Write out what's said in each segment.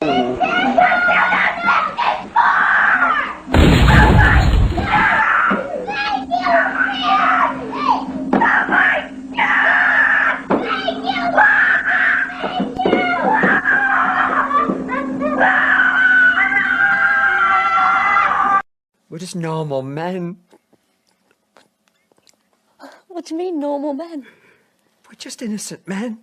We're just normal men. What do you mean, normal men? We're just innocent men.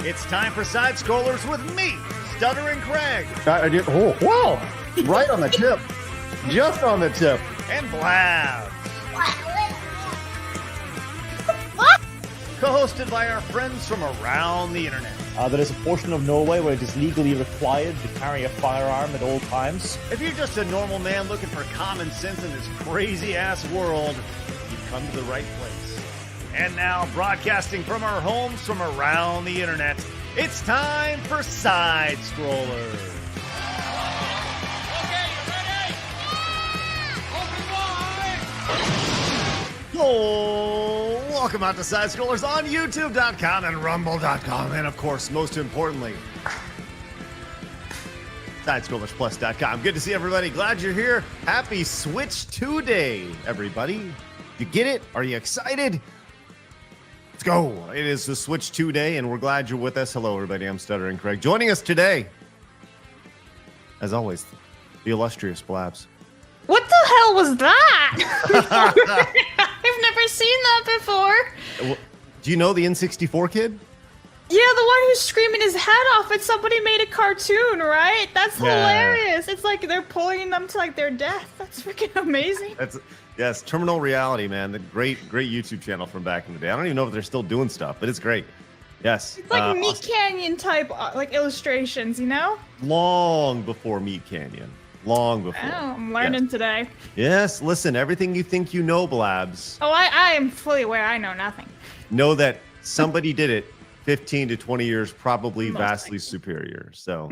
It's time for Side Scrollers with me, Stuttering Craig. Oh, wow! Right on the tip. Just on the tip. And Blabs. Co-hosted by our friends from around the internet. There is a portion of Norway where it is legally required to carry a firearm at all times. If you're just a normal man looking for common sense in this crazy-ass world, you've come to the right place. And now, broadcasting from our homes from around the internet, it's time for Side Scrollers. Okay, you ready? Open wide! Oh, welcome out to Side Scrollers on YouTube.com and Rumble.com, and of course, most importantly, SidescrollersPlus.com. Good to see everybody. Glad you're here. Happy Switch 2 Day, everybody. You get it? Are you excited? Let's go. It is the Switch 2 Day, and we're glad you're with us. Hello, everybody. I'm Stuttering Craig. Joining us today, as always, the illustrious Blabs. What the hell was that? I've never seen that before. Do you know the N64 kid? Yeah, the one who's screaming his head off, and somebody made a cartoon, right? That's hilarious. It's like they're pulling them to like their death. That's freaking amazing. Yes, Terminal Reality, man. The great YouTube channel from back in the day. I don't even know if they're still doing stuff, but it's great. Yes. It's like Meat Canyon type like illustrations, you know? Long before Meat Canyon. Long before. Oh, I'm learning today. Yes, listen, everything you think you know, Blabs. Oh, I am fully aware I know nothing. Know that somebody did it 15 to 20 years, probably vastly superior. So,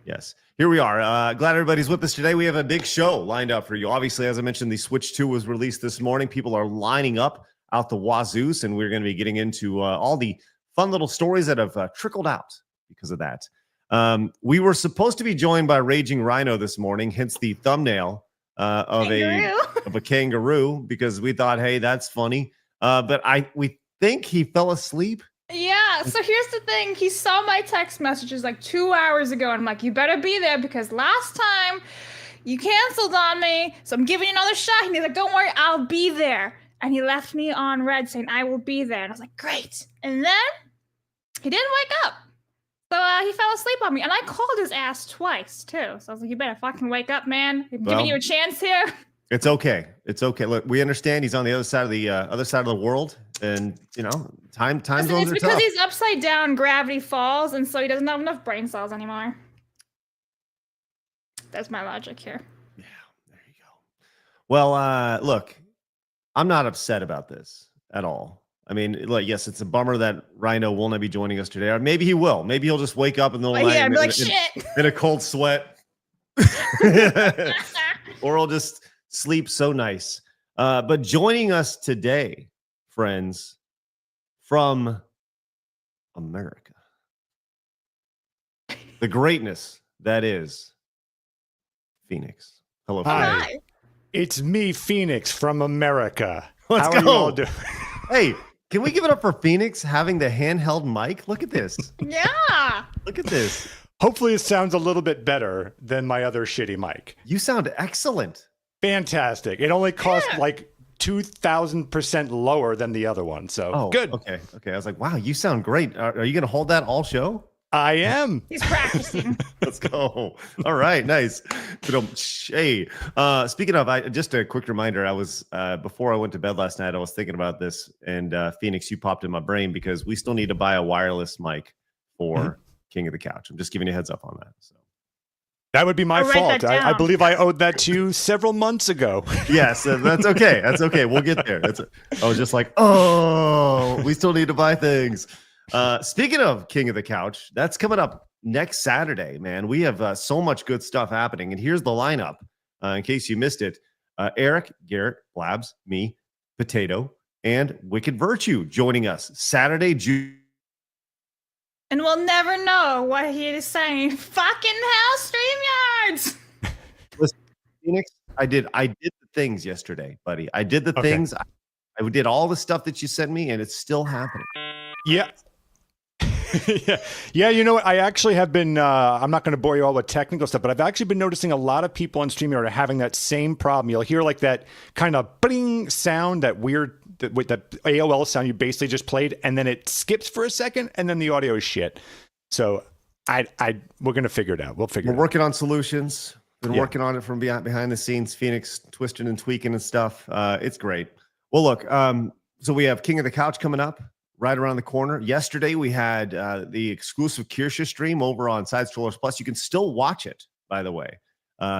yes. Here we are. Glad everybody's with us today. We have a big show lined up for you. Obviously, as I mentioned, the Switch 2 was released this morning. People are lining up out the wazoos, and we're going to be getting into all the fun little stories that have trickled out because of that. We were supposed to be joined by Raging Rhino this morning, hence the thumbnail of a kangaroo, because we thought, hey, that's funny. But we think he fell asleep. Yeah, so here's the thing. He saw my text messages like 2 hours ago, and I'm like, you better be there because last time you canceled on me, so I'm giving you another shot. And he's like, don't worry, I'll be there. And he left me on red saying, I will be there. And I was like, great. And then he didn't wake up. So he fell asleep on me, and I called his ass twice, too. So I was like, you better fucking wake up, man. I'm giving you a chance here. It's okay. It's okay. Look, we understand he's on the other side of the world, and you know, time zones are tough. It's because he's upside down, gravity falls, and so he doesn't have enough brain cells anymore. That's my logic here. Yeah, there you go. Well, look, I'm not upset about this at all. I mean, like, yes, it's a bummer that Rhino will not be joining us today, or maybe he will. Maybe he'll just wake up in the middle of the night in a cold sweat, or he'll just sleep so nice. But joining us today, friends, from America, the greatness that is Phoenix. Hello, Hi. It's me, Phoenix, from America. Let's How go. are you all doing? Hey, can we give it up for Phoenix having the handheld mic? Look at this. Yeah. Look at this. Hopefully it sounds a little bit better than my other shitty mic. You sound excellent. Fantastic. It only cost like 2,000% lower than the other one. So good. Okay. I was like, wow, you sound great. Are you going to hold that all show? I am. He's practicing. Let's go. All right, nice. Hey, speaking of, just a quick reminder. I was before I went to bed last night, I was thinking about this, and Phoenix, you popped in my brain because we still need to buy a wireless mic for King of the Couch. I'm just giving you a heads up on that. So that would be my fault. I believe I owed that to you several months ago. Yes, that's okay. That's okay. We'll get there. I was just like, oh, we still need to buy things. Speaking of King of the Couch, that's coming up next Saturday, man. We have so much good stuff happening. And here's the lineup in case you missed it. Eric, Garrett, Blabs, me, Potato, and Wicked Virtue joining us Saturday, June. And we'll never know what he is saying. Fucking hell, StreamYards! Listen, Phoenix, I did the things yesterday, buddy. I did the things. I did all the stuff that you sent me, and it's still happening. Yeah. yeah, you know what? I actually have been, I'm not going to bore you all with technical stuff, but I've actually been noticing a lot of people on StreamYard are having that same problem. You'll hear like that kind of bling sound, that weird, that AOL sound you basically just played, and then it skips for a second, and then the audio is shit. So we're going to figure it out. We're working on solutions. Been working on it from behind the scenes. Phoenix twisting and tweaking and stuff. It's great. Well, look, so we have King of the Couch coming up right around the corner. Yesterday, we had the exclusive Kirsche stream over on Side Strollers Plus. You can still watch it, by the way.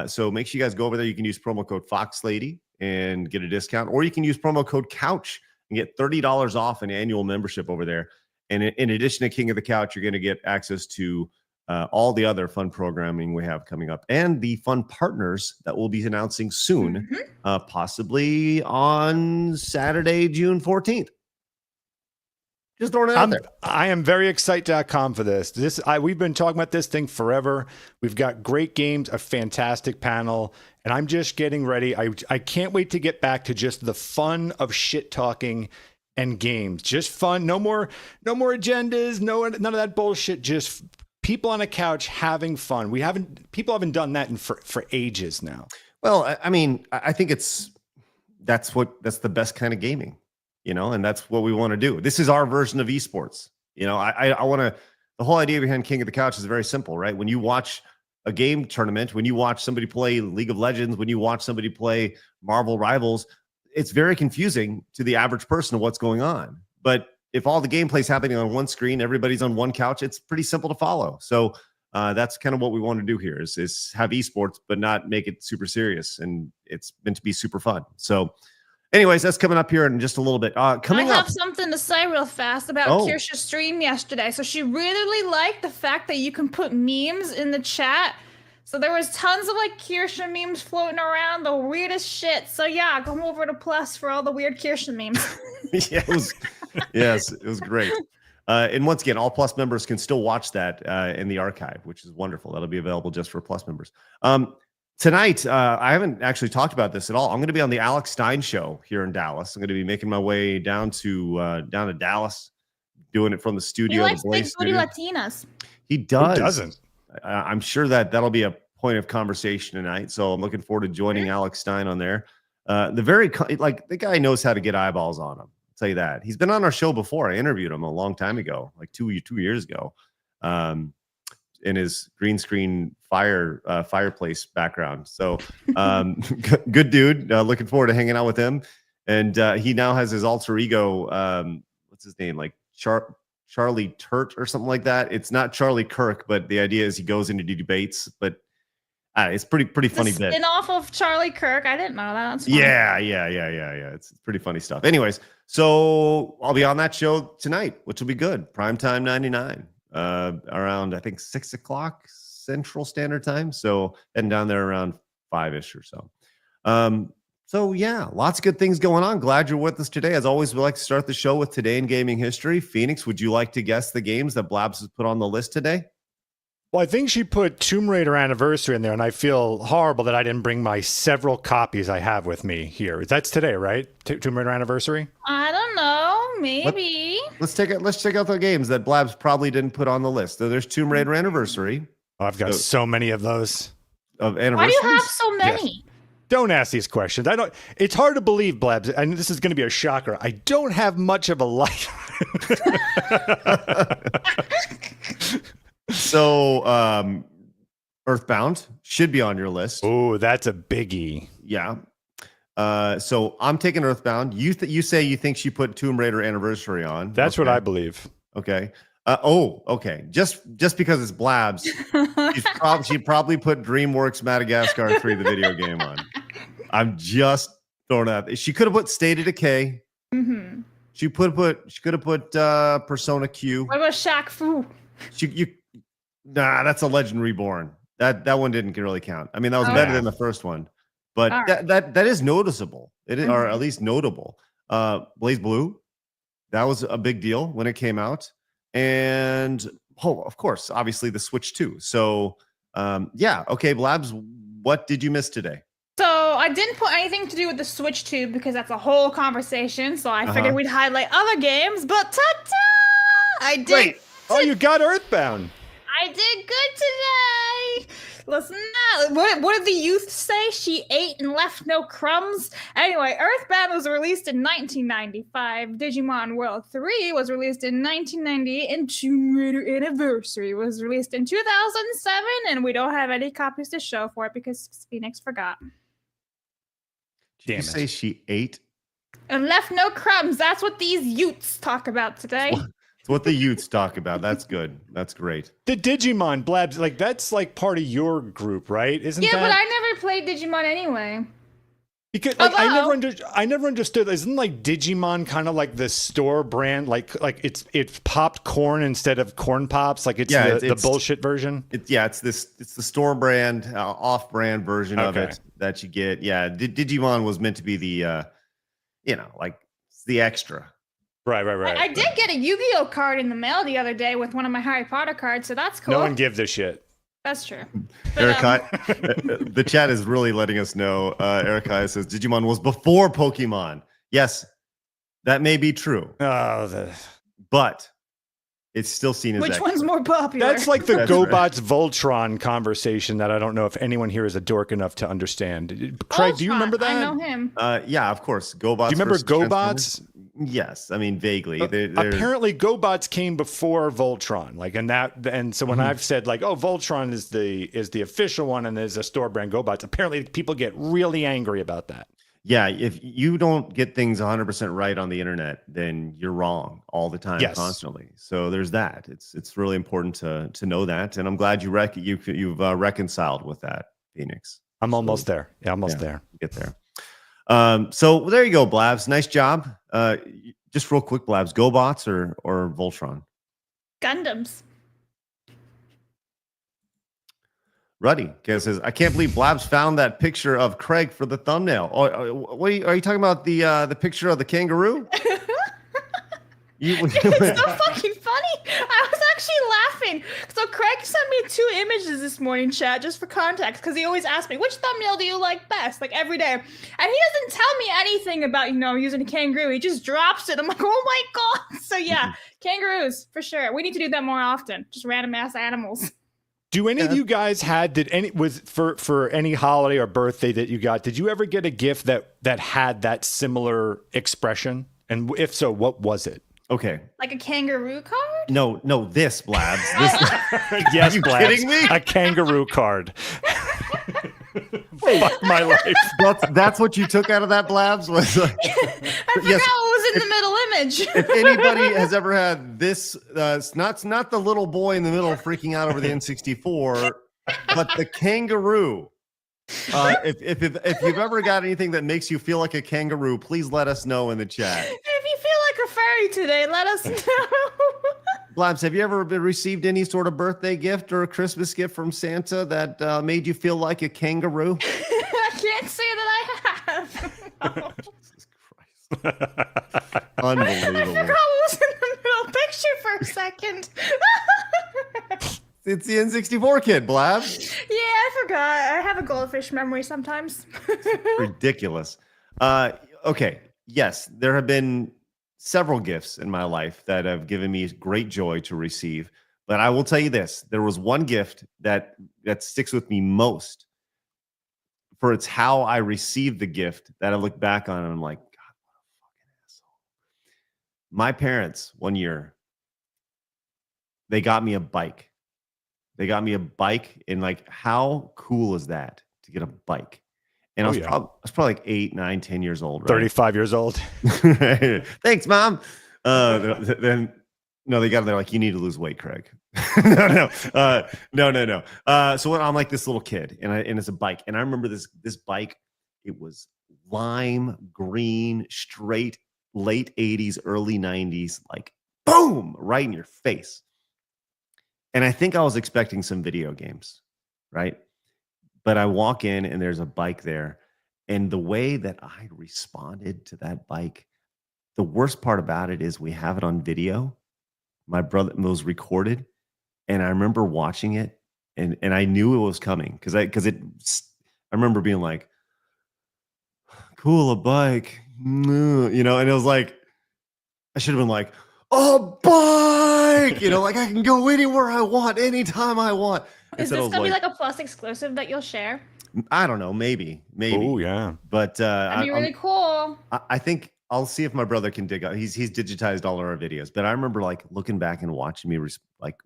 So make sure you guys go over there. You can use promo code FoxLady and get a discount, or you can use promo code Couch and get $30 off an annual membership over there. And in addition to King of the Couch, you're going to get access to all the other fun programming we have coming up, and the fun partners that we'll be announcing soon, possibly on Saturday, June 14th. Just throwing it out there. I am very excited.com for this. We've been talking about this thing forever. We've got great games, a fantastic panel, and I'm just getting ready. I can't wait to get back to just the fun of shit talking and games. Just fun. No more agendas. None of that bullshit. Just people on a couch having fun. People haven't done that for ages now. Well, I mean, I think that's the best kind of gaming, and that's what we want to do. This is our version of esports. I want to, the whole idea behind King of the Couch is very simple, right? When you watch a game tournament, when you watch somebody play League of Legends, when you watch somebody play Marvel Rivals, it's very confusing to the average person of what's going on. But if all the gameplay is happening on one screen, everybody's on one couch, it's pretty simple to follow. So that's kind of what we want to do here is have esports, but not make it super serious. And it's meant to be super fun. So anyways, that's coming up here in just a little bit. I have something to say real fast about Kirsche's stream yesterday. So she really liked the fact that you can put memes in the chat. So there was tons of Kirsche memes floating around, the weirdest shit. So yeah, come over to Plus for all the weird Kirsche memes. It was great. And once again, all Plus members can still watch that in the archive, which is wonderful. That'll be available just for Plus members. Tonight, I haven't actually talked about this at all. I'm going to be on the Alex Stein show here in Dallas. I'm going to be making my way down to Dallas, doing it from the studio. He likes big booty Latinas. He does. Who doesn't? I'm sure that'll be a point of conversation tonight. So I'm looking forward to joining Alex Stein on there. The guy knows how to get eyeballs on him. I'll tell you that. He's been on our show before. I interviewed him a long time ago, like two years ago, in his green screen fireplace background. So good dude. Looking forward to hanging out with him. And he now has his alter ego. What's his name? Like Charlie Turt or something like that. It's not Charlie Kirk, but the idea is he goes into debates. But it's pretty funny bit. Spin off of Charlie Kirk. I didn't know that. That's funny. Yeah. It's pretty funny stuff. Anyways, so I'll be on that show tonight, which will be good. Primetime 99, around I think 6 o'clock Central Standard Time. So heading down there around 5-ish or so. So yeah, lots of good things going on. Glad you're with us today. As always, we like to start the show with Today in Gaming History. Phoenix, would you like to guess the games that Blabs has put on the list today? Well, I think she put Tomb Raider Anniversary in there, and I feel horrible that I didn't bring my several copies I have with me here. That's today, right? Tomb Raider Anniversary? I don't know. Maybe. Let's check out the games that Blabs probably didn't put on the list. So there's Tomb Raider Anniversary. Oh, I've got so many of those. Of Why anniversaries? do you have so many? Yes. Don't ask these questions. It's hard to believe, Blabs, and this is going to be a shocker. I don't have much of a life. So, Earthbound should be on your list. Oh, that's a biggie. Yeah. So I'm taking Earthbound. You say you think she put Tomb Raider Anniversary on. That's what I believe. Okay. Okay. Just because it's Blabs, she'd probably put DreamWorks Madagascar 3, the video game, on. I'm just throwing out. She could have put State of Decay. Mm-hmm. She could have put Persona Q. What about Shaq Fu? Nah, that's a Legend Reborn. That one didn't really count. I mean, that was better than the first one, but that is noticeable. It is, or at least notable. Blaze Blue, that was a big deal when it came out. And of course, obviously the Switch 2. So, yeah. Okay, Blabs, what did you miss today? So I didn't put anything to do with the Switch 2 because that's a whole conversation. So I figured we'd highlight other games, but ta-ta! I did. Great. Oh, you got Earthbound. I did good today. Listen, what did the youth say? She ate and left no crumbs. Anyway, Earthbound was released in 1995. Digimon World 3 was released in 1998, and Tomb Raider Anniversary was released in 2007. And we don't have any copies to show for it because Phoenix forgot. Did you say she ate? And left no crumbs. That's what these youths talk about today. It's what the youths talk about. That's good. That's great. The Digimon Blabs, like that's like part of your group, right? Isn't Yeah, that? but I never played Digimon anyway. Because like, I Although- never understood. Isn't like Digimon kind of like the store brand? Like it's popped corn instead of corn pops. Like it's the bullshit version. It's the store brand, off brand version of it that you get. Yeah, Digimon was meant to be the, like the extra. Right. I did get a Yu-Gi-Oh card in the mail the other day with one of my Harry Potter cards, so that's cool. No one gives a shit. That's true. But, Erikai, the chat is really letting us know. Erikai says Digimon was before Pokemon. Yes, that may be true, but it's still seen as which extra. one's more popular? That's like the That's GoBots Voltron conversation that I don't know if anyone here is a dork enough to understand. Craig, do you remember that? I know him. Yeah, of course. GoBots. Do you remember versus GoBots? Transformers? Yes, I mean vaguely. Apparently, GoBots came before Voltron. And so when I've said like, "Oh, Voltron is the official one," and there's a store brand GoBots, apparently people get really angry about that. Yeah, if you don't get things 100% right on the internet, then you're wrong all the time, constantly. So there's that. It's really important to know that, and I'm glad you've reconciled with that, Phoenix. I'm almost there. Yeah, almost there. Get there. So there you go, Blabs. Nice job. Just real quick, Blabs. GoBots or Voltron? Gundams. Ruddy says, I can't believe Blabs found that picture of Craig for the thumbnail. Are you talking about the picture of the kangaroo? It's so fucking funny. I was actually laughing. So Craig sent me 2 images this morning, chat, just for context, because he always asks me, which thumbnail do you like best? Like every day. And he doesn't tell me anything about, using a kangaroo. He just drops it. I'm like, oh my God. So yeah, kangaroos, for sure. We need to do that more often. Just random ass animals. Do any of you guys for any holiday or birthday that you got, did you ever get a gift that had that similar expression? And if so, what was it? Okay. Like a kangaroo card? No, this, Blabs. Yes, Are you Blabs. kidding me? A kangaroo card. Fuck my life. That's what you took out of that, Blabs? Was like, I forgot what was in the middle image. If anybody has ever had this, it's not the little boy in the middle freaking out over the N64, but the kangaroo. If you've ever got anything that makes you feel like a kangaroo, please let us know in the chat. If you feel like a fairy today, let us know. Blabs, have you ever received any sort of birthday gift or a Christmas gift from Santa that made you feel like a kangaroo? I can't say that I have. No. Jesus Christ. Unbelievable. I forgot what was in the middle picture for a second. It's the N64 kid, Blabs. Yeah, I forgot. I have a goldfish memory sometimes. Ridiculous. Okay. Yes, there have been several gifts in my life that have given me great joy to receive. But I will tell you this. There was one gift that sticks with me most for it's how I received the gift that I look back on and I'm like, God, what a fucking asshole. My parents, one year, they got me a bike. They got me a bike, and like, how cool is that to get a bike? And I was probably like 8, 9, 10 years old. Right? 35 years old. Thanks, Mom. Then they got it. They're like, you need to lose weight, Craig. No. So I'm like this little kid, and it's a bike, and I remember this bike. It was lime green, straight late 80s, early 90s, like boom, right in your face. And I think I was expecting some video games, right? But I walk in and there's a bike there. And the way that I responded to that bike, the worst part about it is we have it on video. My brother was recorded. And I remember watching it, and I knew it was coming because I remember being like, cool, a bike, and it was like, I should have been like, a bike, like I can go anywhere I want, anytime I want. Is this gonna be like a Plus exclusive that you'll share? I don't know, maybe. Oh yeah, but that'd be really cool. I think I'll see if my brother can dig out. He's digitized all of our videos, but I remember like looking back and watching me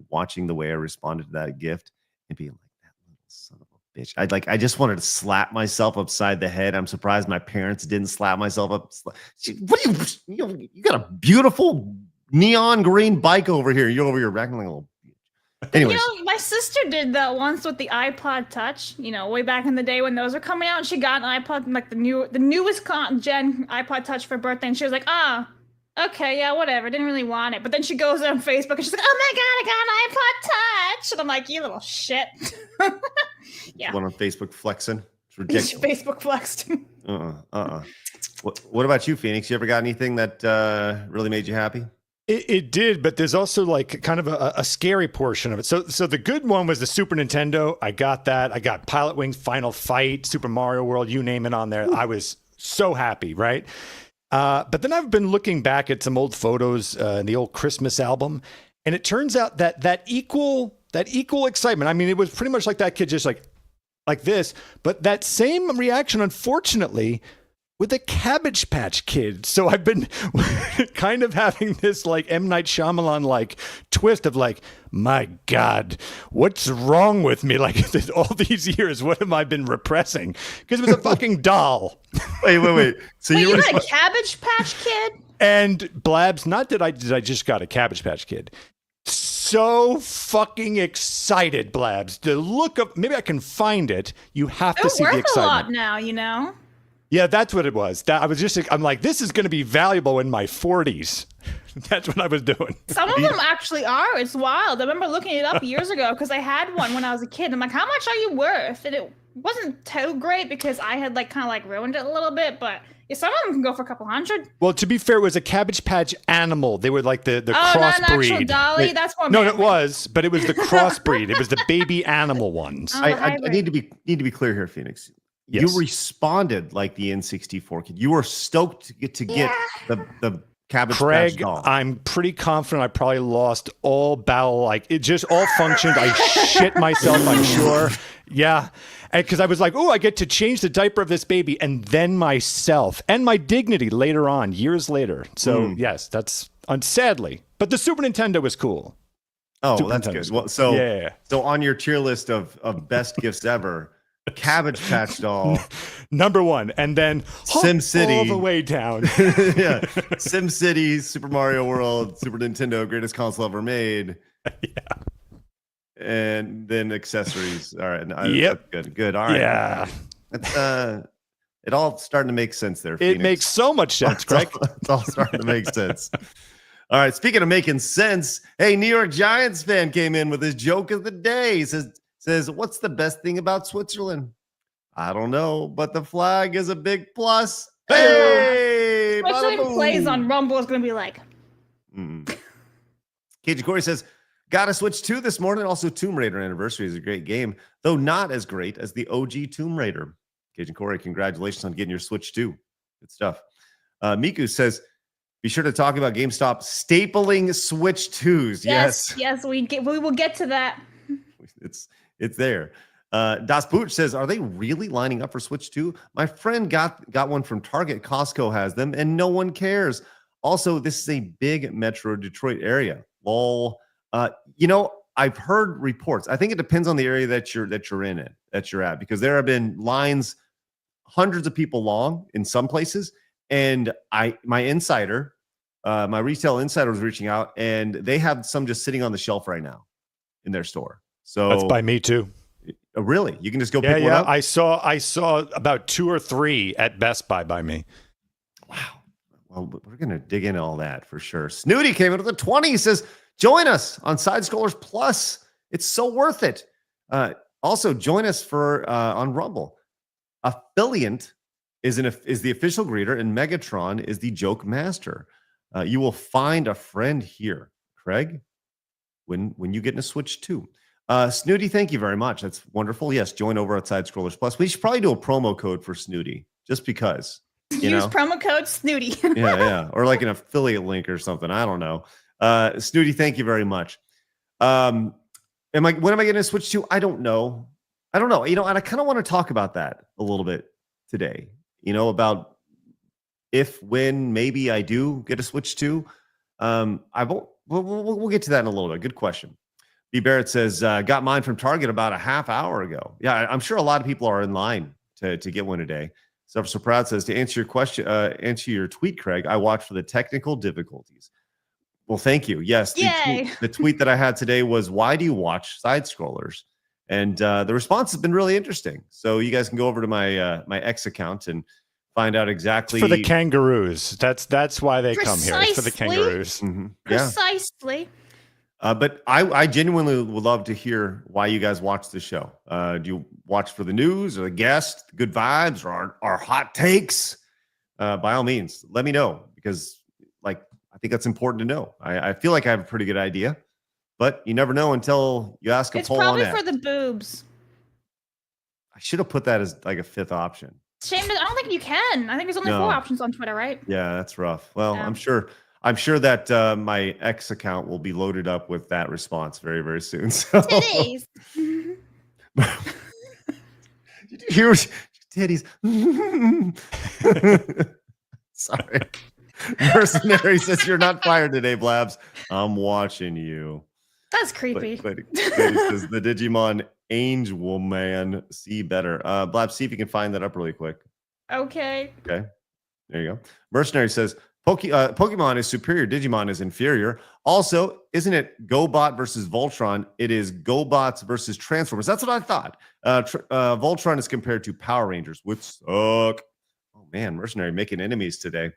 watching the way I responded to that gift and being like, that little son of a bitch. I just wanted to slap myself upside the head. I'm surprised my parents didn't slap myself up. What do you got a beautiful neon green bike over here. You're over here acting like a little. Anyways. My sister did that once with the iPod Touch, way back in the day when those were coming out, and she got an iPod, like the newest gen iPod Touch for her birthday, and she was like, okay, yeah, whatever, didn't really want it. But then she goes on Facebook and she's like, oh my God, I got an iPod Touch. And I'm like, you little shit. Yeah. One on Facebook flexing. It's ridiculous. Facebook flexed. What about you, Phoenix? You ever got anything that really made you happy? It did, but there's also like kind of a scary portion of it. So the good one was the Super Nintendo. I got that. I got Pilot Wings Final Fight, Super Mario World, you name it on there. Ooh. I was so happy, right? But then I've been looking back at some old photos in the old Christmas album, and it turns out that equal excitement. I mean, it was pretty much like that kid just like this, but that same reaction, unfortunately, with a Cabbage Patch Kid. So I've been kind of having this like M. Night Shyamalan like twist of like, my God, what's wrong with me? Like all these years, what have I been repressing? Because it was a fucking doll. Wait. So you got a Cabbage Patch Kid? And Blabs, not that I just got a Cabbage Patch Kid. So fucking excited, Blabs. The look of, maybe I can find it. You have to see the excitement. They're worth a lot now, Yeah, that's what it was. I'm like, this is going to be valuable in my 40s. That's what I was doing. Some of them actually are. It's wild. I remember looking it up years ago because I had one when I was a kid. I'm like, how much are you worth? And it wasn't too great because I had kind of ruined it a little bit, but some of them can go for a couple $100. Well, to be fair, it was a Cabbage Patch animal. They were like the crossbreed. Not an actual dolly. That's more. No, it was, but it was the crossbreed. It was the baby animal ones. I need to be clear here, Phoenix. Yes. You responded like the N64 kid. You were stoked to get the Cabbage Patch doll. I'm pretty confident I probably lost all bowel. It just all functioned. I shit myself, I'm sure. Yeah. Because I was like, oh, I get to change the diaper of this baby and then myself and my dignity later on, years later. So yes, that's sadly. But the Super Nintendo was cool. Oh, that's good. Well, so on your tier list of best gifts ever, Cabbage Patch doll, number one, and then SimCity all the way down. Yeah, SimCity, Super Mario World, Super Nintendo, greatest console ever made. Yeah, and then accessories. All right, yep, good. All right, yeah, that's it all starting to make sense there. Phoenix. It makes so much sense, Craig. It's all starting to make sense. All right, speaking of making sense, hey, New York Giants fan came in with his joke of the day. He says, what's the best thing about Switzerland? I don't know, but the flag is a big plus. Hey! Switzerland plays on Rumble is going to be like. Cajun Corey says, got a Switch 2 this morning. Also, Tomb Raider Anniversary is a great game, though not as great as the OG Tomb Raider. Cajun Corey, congratulations on getting your Switch 2. Good stuff. Miku says, be sure to talk about GameStop stapling Switch 2s. Yes, we will get to that. It's there. Das Pooch says, are they really lining up for Switch 2? My friend got one from Target. Costco has them, and no one cares. Also, this is a big Metro Detroit area. Lol. I've heard reports. I think it depends on the area that you're at, because there have been lines hundreds of people long in some places. And my retail insider was reaching out, and they have some just sitting on the shelf right now in their store. So that's by me too. Really? You can just go pick one up? I saw about 2 or 3 at Best Buy by me. Wow. Well, we're going to dig into all that for sure. Snooty came in with a 20. He says, join us on Side Scrollers Plus. It's so worth it. Also, join us for on Rumble. Affiliate is the official greeter, and Megatron is the joke master. You will find a friend here. Craig? when you get in a Switch 2. Snooty, thank you very much. That's wonderful. Yes, join over at Side Scrollers Plus. We should probably do a promo code for Snooty just because. Use promo code Snooty. yeah, or like an affiliate link or something. I don't know. Snooty, thank you very much. When am I getting a Switch 2? I don't know. And I kind of want to talk about that a little bit today. About if, when, maybe I do get a Switch 2. We'll get to that in a little bit. Good question. B. Barrett says, got mine from Target about a half hour ago. Yeah, I'm sure a lot of people are in line to get one today. So Proud says, to answer your question, answer your tweet, Craig, I watched for the technical difficulties. Well, thank you. Yes, the tweet that I had today was, why do you watch side scrollers? And the response has been really interesting. So you guys can go over to my my X account and find out exactly. For the kangaroos. That's why they come here. It's for the kangaroos. Mm-hmm. Precisely. But I genuinely would love to hear why you guys watch the show. Do you watch for the news or the guests, the good vibes, or our hot takes? By all means, let me know, because I think that's important to know. I feel like I have a pretty good idea, but you never know until you ask a poll on it. It's probably for the boobs. I should have put that as like a fifth option. Shame that I don't think you can. I think there's only 4 options on Twitter, right? Yeah, that's rough. Well, yeah. I'm sure that my X account will be loaded up with that response very, very soon. So. Titties. Here's titties. Sorry. Mercenary says you're not fired today, Blabs. I'm watching you. That's creepy. But says the Digimon Angel Man see better. Blabs, see if you can find that up really quick. Okay. There you go. Mercenary says Pokemon is superior, Digimon is inferior. Also, isn't it GoBot versus Voltron? It is GoBots versus Transformers. That's what I thought. Voltron is compared to Power Rangers, which suck. Oh man, Mercenary making enemies today.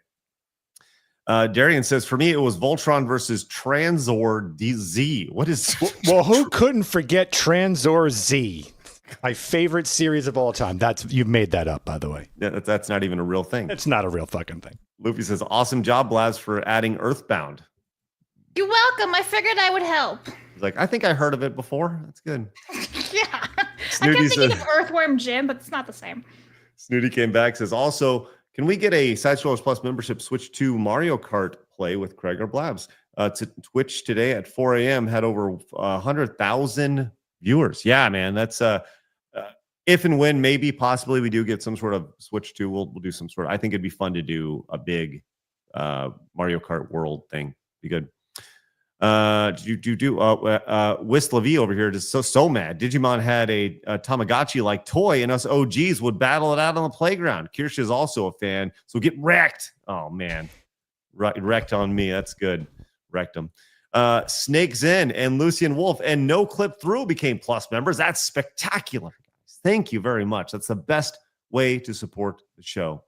Darian says, for me, it was Voltron versus Transor DZ. What is... Well, who couldn't forget Transor Z? My favorite series of all time. You've made that up, by the way. Yeah, that's not even a real thing. It's not a real fucking thing. Luffy says, awesome job, Blabs, for adding Earthbound. You're welcome. I figured I would help. He's like, I think I heard of it before. That's good. Yeah. Snooty I kept thinking of Earthworm Jim, but it's not the same. Snooty came back, says, also, can we get a Side Scrollers Plus membership switch to Mario Kart play with Craig or Blabs? To Twitch today at 4 a.m. had over 100,000 viewers. Yeah, man, that's if and when maybe possibly we do get some sort of switch to, we'll do some sort of, I think it'd be fun to do a big Mario Kart World thing. Be good. Whistler V over here is so mad. Digimon had a Tamagotchi like toy, and us OGs would battle it out on the playground. Kirsche is also a fan, so get wrecked. Oh man, wrecked on me. That's good. Wrecked them. Snake Zen and Lucian Wolf and No Clip Through became Plus members. That's spectacular, guys. Thank you very much. That's the best way to support the show.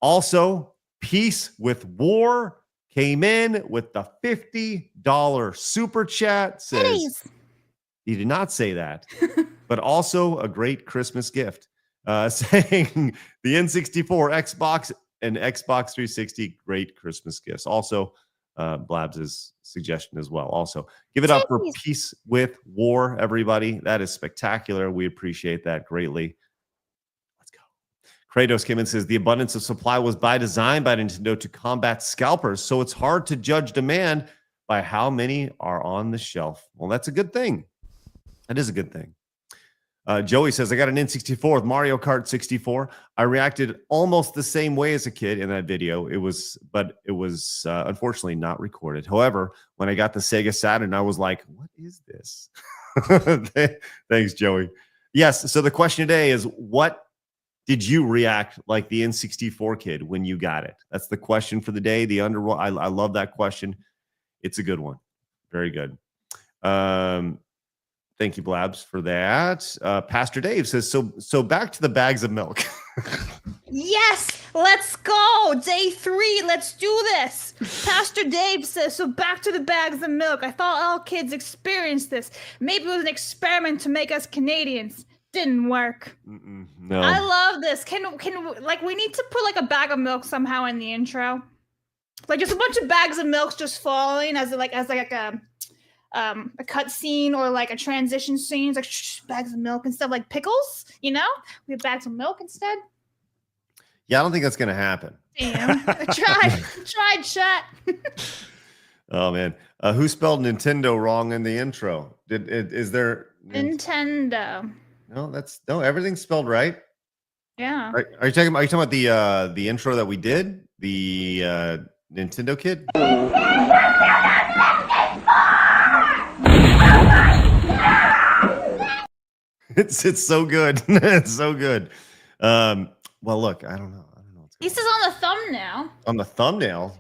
Also, Peace with War came in with the $50 super chat. Says he did not say that, but also a great Christmas gift. Saying the N64, Xbox, and Xbox 360, great Christmas gifts. Also, Blabs' suggestion as well. Also, give it up for Peace with War, everybody. That is spectacular. We appreciate that greatly. Kratos came in and says, the abundance of supply was by design by Nintendo to combat scalpers, so it's hard to judge demand by how many are on the shelf. Well, that's a good thing. That is a good thing. Joey says, I got an N64 with Mario Kart 64. I reacted almost the same way as a kid in that video. It was unfortunately not recorded. However, when I got the Sega Saturn, I was like, what is this? Thanks, Joey. Yes, so the question today is, what did you react like the N64 kid when you got it? That's the question for the day. The underworld. I love that question. It's a good one. Very good. Thank you, Blabs, for that. Pastor Dave says, so back to the bags of milk. Yes, let's go. Day 3. Let's do this. Pastor Dave says, so back to the bags of milk. I thought all kids experienced this. Maybe it was an experiment to make us Canadians. Didn't work. No. I love this. Can we need to put like a bag of milk somehow in the intro? Like just a bunch of bags of milk just falling as a a cut scene or like a transition scene. It's like bags of milk and stuff like pickles. You know, we have bags of milk instead. Yeah, I don't think that's gonna happen. Damn, I tried, chat. Oh man, who spelled Nintendo wrong in the intro? Is there Nintendo? No, everything's spelled right. Yeah. Are you talking about the intro that we did? The Nintendo kid? It's so good. It's so good. Well, look, I don't know. This is on the thumbnail. On the thumbnail?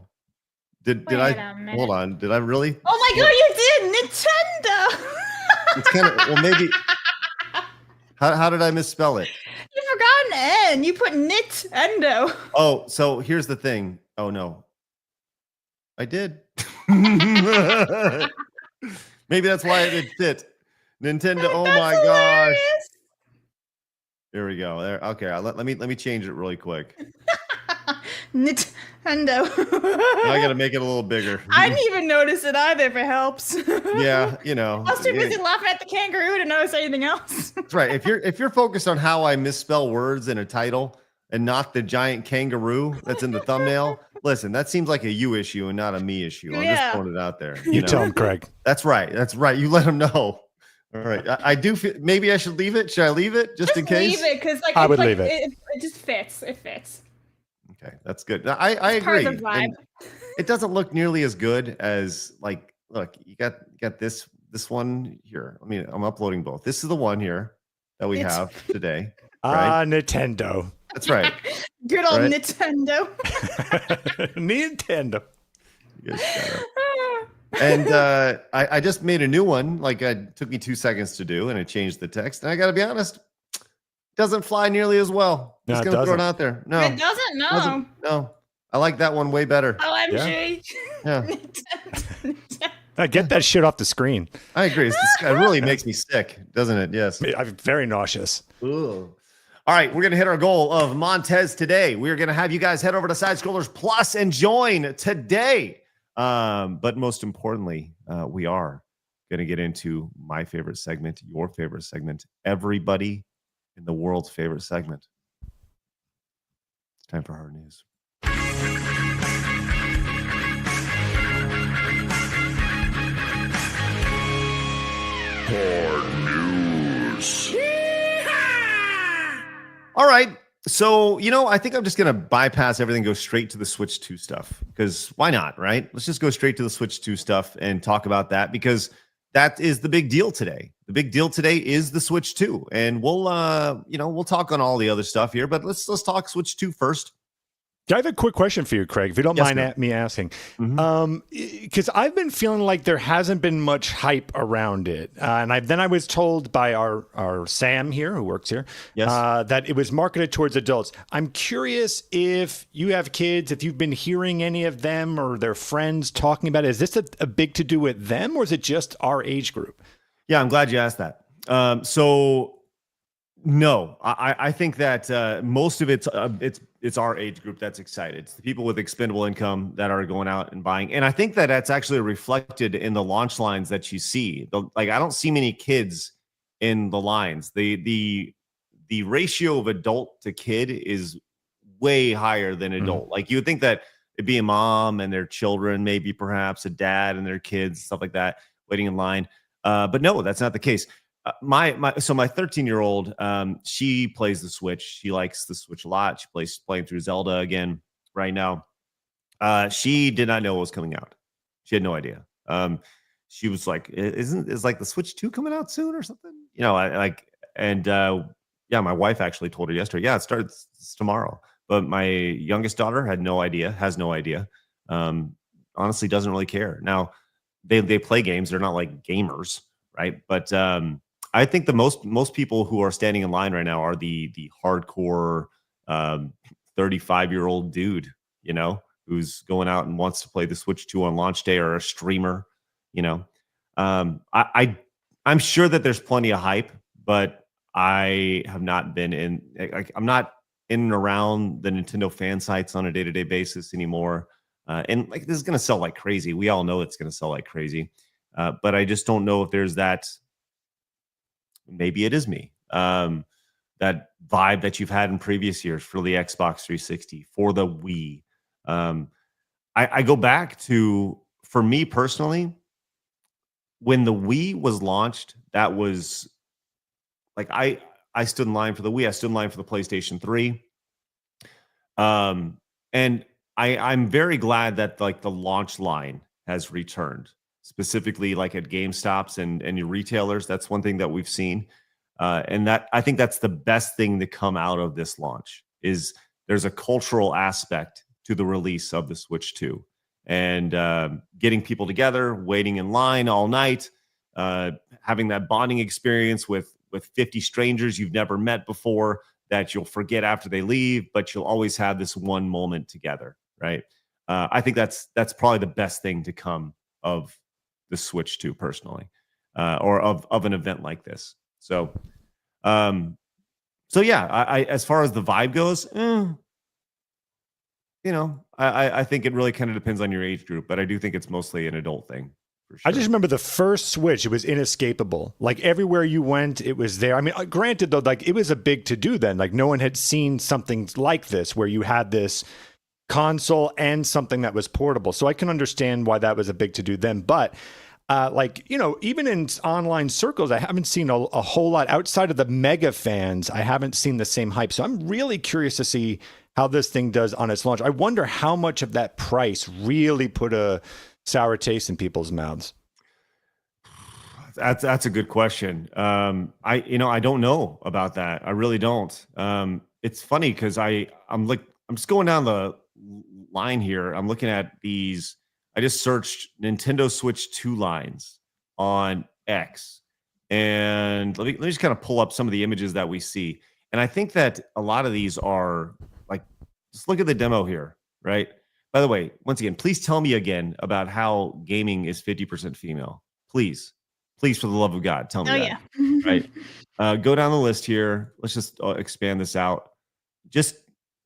Did I hold on? Did I really? Oh my god, you did! Nintendo! It's kind of well, maybe. How did I misspell it? You forgot an N. You put Nintendo. Oh, so here's the thing. Oh no, I did. Maybe that's why it did fit. Nintendo. Oh my gosh. Here we go. There. Okay. Let me change it really quick. Nintendo. Now I got to make it a little bigger. I didn't even notice it either. If it helps. Yeah, you know. I was too busy laughing at the kangaroo to notice anything else. That's right. If you're focused on how I misspell words in a title and not the giant kangaroo that's in the thumbnail, listen, that seems like a you issue and not a me issue. I'm just throwing it out there. You tell him, Craig. That's right. That's right. You let him know. All right. I do feel maybe I should leave it. Should I leave it just in case? Leave it because I would leave it. It just fits. It fits. Okay, that's good. I agree. Part of the vibe. And it doesn't look nearly as good as like. Look, you got this one here. I mean, I'm uploading both. This is the one here that we have today. Right? Nintendo. That's right. Good old Right? Nintendo. Nintendo. You guys shut up. And I just made a new one. Like it took me 2 seconds to do, and I changed the text. And I got to be honest, doesn't fly nearly as well. No, Just it gonna throw it doesn't. out there. No, It doesn't. No. No, I like that one way better. OMG. Yeah, Nintendo. Get that shit off the screen. I agree. It really makes me sick, doesn't it? Yes. I'm very nauseous. Ooh. All right, we're going to hit our goal of Montez today. We're going to have you guys head over to Side Scrollers Plus and join today. But most importantly, we are going to get into my favorite segment, your favorite segment, everybody in the world's favorite segment. It's time for hard news. Hard news. All right. So, I think I'm just going to bypass everything, go straight to the Switch 2 stuff, because why not, right? Let's just go straight to the Switch 2 stuff and talk about that, because that is the big deal today. The big deal today is the Switch 2, and we'll talk on all the other stuff here, but let's talk Switch 2 first. I have a quick question for you, Craig, if you don't mind me asking. Because I've been feeling like there hasn't been much hype around it. And I was told by our Sam here, who works here, that it was marketed towards adults. I'm curious if you have kids, if you've been hearing any of them or their friends talking about it. Is this a big to-do with them, or is it just our age group? Yeah, I'm glad you asked that. No, I think that most of it's our age group that's excited. It's the people with expendable income that are going out and buying, and I think that that's actually reflected in the launch lines that you see. I don't see many kids in the lines. The ratio of adult to kid is way higher than adult. Like you would think that it'd be a mom and their children, maybe perhaps a dad and their kids, stuff like that, waiting in line. But no, that's not the case. My 13-year-old, she plays the Switch. She likes the Switch a lot. She playing through Zelda again right now. She did not know what was coming out. She had no idea. She was like, "Is like the Switch 2 coming out soon or something?" My wife actually told her yesterday. Yeah, it starts tomorrow. But my youngest daughter had no idea. Has no idea. Honestly, doesn't really care. Now, they play games. They're not like gamers, right? But I think the most people who are standing in line right now are the hardcore 35-year-old dude, who's going out and wants to play the Switch 2 on launch day, or a streamer, I'm sure that there's plenty of hype, but I have not been I'm not in and around the Nintendo fan sites on a day-to-day basis anymore. And this is going to sell like crazy. We all know it's going to sell like crazy. But I just don't know if there's that. Maybe it is me. That vibe that you've had in previous years for the Xbox 360, for the Wii. I go back to, for me personally, when the Wii was launched, that was like I stood in line for the Wii. I stood in line for the PlayStation 3. And I'm very glad that like the launch line has returned, specifically like at GameStops and your retailers. That's one thing that we've seen. And that I think that's the best thing to come out of this launch is there's a cultural aspect to the release of the Switch 2 and getting people together, waiting in line all night, having that bonding experience with 50 strangers you've never met before that you'll forget after they leave, but you'll always have this one moment together, right? I think that's probably the best thing to come of the Switch 2 personally, or of an event like this. So, yeah, I as far as the vibe goes, I think it really kind of depends on your age group, but I do think it's mostly an adult thing. For sure. I just remember the first Switch, it was inescapable. Like everywhere you went, it was there. I mean, granted though, like it was a big to-do then. Like no one had seen something like this where you had this console and something that was portable. So I can understand why that was a big to-do then. But even in online circles, I haven't seen a whole lot outside of the mega fans. I haven't seen the same hype. So I'm really curious to see how this thing does on its launch. I wonder how much of that price really put a sour taste in people's mouths. That's a good question. I don't know about that. I really don't. It's funny because I'm just going down the line here. I'm looking at these. I just searched Nintendo Switch 2 lines on X, and let me just kind of pull up some of the images that we see. And I think that a lot of these are like, just look at the demo here, right? By the way, once again, please tell me again about how gaming is 50% female. Please, for the love of God, tell me that. Yeah. Right? Go down the list here. Let's just expand this out. Just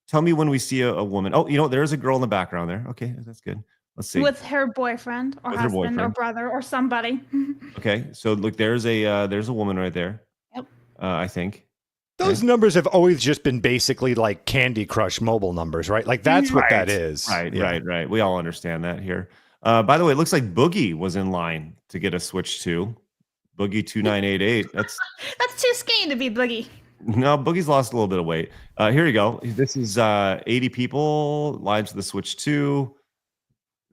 tell me when we see a woman. Oh, there's a girl in the background there. Okay, that's good. Let's see. With her boyfriend or husband or brother or somebody. Okay, so look, there's a woman right there. Yep. I think. Those numbers have always just been basically like Candy Crush mobile numbers, right? Like that's what that is. Right. We all understand that here. By the way, it looks like Boogie was in line to get a Switch 2. Boogie 2988. That's too skinny to be Boogie. No, Boogie's lost a little bit of weight. Here you go. This is 80 people lines for the Switch 2.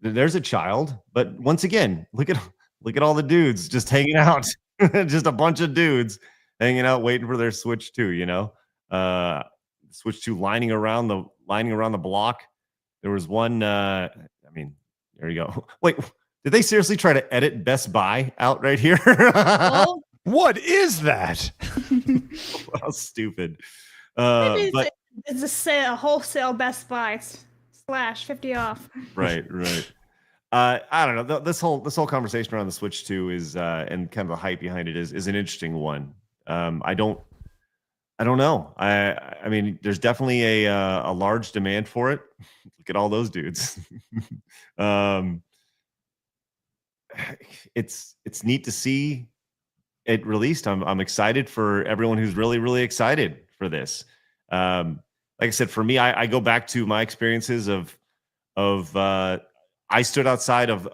There's a child, but once again, look at all the dudes just hanging out. Just a bunch of dudes hanging out, waiting for their Switch 2. Switch 2 lining around the block. There was one. There you go. Wait, did they seriously try to edit Best Buy out right here? Oh. What is that? How stupid. It's a wholesale Best Buy / 50 off. Right. I don't know. This whole conversation around the Switch 2 is and kind of the hype behind it is an interesting one. I don't know. I mean, there's definitely a large demand for it. Look at all those dudes. It's neat to see it released. I'm excited for everyone who's really, really excited for this. Like I said, for me, I go back to my experiences of I stood outside of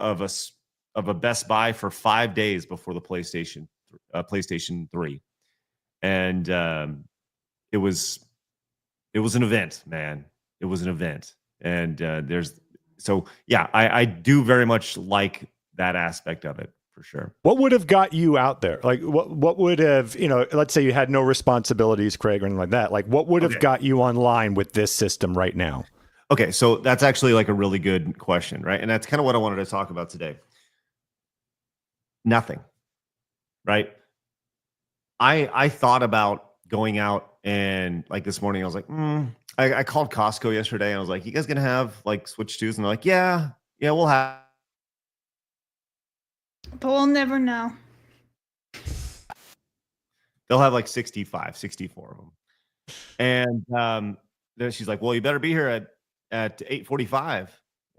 a Best Buy for 5 days before the PlayStation 3, and it was an event, man. It was an event, and I do very much like that aspect of it. For sure. What would have got you out there? Like what would have, let's say you had no responsibilities, Craig, or anything like that. Like what would have got you online with this system right now? Okay, so that's actually like a really good question, right? And that's kind of what I wanted to talk about today. Nothing, right? I thought about going out and like this morning, I was like, I called Costco yesterday and I was like, you guys gonna have like Switch 2s? And they're like, yeah, we'll have. But we'll never know. They'll have like 64 of them. And then she's like, well, you better be here at 8:45. And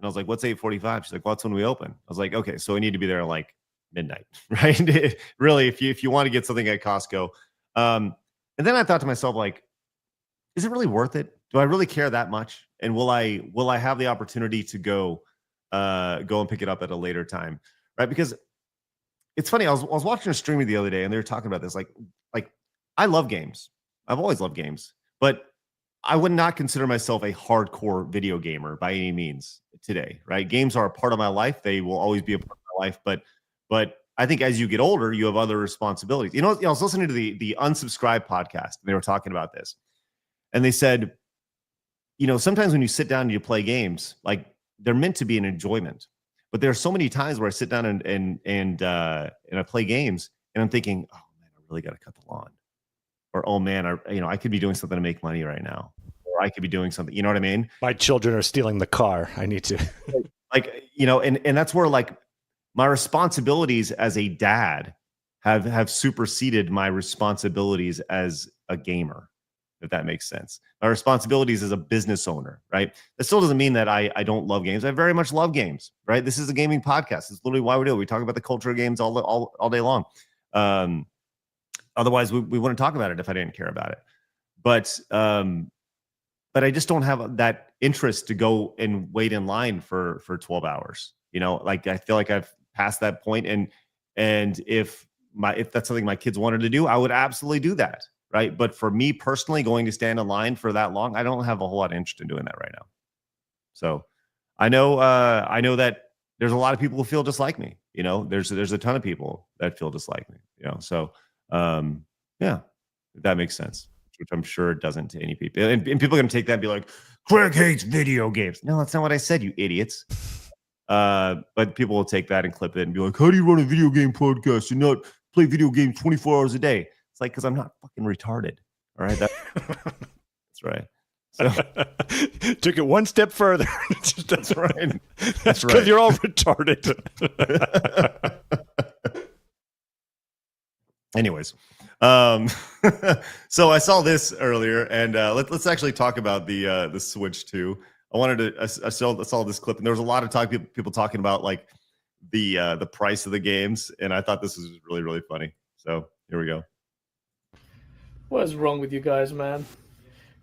I was like, what's 8:45? She's like, well, that's when we open. I was like, okay, so we need to be there at like midnight, right? Really, if you want to get something at Costco. And then I thought to myself, like, is it really worth it? Do I really care that much? And will I have the opportunity to go and pick it up at a later time, right? Because it's funny. I was watching a streamer the other day, and they were talking about this. Like I love games. I've always loved games, but I would not consider myself a hardcore video gamer by any means today, right? Games are a part of my life. They will always be a part of my life, but I think as you get older, you have other responsibilities. You know, I was listening to the Unsubscribed podcast, and they were talking about this, and they said, you know, sometimes when you sit down and you play games, like they're meant to be an enjoyment, but there are so many times where I sit down and I play games, and I'm thinking, oh man, I really got to cut the lawn, or oh man, I could be doing something to make money right now, or I could be doing something. You know what I mean? My children are stealing the car. I need to like, you know, and that's where like my responsibilities as a dad have superseded my responsibilities as a gamer, if that makes sense. My responsibilities as a business owner, right? That still doesn't mean that I don't love games. I very much love games, right? This is a gaming podcast. It's literally why we do it. We talk about the culture of games all day long. Otherwise, we wouldn't talk about it if I didn't care about it. But I just don't have that interest to go and wait in line for 12 hours. You know, like I feel like I've passed that point. And if that's something my kids wanted to do, I would absolutely do that. Right. But for me personally, going to stand in line for that long, I don't have a whole lot of interest in doing that right now. So I know that there's a lot of people who feel just like me. You know, there's a ton of people that feel just like me, you know. So yeah, if that makes sense, which I'm sure it doesn't to any people. And people are gonna take that and be like, Craig hates video games. No, that's not what I said, you idiots. But people will take that and clip it and be like, how do you run a video game podcast and not play video games 24 hours a day? It's like, because I'm not fucking retarded. All right. That's right. So took it one step further. That's right. That's right. Because you're all retarded. Anyways, so I saw this earlier, and let's actually talk about the Switch 2. I wanted to I saw this clip, and there was a lot of people talking about like the price of the games, and I thought this was really, really funny. So here we go. What is wrong with you guys, man?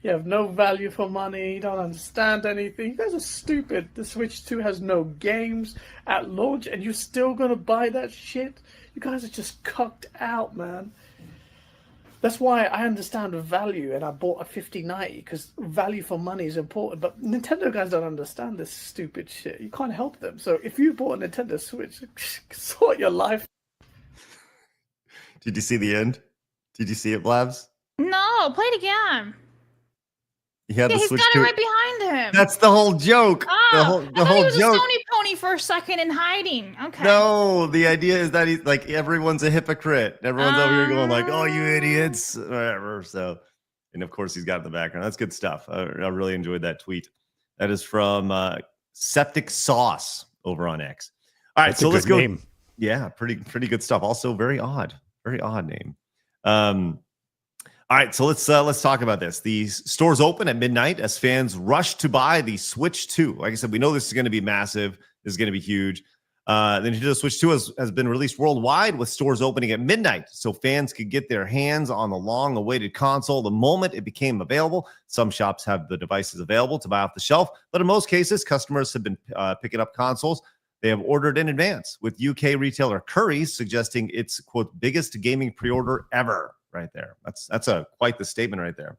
You have no value for money. You don't understand anything. You guys are stupid. The Switch 2 has no games at launch, and you're still going to buy that shit? You guys are just cucked out, man. That's why I understand value, and I bought a 5090, because value for money is important. But Nintendo guys don't understand this stupid shit. You can't help them. So if you bought a Nintendo Switch, sort your life. Did you see the end? Did you see it, Blabs? No, play it again. He's got it right behind him. That's the whole joke. Oh, the whole he was joke. a Sony pony for a second in hiding. Okay. No, the idea is that he's like, everyone's a hypocrite. Everyone's over here going like, oh, you idiots, whatever. So, and of course he's got in the background. That's good stuff. I really enjoyed that tweet. That is from Septic Sauce over on X. All right, That's so let's go. Name. Yeah, pretty good stuff. Also very odd name. All right, so let's talk about this. The stores open at midnight as fans rush to buy the Switch 2. Like I said, we know this is going to be massive. This is going to be huge. The Nintendo Switch 2 has been released worldwide with stores opening at midnight, so fans could get their hands on the long-awaited console the moment it became available. Some shops have the devices available to buy off the shelf, but in most cases, customers have been picking up consoles they have ordered in advance, with UK retailer Curry's suggesting its, quote, biggest gaming pre-order ever. Right there. That's quite the statement right there.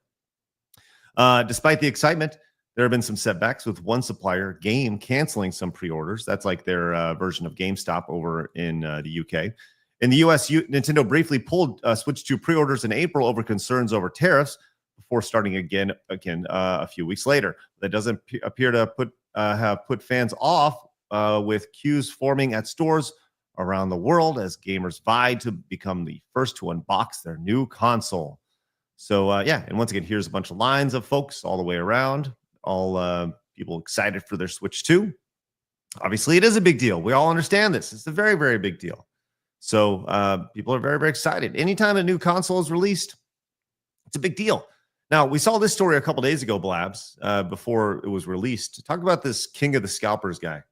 Despite the excitement, there have been some setbacks, with one supplier, Game, canceling some pre-orders. That's like their version of GameStop over in the UK. In the US, Nintendo briefly pulled Switch 2 pre-orders in April over concerns over tariffs before starting again a few weeks later. That doesn't appear to have put fans off, with queues forming at stores around the world as gamers vied to become the first to unbox their new console. So and once again, here's a bunch of lines of folks all the way around, all people excited for their Switch 2. Obviously, it is a big deal. We all understand this. It's a very, very big deal. So people are very, very excited. Anytime a new console is released, it's a big deal. Now, we saw this story a couple days ago, Blabs, before it was released. Talk about this King of the Scalpers guy.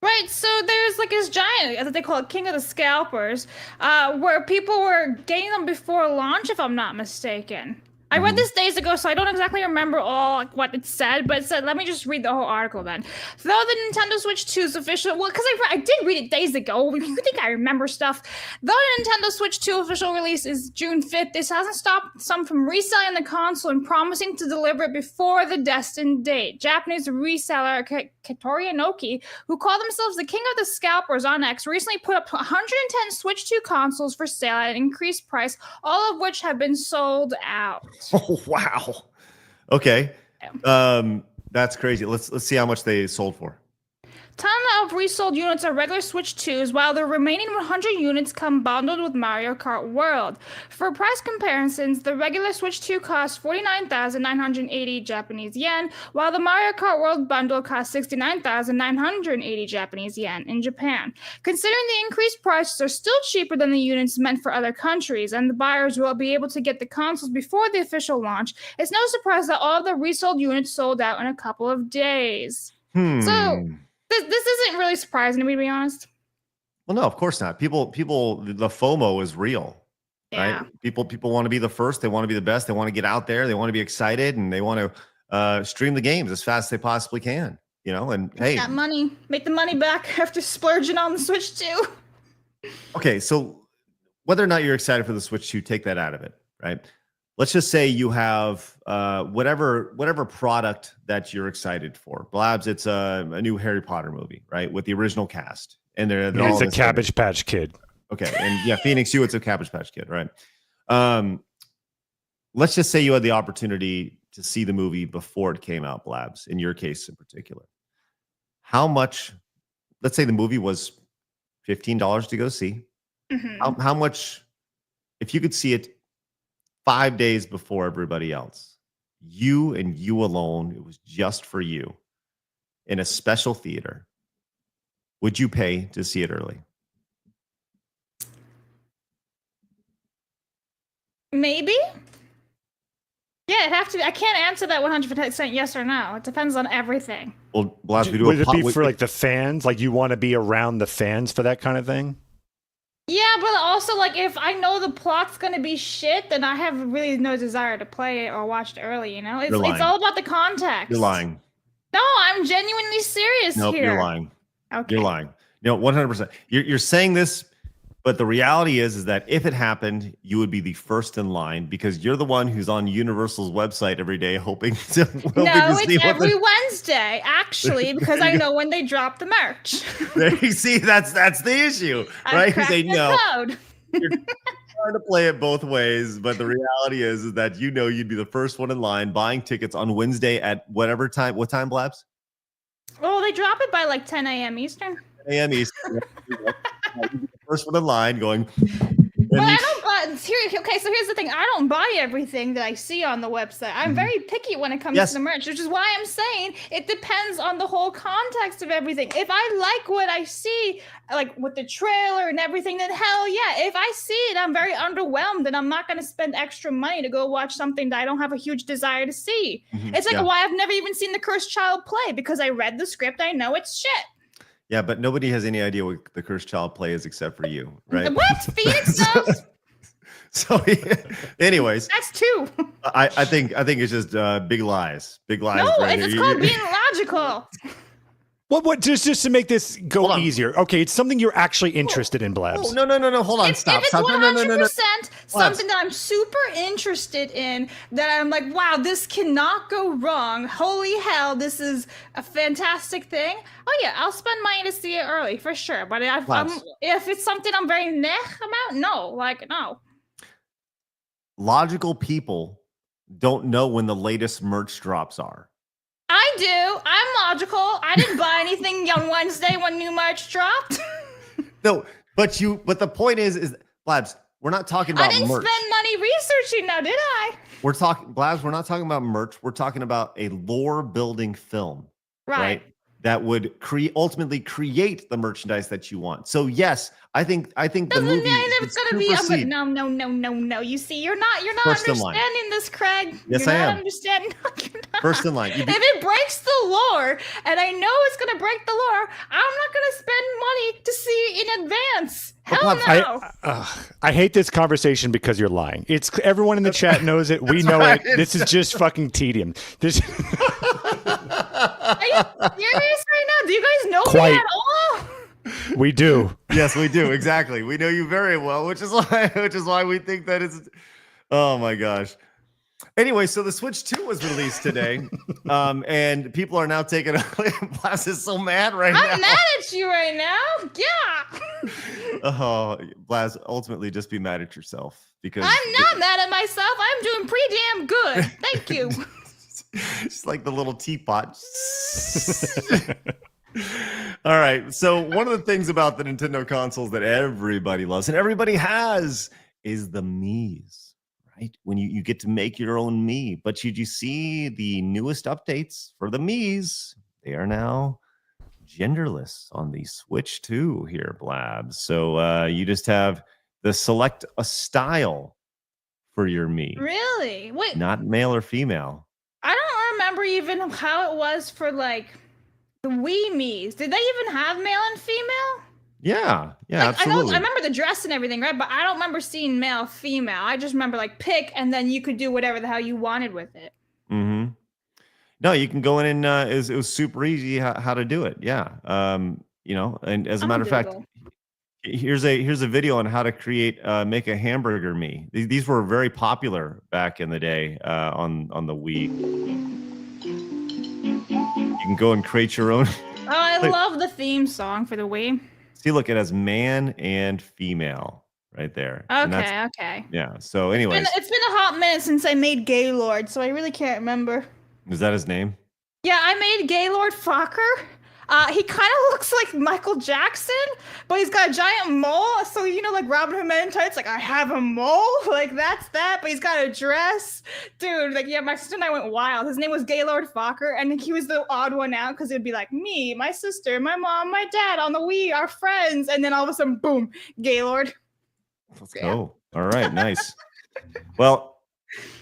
Right, so there's like this giant, as they call it, King of the Scalpers, where people were getting them before launch, if I'm not mistaken. I read this days ago, so I don't exactly remember all what it said, but it said, let me just read the whole article then. Though the Nintendo Switch 2's official, well, because I did read it days ago, you think I remember stuff. Though the Nintendo Switch 2 official release is June 5th, this hasn't stopped some from reselling the console and promising to deliver it before the destined date. Japanese reseller Katori Inoki, who call themselves the King of the Scalpers on X, recently put up 110 Switch 2 consoles for sale at an increased price, all of which have been sold out. Oh wow. Okay. That's crazy. Let's see how much they sold for. Ton of resold units are regular Switch 2s, while the remaining 100 units come bundled with Mario Kart World. For price comparisons, the regular Switch 2 costs 49,980 Japanese yen, while the Mario Kart World bundle costs 69,980 Japanese yen in Japan. Considering the increased prices are still cheaper than the units meant for other countries, and the buyers will be able to get the consoles before the official launch, it's no surprise that all of the resold units sold out in a couple of days. So this isn't really surprising to me, to be honest. Well, no, of course not. People, the FOMO is real, Yeah. right? People want to be the first. They want to be the best. They want to get out there. They want to be excited, and they want to stream the games as fast as they possibly can. You know, and hey, That money, make the money back after splurging on the Switch 2. okay. So whether or not you're excited for the Switch 2, take that out of it, right? Let's just say you have whatever product that you're excited for. Blabs, it's a new Harry Potter movie, right, with the original cast, and they're all It's a the same. Cabbage Patch Kid. Okay, and yeah, Phoenix, it's a Cabbage Patch Kid, right? Let's just say you had the opportunity to see the movie before it came out, Blabs, in your case in particular. How much? Let's say the movie was $15 to go see. How much? If you could see it 5 days before everybody else, you and you alone, it was just for you in a special theater, would you pay to see it early? Maybe. Yeah, it'd have to be. I can't answer that 100% yes or no. It depends on everything. Well, Blast, we do Would it be for like the fans? Like you want to be around the fans for that kind of thing? Yeah, but also, like, if I know the plot's gonna be shit, then I have really no desire to play it or watch it early, you know? It's all about the context. You're lying. No, I'm genuinely serious Nope, here. you're lying. Okay. You're lying. No, 100%. You're saying this, but the reality is that if it happened, you would be the first in line because you're the one who's on Universal's website every day hoping to No, it's every Wednesday, actually, because I know when they drop the merch. There you see, that's the issue, right? They know you're trying to play it both ways, but the reality is that you know you'd be the first one in line buying tickets on Wednesday at whatever time. What time, Blabs? Oh, they drop it by like 10 a.m. Eastern. 10 a.m. Eastern. You'd be the first one in line going. But I don't buy. Okay, so here's the thing. I don't buy everything that I see on the website. I'm very picky when it comes to the merch, which is why I'm saying it depends on the whole context of everything. If I like what I see, like with the trailer and everything, then hell yeah. If I see it, I'm very underwhelmed, and I'm not going to spend extra money to go watch something that I don't have a huge desire to see. It's like why I've never even seen the Cursed Child play, because I read the script. I know it's shit. Yeah, but nobody has any idea what the Cursed Child play is except for you, right? What? Phoenix does? So, anyways, that's two. I think it's just big lies. Big lies. No, right it's here. called being logical. What? Just to make this go easier. Okay, it's something you're actually interested in, Blabs. Oh, no. Hold on. Stop. If it's Stop. 100% something that I'm super interested in, that I'm like, wow, this cannot go wrong. Holy hell, this is a fantastic thing. Oh yeah, I'll spend money to see it early for sure. But if it's something I'm very meh about, no. Logical people don't know when the latest merch drops are. I do. I'm logical. I didn't buy anything on Wednesday when new merch dropped. No, but the point is Blabs, we're not talking about merch. I didn't spend money researching now, did I? Blabs, we're not talking about merch. We're talking about a lore building film. Right? That would ultimately create the merchandise that you want. So yes, I think the movie it's gonna be no. You see, you're not understanding this, Craig. Yes, you're I not am. Understanding. You're First in line. If it breaks the lore, and I know it's gonna break the lore, I'm not gonna spend money to see in advance. Hell no. I hate this conversation because you're lying. It's everyone in the chat knows it. We know it. This is just fucking tedium. This. Are you serious right now? Do you guys know Quite. me at all? We do. Yes, we do. Exactly. We know you very well, which is why we think that it's. Oh my gosh. Anyway, so the Switch 2 was released today, and people are now taking. Blabs is so mad right now. I'm mad at you right now. Yeah. Oh, Blabs, ultimately just be mad at yourself because I'm not mad at myself. I'm doing pretty damn good. Thank you. It's like the little teapot. All right. So one of the things about the Nintendo consoles that everybody loves and everybody has is the Miis, right? When you get to make your own Mii. But you see the newest updates for the Miis? They are now genderless on the Switch 2 here, Blabs. So you just have the select a style for your Mii. Really? Wait. Not male or female. I don't remember even how it was for like the Wii Miis. Did they even have male and female? Yeah, Like, absolutely. I remember the dress and everything, right? But I don't remember seeing male, female. I just remember like pick, and then you could do whatever the hell you wanted with it. Mm-hmm. No, you can go in and it was super easy how to do it. Yeah. And as a matter of fact, here's a video on how to make a hamburger Mii. These were very popular back in the day on the Wii. You can go and create your own. Oh, I love the theme song for the Wii. See, look, it has man and female right there. Okay. Yeah. So, anyways, it's been a hot minute since I made Gaylord, so I really can't remember. is that his name? Yeah, I made Gaylord Fokker. He kind of looks like Michael Jackson, but he's got a giant mole. So, like Robin Hood Men in Tights, like, I have a mole. Like, that's that. But he's got a dress. Dude, like, yeah, my sister and I went wild. His name was Gaylord Fokker, and he was the odd one out because it would be like me, my sister, my mom, my dad on the Wii, our friends. And then all of a sudden, boom, Gaylord. Let's go. All right, nice. Well,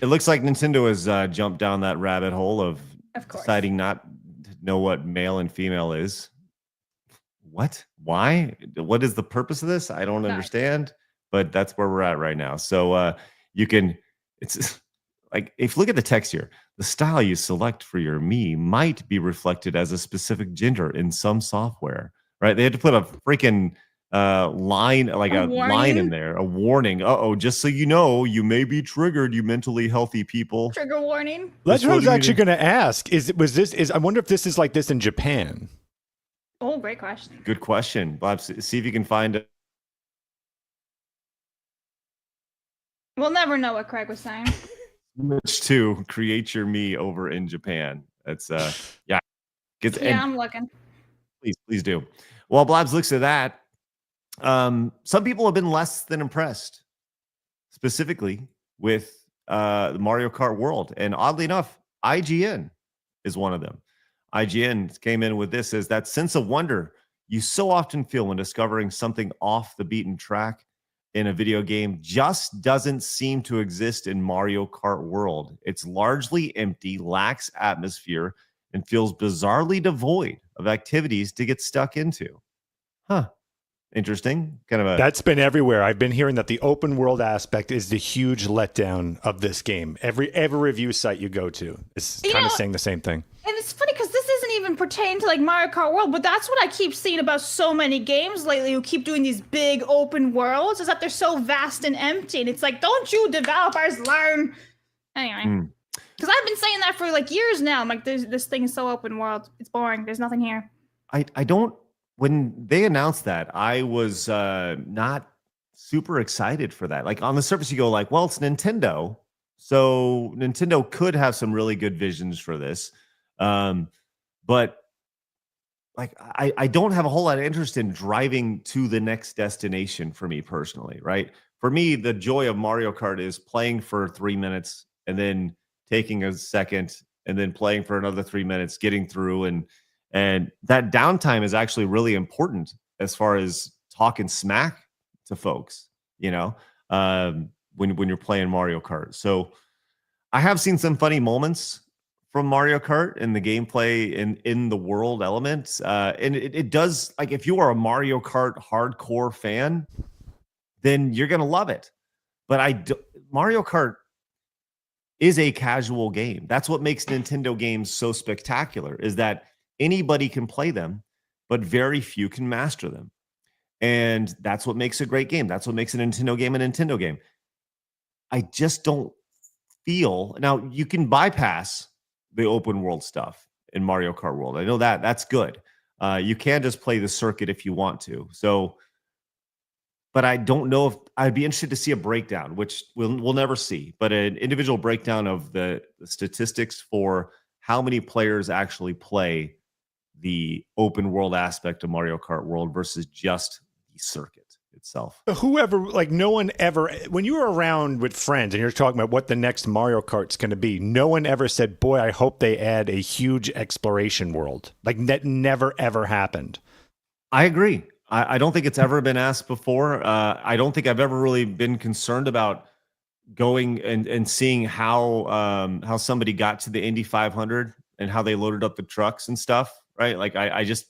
it looks like Nintendo has jumped down that rabbit hole of deciding not to know what male and female is. What? Why? What is the purpose of this? I don't understand, but that's where we're at right now. So it's like, if you look at the text here, the style you select for your Mii might be reflected as a specific gender in some software, right? They had to put a freaking line, like a line in there, a warning. Just so you know, you may be triggered, you mentally healthy people. Trigger warning. That's what I was actually going to ask. I wonder if this is like this in Japan. Oh, great question. Good question. Blabs, see if you can find it. We'll never know what Craig was saying. Switch to create your Mii over in Japan. That's yeah. I'm looking. Please do. While Blabs looks at that, some people have been less than impressed, specifically with the Mario Kart World. And oddly enough, IGN is one of them. IGN came in with this as that sense of wonder you so often feel when discovering something off the beaten track in a video game just doesn't seem to exist in Mario Kart World. It's largely empty, lacks atmosphere, and feels bizarrely devoid of activities to get stuck into. Huh. Interesting. That's been everywhere. I've been hearing that the open world aspect is the huge letdown of this game. Every review site you go to is kind of saying the same thing. And it's funny because this isn't even pertaining to like Mario Kart World, but that's what I keep seeing about so many games lately who keep doing these big open worlds, is that they're so vast and empty. And it's like, don't you developers learn? Anyway. Because I've been saying that for like years now. I'm like, this thing is so open world. It's boring. There's nothing here. When they announced that, I was not super excited for that. Like, on the surface, you go like, well, it's Nintendo. So Nintendo could have some really good visions for this. But like, I don't have a whole lot of interest in driving to the next destination for me personally, right? For me, the joy of Mario Kart is playing for 3 minutes and then taking a second and then playing for another 3 minutes, getting through. And that downtime is actually really important as far as talking smack to folks, when you're playing Mario Kart. So I have seen some funny moments from Mario Kart and the gameplay and in the world elements. And it does, like, if you are a Mario Kart hardcore fan, then you're going to love it. But Mario Kart is a casual game. That's what makes Nintendo games so spectacular, is that anybody can play them, but very few can master them. And that's what makes a great game. That's what makes a Nintendo game a Nintendo game. I just don't feel, now you can bypass the open world stuff in Mario Kart World. I know that that's good. You can just play the circuit if you want to. So, but I don't know if I'd be interested to see a breakdown, which we'll never see, but an individual breakdown of the statistics for how many players actually play the open world aspect of Mario Kart World versus just the circuit itself. Whoever, like, no one ever, when you were around with friends and you're talking about what the next Mario Kart's going to be, no one ever said, boy, I hope they add a huge exploration world. Like, that never, ever happened. I agree. I don't think it's ever been asked before. I don't think I've ever really been concerned about going and seeing how somebody got to the Indy 500 and how they loaded up the trucks and stuff, right? Like, I just...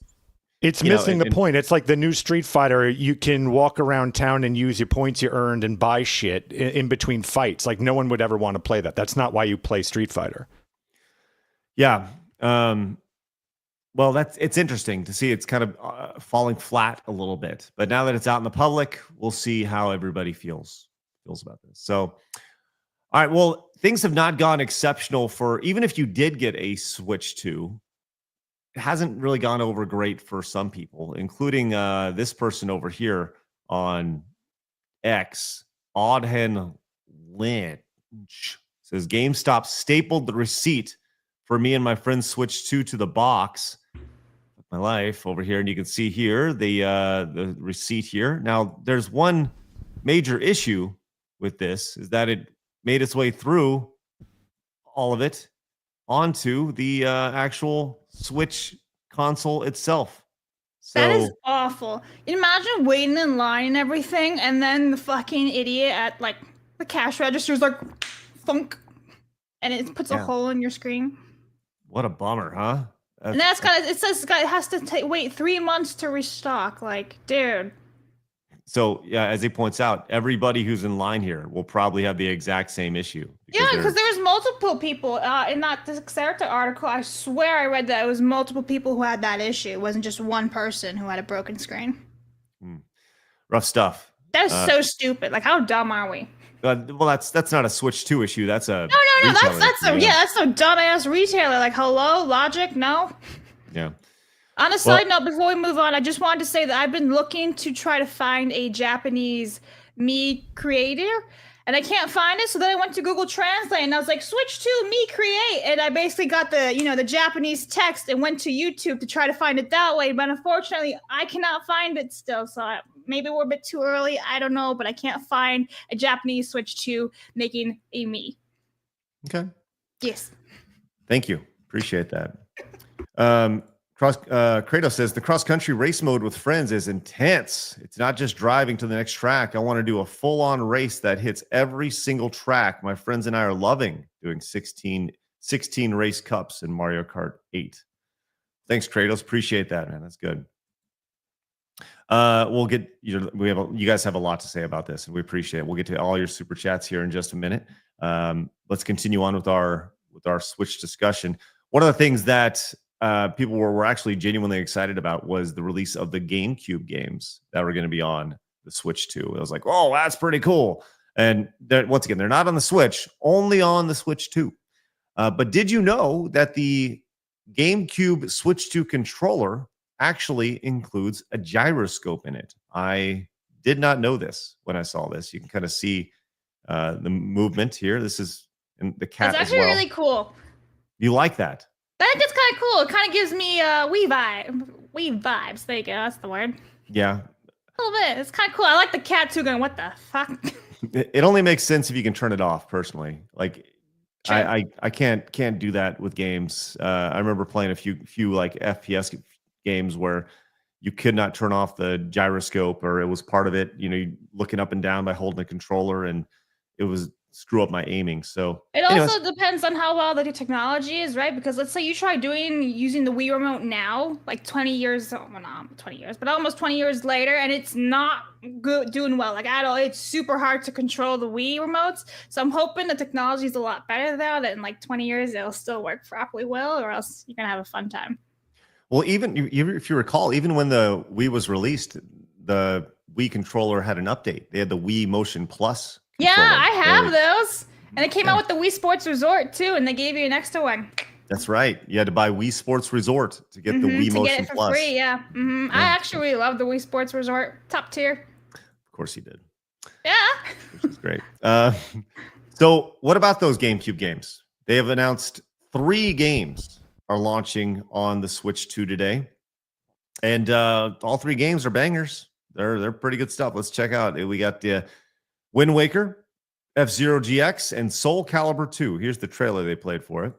It's missing the point. It's like the new Street Fighter. You can walk around town and use your points you earned and buy shit in between fights. Like, no one would ever want to play that. That's not why you play Street Fighter. Yeah. Well, it's interesting to see. It's kind of falling flat a little bit, but now that it's out in the public, we'll see how everybody feels about this. So, all right. Well, things have not gone exceptional for, even if you did get a Switch 2, it hasn't really gone over great for some people, including this person over here on X. Oddhen Lynch says GameStop stapled the receipt for me and my friend's Switch 2 to the box. My life over here, and you can see here the receipt here. Now, there's one major issue with this, is that it made its way through all of it onto the actual Switch console itself. So, that is awful. Imagine waiting in line and everything, and then the fucking idiot at, like, the cash register is like, thunk, and it puts a hole in your screen. What a bummer, huh? And that's it says it has to wait 3 months to restock. Like, dude. So, yeah, as he points out, everybody who's in line here will probably have the exact same issue. Yeah, because there was multiple people in that Xerta article. I swear I read that it was multiple people who had that issue. It wasn't just one person who had a broken screen. Rough stuff. That is so stupid. Like, how dumb are we? Well, that's not a Switch 2 issue. That's a no. That's a dumbass retailer. Like, hello, Logic, no. Yeah. On a side note, before we move on, I just wanted to say that I've been looking to try to find a Japanese Mii creator, and I can't find it. So then I went to Google Translate, and I was like, "Switch to Mii create," and I basically got the Japanese text and went to YouTube to try to find it that way. But unfortunately, I cannot find it still. So maybe we're a bit too early. I don't know, but I can't find a Japanese Switch 2 making a Mii. Okay. Yes. Thank you. Appreciate that. Kratos says the cross-country race mode with friends is intense. It's not just driving to the next track. I want to do a full-on race that hits every single track. My friends and I are loving doing 16 race cups in Mario Kart 8. Thanks, Kratos. Appreciate that, man. That's good. We'll get you guys have a lot to say about this, and we appreciate it. We'll get to all your super chats here in just a minute. Let's continue on with our Switch discussion. One of the things that people were actually genuinely excited about was the release of the GameCube games that were going to be on the Switch 2. I was like, oh, that's pretty cool. And once again, they're not on the Switch, only on the Switch 2. But did you know that the GameCube Switch 2 controller actually includes a gyroscope in it? I did not know this when I saw this. You can kind of see the movement here. This is in the cat It's as actually well. really cool. You like that? I think it's kind of cool. It kind of gives me Wii vibes. There you go. That's the word. Yeah. A little bit. It's kind of cool. I like the cat too. Going, what the fuck? It only makes sense if you can turn it off. Personally, like Sure. I can't do that with games. I remember playing a few like FPS games where you could not turn off the gyroscope, or it was part of it. You know, looking up and down by holding the controller, and it was screw up my aiming. So It anyways. also depends on how well the technology is, right? Because let's say you try using the Wii remote now, like 20 years, well, not 20 years, but almost 20 years later, and it's not good, doing well, like at all. It's super hard to control the Wii remotes. So I'm hoping the technology is a lot better now, that in like 20 years, it'll still work properly well, or else you're going to have a fun time. Well, even if you recall, even when the Wii was released, the Wii controller had an update. They had the Wii Motion Plus. Yeah, I have So, those. And it came out with the Wii Sports Resort too, and they gave you an extra one. that's right. You had to buy Wii Sports Resort to get the Wii to Motion get it for Plus. free, yeah. I actually really love the Wii Sports Resort. Top tier. Of course you did, Yeah. which is great. So what about those GameCube games? They have announced 3 games are launching on the Switch 2 today. And all 3 games are bangers. They're pretty good stuff. Let's check out. We got the Wind Waker, F-Zero GX, and Soul Calibur 2. Here's the trailer they played for it.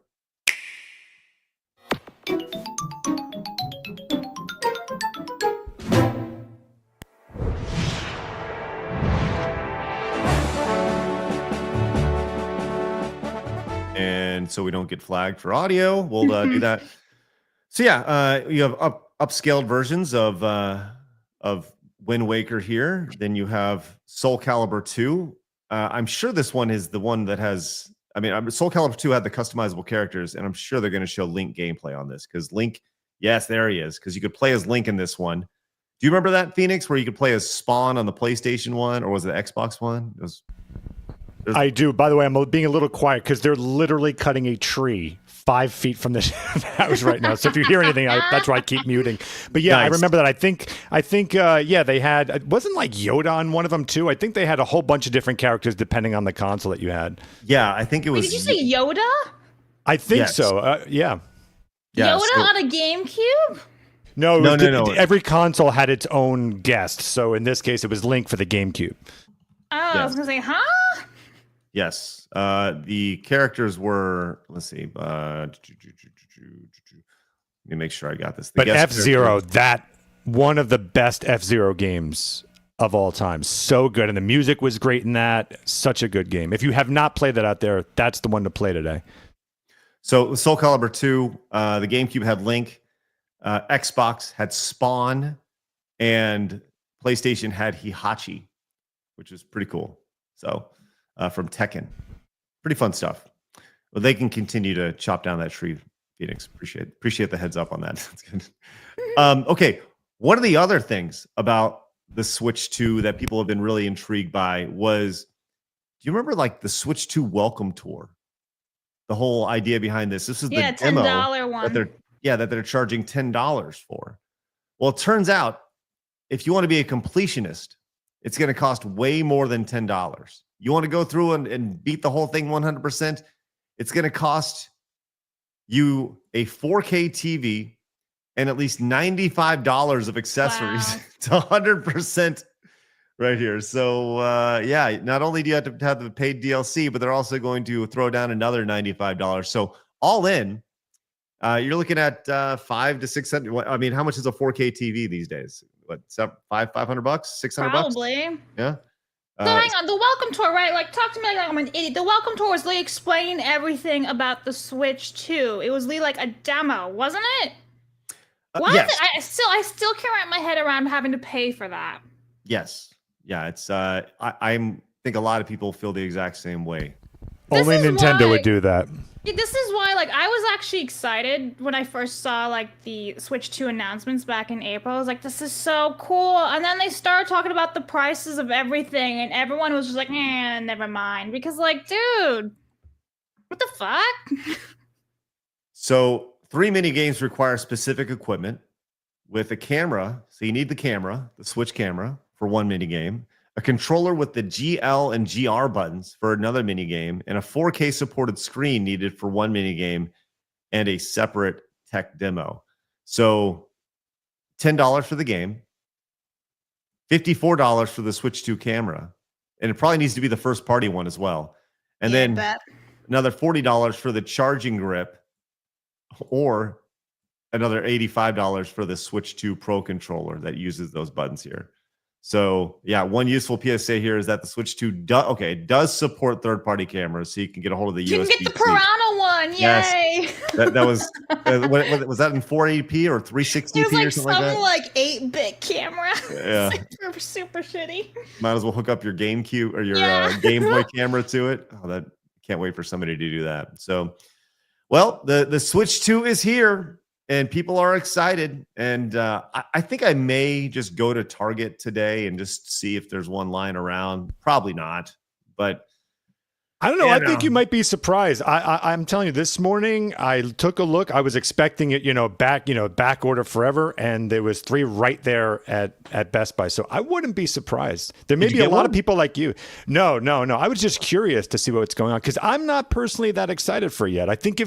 And so we don't get flagged for audio, we'll do that. So yeah, you have upscaled versions of Wind Waker here. Then you have Soul Calibur 2. I'm sure this one is the one that has. I mean, Soul Calibur 2 had the customizable characters, and I'm sure they're going to show Link gameplay on this because Link. Yes, there he is. Because you could play as Link in this one. Do you remember that, Phoenix, where you could play as Spawn on the PlayStation one, or was it the Xbox one? It was. I do. By the way, I'm being a little quiet because they're literally cutting a tree 5 feet from this house right now. So if you hear anything, that's why I keep muting. But yeah, Nice. I remember that. I think, yeah, they had, it wasn't like Yoda on one of them too. I think they had a whole bunch of different characters depending on the console that you had. Yeah, I think it was. Wait, did you say Yoda? I think Yes. so. Yeah. Yeah, Yoda so- on a GameCube? No, No. Every console had its own guest. So in this case, it was Link for the GameCube. Oh, I was gonna say, huh? Yes. The characters were, let's see. Let me make sure I got this. The But guest F-Zero, character- that one of the best F-Zero games of all time. So good. And the music was great in that. Such a good game. If you have not played that out there, that's the one to play today. So Soul Calibur 2, the GameCube had Link, Xbox had Spawn, and PlayStation had Hihachi, which was pretty cool. So from Tekken. Pretty fun stuff. Well, they can continue to chop down that tree, Phoenix. Appreciate the heads up on that. That's good. Okay, one of the other things about the Switch 2 that people have been really intrigued by was, do you remember like the Switch 2 welcome tour? The whole idea behind this. This is the demo $10 one. that they're charging $10 for. Well, it turns out if you want to be a completionist, it's going to cost way more than $10. You want to go through and beat the whole thing 100%, it's going to cost you a 4K TV and at least $95 of accessories to 100% right here. So, yeah, not only do you have to have the paid DLC, but they're also going to throw down another $95. So all in, you're looking at $500 to $600. I mean, how much is a 4K TV these days? What, $500, $600? Probably. Yeah. So hang on, the welcome tour, right? Like, talk to me like I'm an idiot. The welcome tour was Lee explaining everything about the Switch 2. It was Lee like a demo, wasn't it? Why yes. is it? I still can't wrap my head around having to pay for that. Yes. Yeah. It's I think a lot of people feel the exact same way. Only is Nintendo why- would do that. Yeah, this is why, like, I was actually excited when I first saw, like, the Switch 2 announcements back in April. I was like, this is so cool. And then they started talking about the prices of everything, and everyone was just like, never mind. Because, like, dude, what the fuck? So 3 mini games require specific equipment with a camera. So you need the camera, the Switch camera for 1 mini game, a controller with the GL and GR buttons for another mini game, and a 4K supported screen needed for 1 mini game and a separate tech demo. So $10 for the game, $54 for the Switch 2 camera, and it probably needs to be the first party one as well. And Yeah, I then bet. another $40 for the charging grip, or another $85 for the Switch 2 Pro controller that uses those buttons here. So yeah, one useful PSA here is that the Switch 2 does support third-party cameras, so you can get a hold of the You can get the USB-C. Piranha one. Yay! Yes. That was was that in 480p or 360p It was like or something like that? some like 8-bit camera. Yeah. Super, super shitty. Might as well hook up your GameCube or your Yeah. Game Boy camera to it. Oh, that can't wait for somebody to do that. So, well, the Switch 2 is here, and people are excited. And I think I may just go to Target today and just see if there's one lying around. Probably not, but I don't know. I think you might be surprised. I'm telling you, this morning I took a look. I was expecting it, back order forever, and there was 3 right there at Best Buy. So I wouldn't be surprised. There may be a lot of people like you. No. I was just curious to see what's going on because I'm not personally that excited for it yet. I think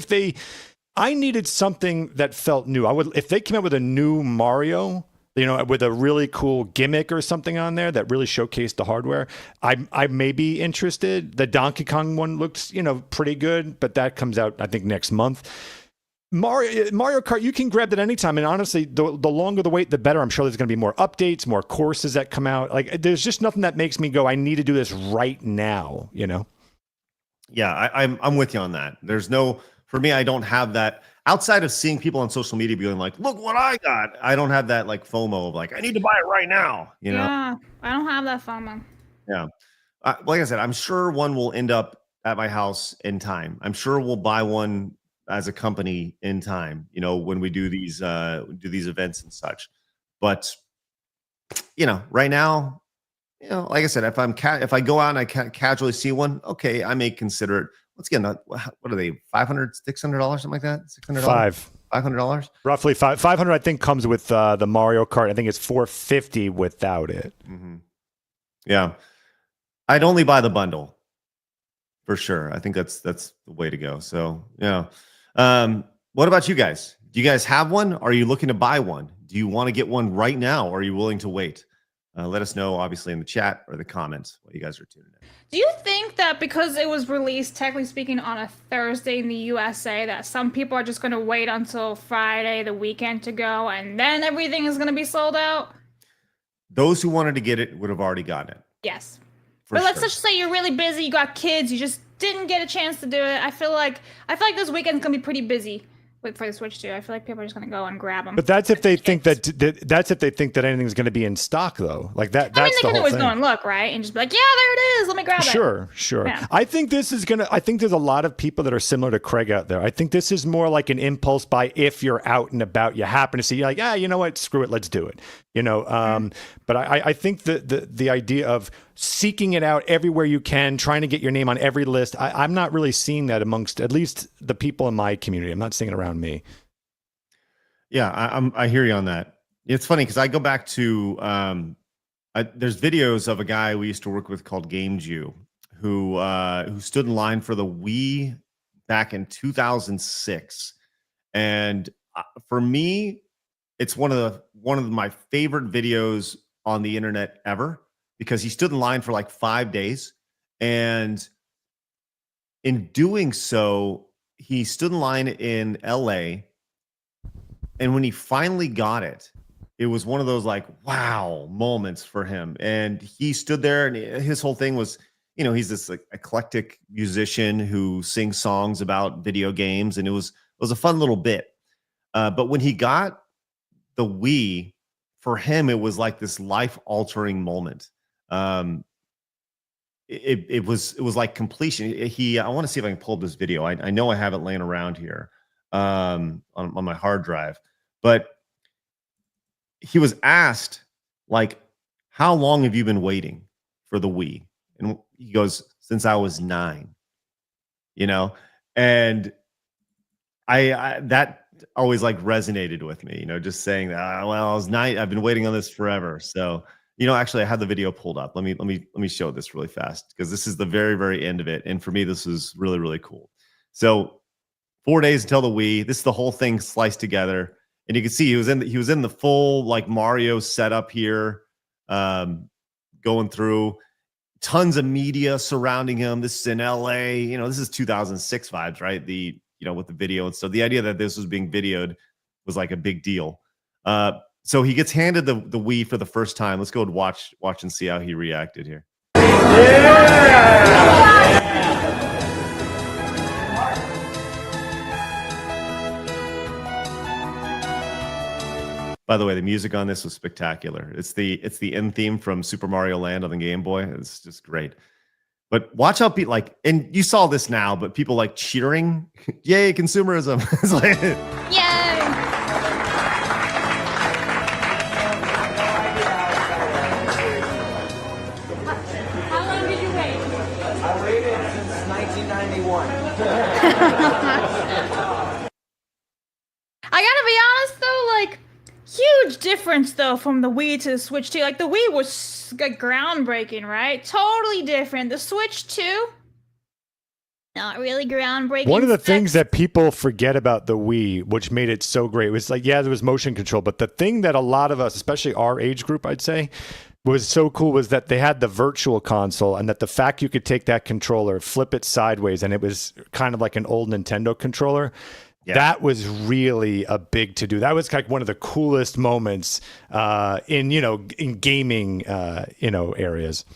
I needed something that felt new. If they came out with a new Mario, with a really cool gimmick or something on there that really showcased the hardware, I may be interested. The Donkey Kong one looks, pretty good, but that comes out, I think, next month. Mario Kart, you can grab that anytime. And honestly, the longer the wait, the better. I'm sure there's going to be more updates, more courses that come out. Like, there's just nothing that makes me go, I need to do this right now, Yeah, I'm with you on that. For me, I don't have that. Outside of seeing people on social media being like, look what I got, I don't have that like FOMO of like, I need to buy it right now. Yeah, I don't have that FOMO. Yeah. Like I said, I'm sure one will end up at my house in time. I'm sure we'll buy one as a company in time, when we do these events and such. But, right now, like I said, if I go out and I casually see one, okay, I may consider it. Once again, what are they? $500, $600, something like that? $600? $500? Roughly 500, I think, comes with the Mario Kart. I think it's $450 without it. Mm-hmm. Yeah. I'd only buy the bundle for sure. I think that's the way to go. So, yeah. What about you guys? Do you guys have one? Are you looking to buy one? Do you want to get one right now? Or are you willing to wait? Let us know, obviously, in the chat or the comments while you guys are tuning in. Do you think that because it was released, technically speaking, on a Thursday in the USA, that some people are just going to wait until Friday, the weekend, to go, and then everything is going to be sold out? Those who wanted to get it would have already gotten it. Yes. But let's just say you're really busy, you got kids, you just didn't get a chance to do it. I feel like this weekend's going to be pretty busy for the Switch 2. I feel like people are just going to go and grab them. But that's if they think that anything's going to be in stock, though. Like that. I mean, they can always go and look, right, and just be like, "Yeah, there it is. Let me grab it." Sure. Yeah. I think there's a lot of people that are similar to Craig out there. I think this is more like an impulse buy. If you're out and about, you happen to see, you're like, you know what? Screw it, let's do it. But I think the idea of seeking it out everywhere you can, trying to get your name on every list, I'm not really seeing that amongst at least the people in my community. I'm not seeing it around me. Yeah, I hear you on that. It's funny because I go back to there's videos of a guy we used to work with called Gamecube who stood in line for the Wii back in 2006, and for me, it's one of my favorite videos on the internet ever because he stood in line for like 5 days, and in doing so, he stood in line in LA. And when he finally got it, it was one of those like, wow moments for him. And he stood there and his whole thing was, he's this like eclectic musician who sings songs about video games. And it was a fun little bit. But when he got the Wii, for him, it was like this life altering moment. It was like completion. I want to see if I can pull up this video. I know I have it laying around here on my hard drive. But he was asked, like, how long have you been waiting for the Wii? And he goes, since I was 9, and I that always like resonated with me, just saying that, well, I was 9, I've been waiting on this forever. So, actually I had the video pulled up. Let me show this really fast because this is the very, very end of it. And for me, this was really, really cool. So 4 days until the Wii, this is the whole thing sliced together. And you can see he was in the full like Mario setup here, going through tons of media surrounding him. This is in LA, this is 2006 vibes, right? With the video and stuff. The idea that this was being videoed was like a big deal. So he gets handed the Wii for the first time. Let's go and watch and see how he reacted here. By the way, the music on this was spectacular. It's the end theme from Super Mario Land on the Game Boy. It's just great. But watch how people like, and you saw this now, but people like cheering, yay, consumerism. It's like, Yay! How long did you wait? I waited since 1991. I gotta be honest though, like, huge difference though from the Wii to the Switch 2. Like the Wii was like groundbreaking, right? Totally different. The Switch 2, not really groundbreaking. One of the things that people forget about the Wii, which made it so great, was like, yeah, there was motion control, but the thing that a lot of us, especially our age group, I'd say, was so cool was that they had the virtual console, and that the fact you could take that controller, flip it sideways, and it was kind of like an old Nintendo controller. Yeah. That was really a big to do. That was like one of the coolest moments in gaming areas.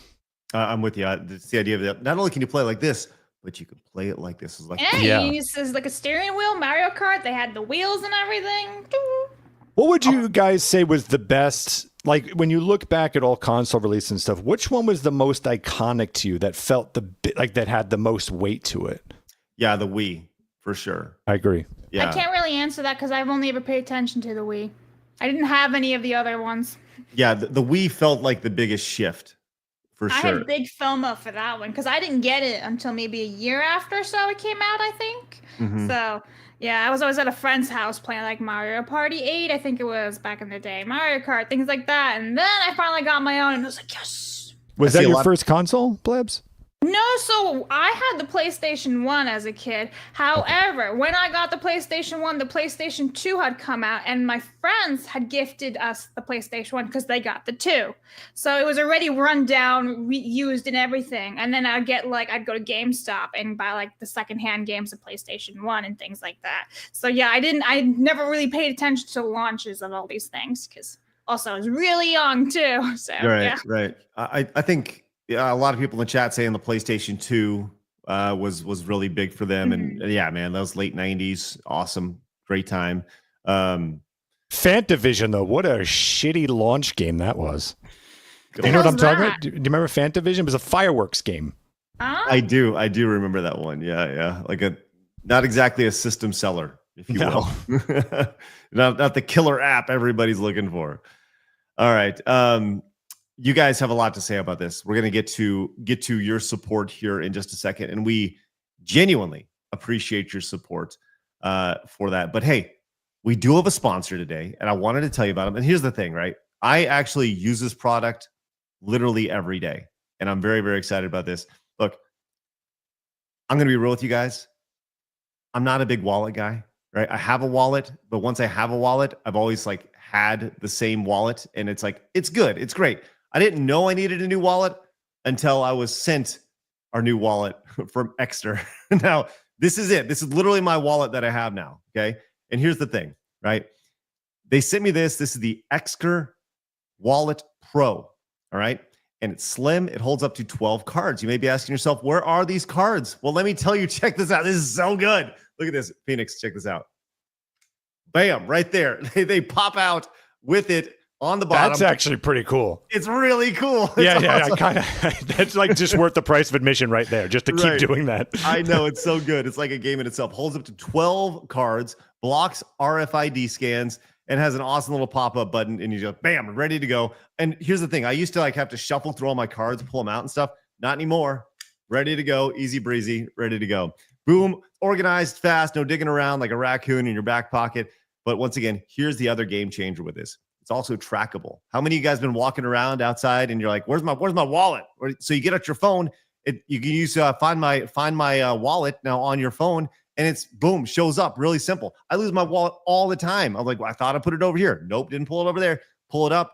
I'm with you. It's the idea that not only can you play like this, but you can play it like this. Is like yeah, you use this like a steering wheel. Mario Kart, they had the wheels and everything. What would you guys say was the best? Like when you look back at all console releases and stuff, which one was the most iconic to you that felt that had the most weight to it? Yeah, the Wii. For sure. I agree. Yeah. I can't really answer that because I've only ever paid attention to the Wii. I didn't have any of the other ones. Yeah, the Wii felt like the biggest shift, for sure. I had big FOMO for that one because I didn't get it until maybe a year after so it came out, I think. Mm-hmm. So, yeah, I was always at a friend's house playing like Mario Party 8, I think it was back in the day. Mario Kart, things like that. And then I finally got my own and I was like, yes! Was that your first console, Blabs? No, so I had the PlayStation 1 as a kid. However, when I got the PlayStation 1, the PlayStation 2 had come out, and my friends had gifted us the PlayStation 1 because they got the 2. So it was already run down, reused, and everything. And then I'd go to GameStop and buy like the secondhand games of PlayStation 1 and things like that. So yeah, I never really paid attention to launches of all these things because also I was really young too. So Right. I think. Yeah, a lot of people in the chat saying the PlayStation 2 was really big for them. Mm-hmm. And yeah, man, that was late 90s. Awesome. Great time. Fantavision, though, what a shitty launch game that was. Do you know what I'm talking about? Do you remember Fantavision? It was a fireworks game. I do remember that one. Yeah. Like not exactly a system seller, if you will. not the killer app everybody's looking for. All right. You guys have a lot to say about this. We're going to get to your support here in just a second, and we genuinely appreciate your support for that. But hey, we do have a sponsor today, and I wanted to tell you about them. And here's the thing, right? I actually use this product literally every day, and I'm very, very excited about this. Look, I'm going to be real with you guys. I'm not a big wallet guy, right? I have a wallet, but once I have a wallet, I've always had the same wallet, and it's good, it's great. I didn't know I needed a new wallet until I was sent our new wallet from Exter. Now, this is it. This is literally my wallet that I have now, okay? And here's the thing, right? They sent me this. This is the Exter Wallet Pro, all right? And it's slim. It holds up to 12 cards. You may be asking yourself, where are these cards? Well, let me tell you, check this out. This is so good. Look at this. Phoenix, check this out. Bam, right there. They pop out with it on the bottom. That's actually pretty cool. It's really cool. Yeah. I kind of that's just worth the price of admission right there, just to keep doing that. I know, it's so good. It's like a game in itself. Holds up to 12 cards, blocks RFID scans, and has an awesome little pop-up button, and you just bam, ready to go. And here's the thing: I used to have to shuffle through all my cards, pull them out and stuff. Not anymore. Ready to go, easy breezy, ready to go. Boom, organized, fast, no digging around like a raccoon in your back pocket. But once again, here's the other game changer with this. It's also trackable. How many of you guys been walking around outside and you're like, "Where's my wallet?" So you get out your phone. You can use find my wallet now on your phone, and it's boom, shows up. Really simple. I lose my wallet all the time. I'm like, well, I thought I put it over here. Nope, didn't pull it over there. Pull it up,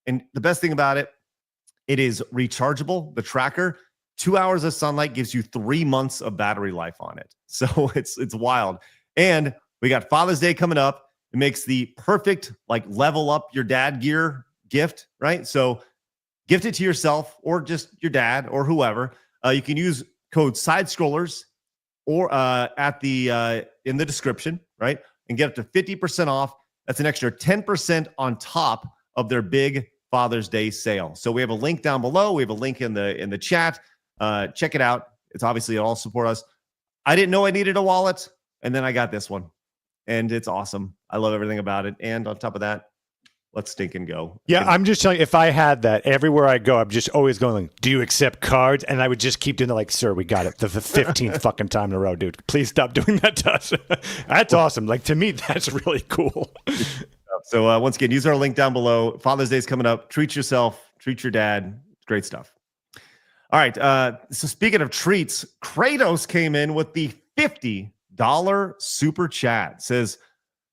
and the best thing about it, it is rechargeable. The tracker, 2 hours of sunlight gives you 3 months of battery life on it. So it's wild. And we got Father's Day coming up. It makes the perfect like level up your dad gear gift, right? So gift it to yourself or just your dad or whoever. You can use code side scrollers or at the in the description, right? And get up to 50% off. That's an extra 10% on top of their big Father's Day sale. So we have a link down below. We have a link in the chat. Check it out. It's obviously all support us. I didn't know I needed a wallet, and then I got this one, and it's awesome. I love everything about it. And on top of that, let's stink and go. Yeah, I'm just telling you, if I had that everywhere I go, I'm just always going like, do you accept cards? And I would just keep doing it like, sir, we got it. The 15th fucking time in a row, dude. Please stop doing that to us. That's awesome. Like, to me, that's really cool. So once again, use our link down below. Father's Day is coming up. Treat yourself. Treat your dad. Great stuff. All right. So speaking of treats, Kratos came in with the $50 super chat. Says,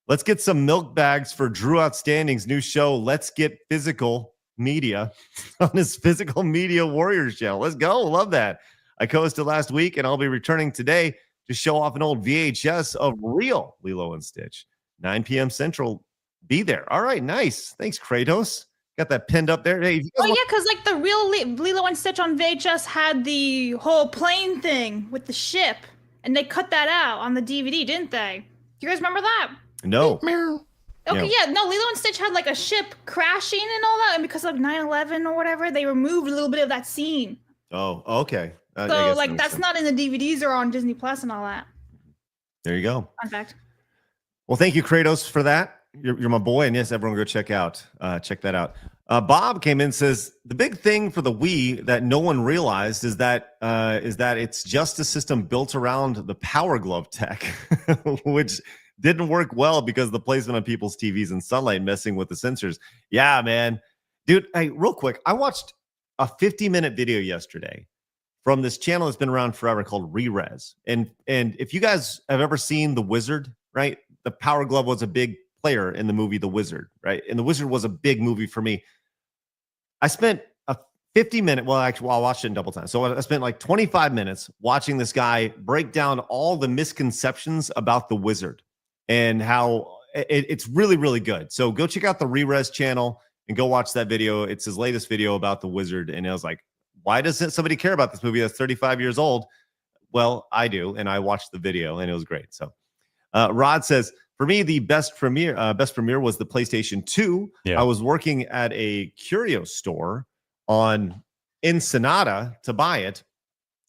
let's get some milk bags for Drew Outstanding's new show, Let's Get Physical Media, on his Physical Media Warriors channel. Let's go. Love that. I co-hosted last week, and I'll be returning today to show off an old VHS of real Lilo and Stitch. 9 p.m. Central. Be there. All right. Nice. Thanks, Kratos. Got that pinned up there. Hey, yeah, because like the real Lilo and Stitch on VHS had the whole plane thing with the ship, and they cut that out on the DVD, didn't they? Do you guys remember that? No. Okay, yeah, no, Lilo and Stitch had like a ship crashing and all that, and because of 9/11 or whatever, they removed a little bit of that scene. Oh, okay. So like that's not in the DVDs or on Disney Plus and all that. There you go. Fun fact. Well, thank you, Kratos, for that. You're my boy, and yes, everyone go check that out. Bob came in and says the big thing for the Wii that no one realized is that it's just a system built around the Power Glove tech, which didn't work well because of the placement on people's TVs in sunlight messing with the sensors. Yeah, man, dude. Hey, real quick, I watched a 50-minute video yesterday from this channel that's been around forever called Re-Res, and if you guys have ever seen The Wizard, right? The Power Glove was a big player in the movie The Wizard, right? And The Wizard was a big movie for me. I spent a 50-minute, well, actually, I watched it in double time. So I spent like 25 minutes watching this guy break down all the misconceptions about The Wizard and how it's really, really good. So go check out the Re-Res channel and go watch that video. It's his latest video about The Wizard. And I was like, why doesn't somebody care about this movie that's 35 years old? Well, I do. And I watched the video and it was great. So Rod says, for me, the best premiere was the PlayStation 2. Yeah. I was working at a curio store in Ensenada to buy it,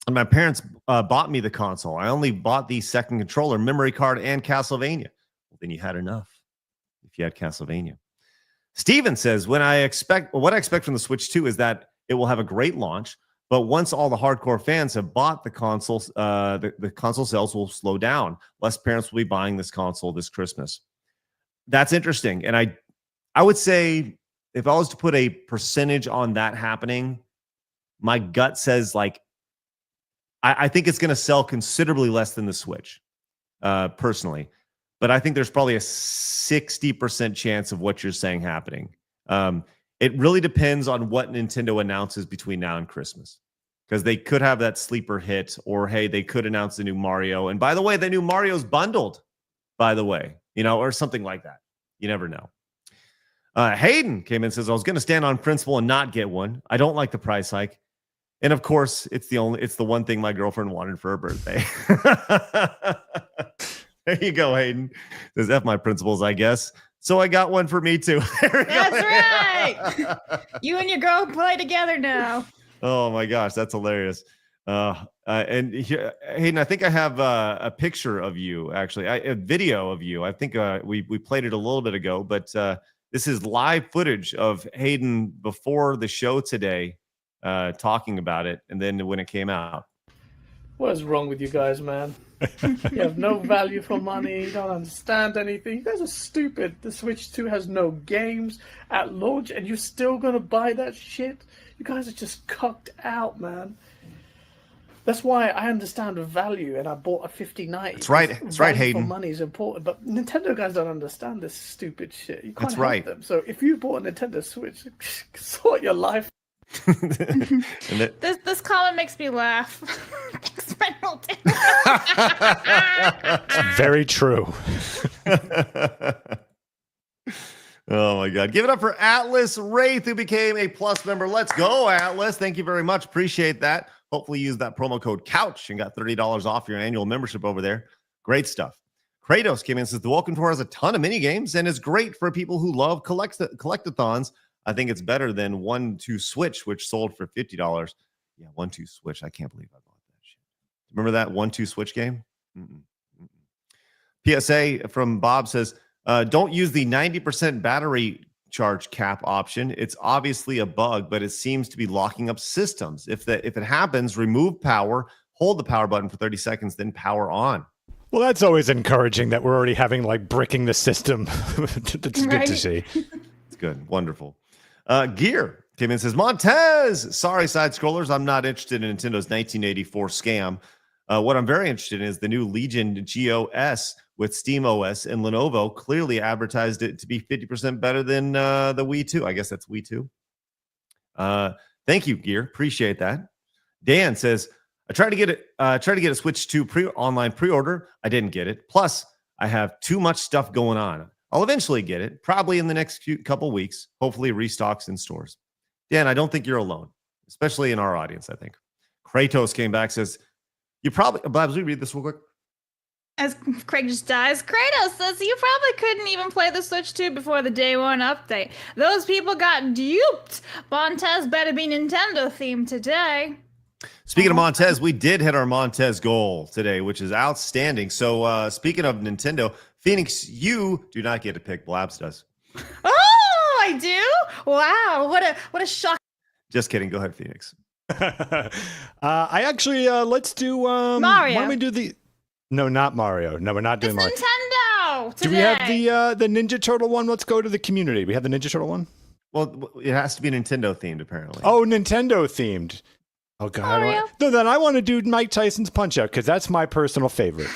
and my parents bought me the console. I only bought the second controller, memory card, and Castlevania. Well, then you had enough if you had Castlevania. Steven says, what I expect from the Switch 2 is that it will have a great launch, but once all the hardcore fans have bought the consoles, the console sales will slow down. Less parents will be buying this console this Christmas. That's interesting. And I would say if I was to put a percentage on that happening, my gut says like, I think it's going to sell considerably less than the Switch, personally. But I think there's probably a 60% chance of what you're saying happening. It really depends on what Nintendo announces between now and Christmas, because they could have that sleeper hit, or hey, they could announce the new Mario. And by the way, the new Mario's bundled, by the way, or something like that. You never know. Hayden came in and says, I was going to stand on principle and not get one. I don't like the price hike. And of course, it's the one thing my girlfriend wanted for her birthday. There you go, Hayden. Says F my principles, I guess. So I got one for me too. That's right. You and your girl play together now. Oh my gosh, that's hilarious. And here, Hayden, I think I have a picture of you, actually, a video of you. I think we played it a little bit ago, but this is live footage of Hayden before the show today, talking about it, and then when it came out. What is wrong with you guys, man? You have no value for money. You don't understand anything. You guys are stupid. The Switch 2 has no games at launch, and you're still going to buy that shit? You guys are just cucked out, man. That's why I understand the value, and I bought a 5090. That's right. That's right, Hayden. Money is important, but Nintendo guys don't understand this stupid shit. You can't That's right. help them. So if you bought a Nintendo Switch, sort your life. This comment makes me laugh. Very true. Oh my God. Give it up for Atlas Wraith, who became a Plus member. Let's go, Atlas. Thank you very much. Appreciate that. Hopefully you used that promo code COUCH and got $30 off your annual membership over there. Great stuff. Kratos came in and says, the Welcome Tour has a ton of mini games and is great for people who love collectathons. I think it's better than 1-2 Switch, which sold for $50. Yeah, 1-2 Switch. I can't believe I bought that shit. Remember that 1-2 Switch game? PSA from Bob says, don't use the 90% battery charge cap option. It's obviously a bug, but it seems to be locking up systems. If it happens, remove power, hold the power button for 30 seconds, then power on. Well, that's always encouraging that we're already having like bricking the system. That's good to see. It's good. Wonderful. Gear came in and says, Montez, sorry, side scrollers. I'm not interested in Nintendo's 1984 scam. What I'm very interested in is the new Legion GOS with SteamOS, and Lenovo clearly advertised it to be 50% better than the Wii 2. I guess that's Wii 2. Thank you, Gear. Appreciate that. Dan says, I tried to get a Switch 2 online pre-order. I didn't get it. Plus, I have too much stuff going on. I'll eventually get it, probably in the next couple weeks. Hopefully, restocks in stores. Dan, I don't think you're alone, especially in our audience. I think Kratos came back, says, "You probably." Blabs, we read this real quick. As Craig just dies, Kratos says you probably couldn't even play the Switch 2 before the day one update. Those people got duped. Montez better be Nintendo themed today. Speaking of Montez, we did hit our Montez goal today, which is outstanding. So speaking of Nintendo, Phoenix, you do not get to pick. Blabs does. Oh, I do? Wow, what a shock. Just kidding. Go ahead, Phoenix. I actually, let's do... Mario. Why don't we do the... No, not Mario. No, we're not doing Mario. Nintendo today. Do we have the Ninja Turtle one? Let's go to the community. We have the Ninja Turtle one? Well, it has to be Nintendo themed, apparently. Oh, Nintendo themed. Oh, God. Then I want to do Mike Tyson's Punch-Out because that's my personal favorite.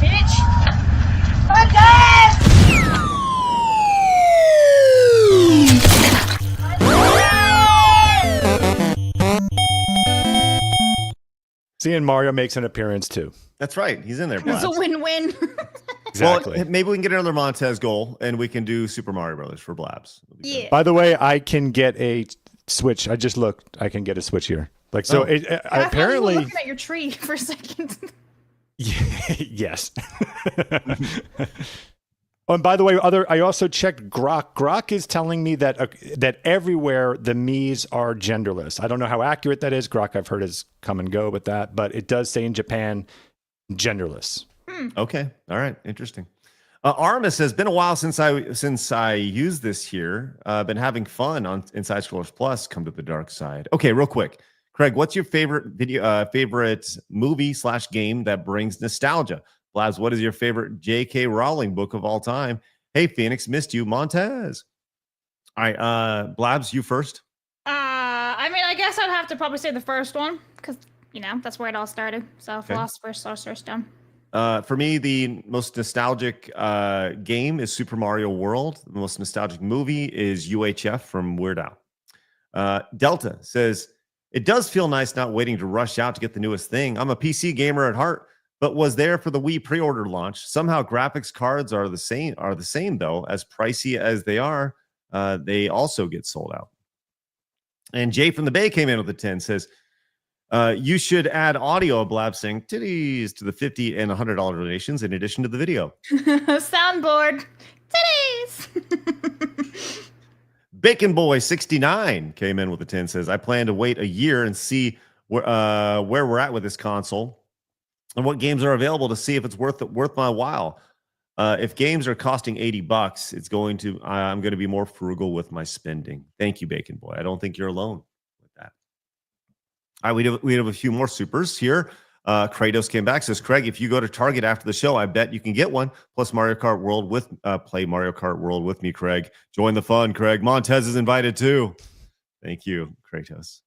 Bitch! Montez! Seeing Mario makes an appearance, too. That's right. He's in there. It's a win-win. Exactly. Well, maybe we can get another Montez goal, and we can do Super Mario Brothers for Blabs. Yeah. By the way, I can get a Switch. I just looked. I can get a Switch here. Like so. Apparently, looking at your tree for a second. Yes. Oh, and by the way, I also checked Grok. Grok is telling me that that everywhere the Miis are genderless. I don't know how accurate that is. Grok, I've heard, has come and go with that, but it does say in Japan, genderless. Okay. All right. Interesting. Armis says, been a while since I used this here. Been having fun on Inside Scrollers Plus. Come to the dark side. Okay, real quick, Craig, what's your favorite favorite movie/game that brings nostalgia? Blabs, what is your favorite J.K. Rowling book of all time? Hey, Phoenix, missed you, Montez. All right, Blabs, you first. I mean, I guess I'd have to probably say the first one because that's where it all started. So, okay. Philosopher's Stone. For me, the most nostalgic game is Super Mario World. The most nostalgic movie is UHF from Weird Al. Delta says, it does feel nice not waiting to rush out to get the newest thing. I'm a PC gamer at heart, but was there for the Wii pre-order launch. Somehow graphics cards are the same though, as pricey as they are. They also get sold out. And Jay from the Bay came in with a 10, says, you should add audio of Blab saying titties to the $50 and $100 donations in addition to the video. Soundboard. Titties. Bacon Boy 69 came in with a 10, says, I plan to wait a year and see where we're at with this console and what games are available to see if it's worth my while. If games are costing $80, I'm going to be more frugal with my spending. Thank you, Bacon Boy. I don't think you're alone. All right, we have a few more supers here. Kratos came back, says, Craig, if you go to Target after the show, I bet you can get one. Plus Mario Kart World play Mario Kart World with me, Craig. Join the fun, Craig. Montez is invited too. Thank you, Kratos.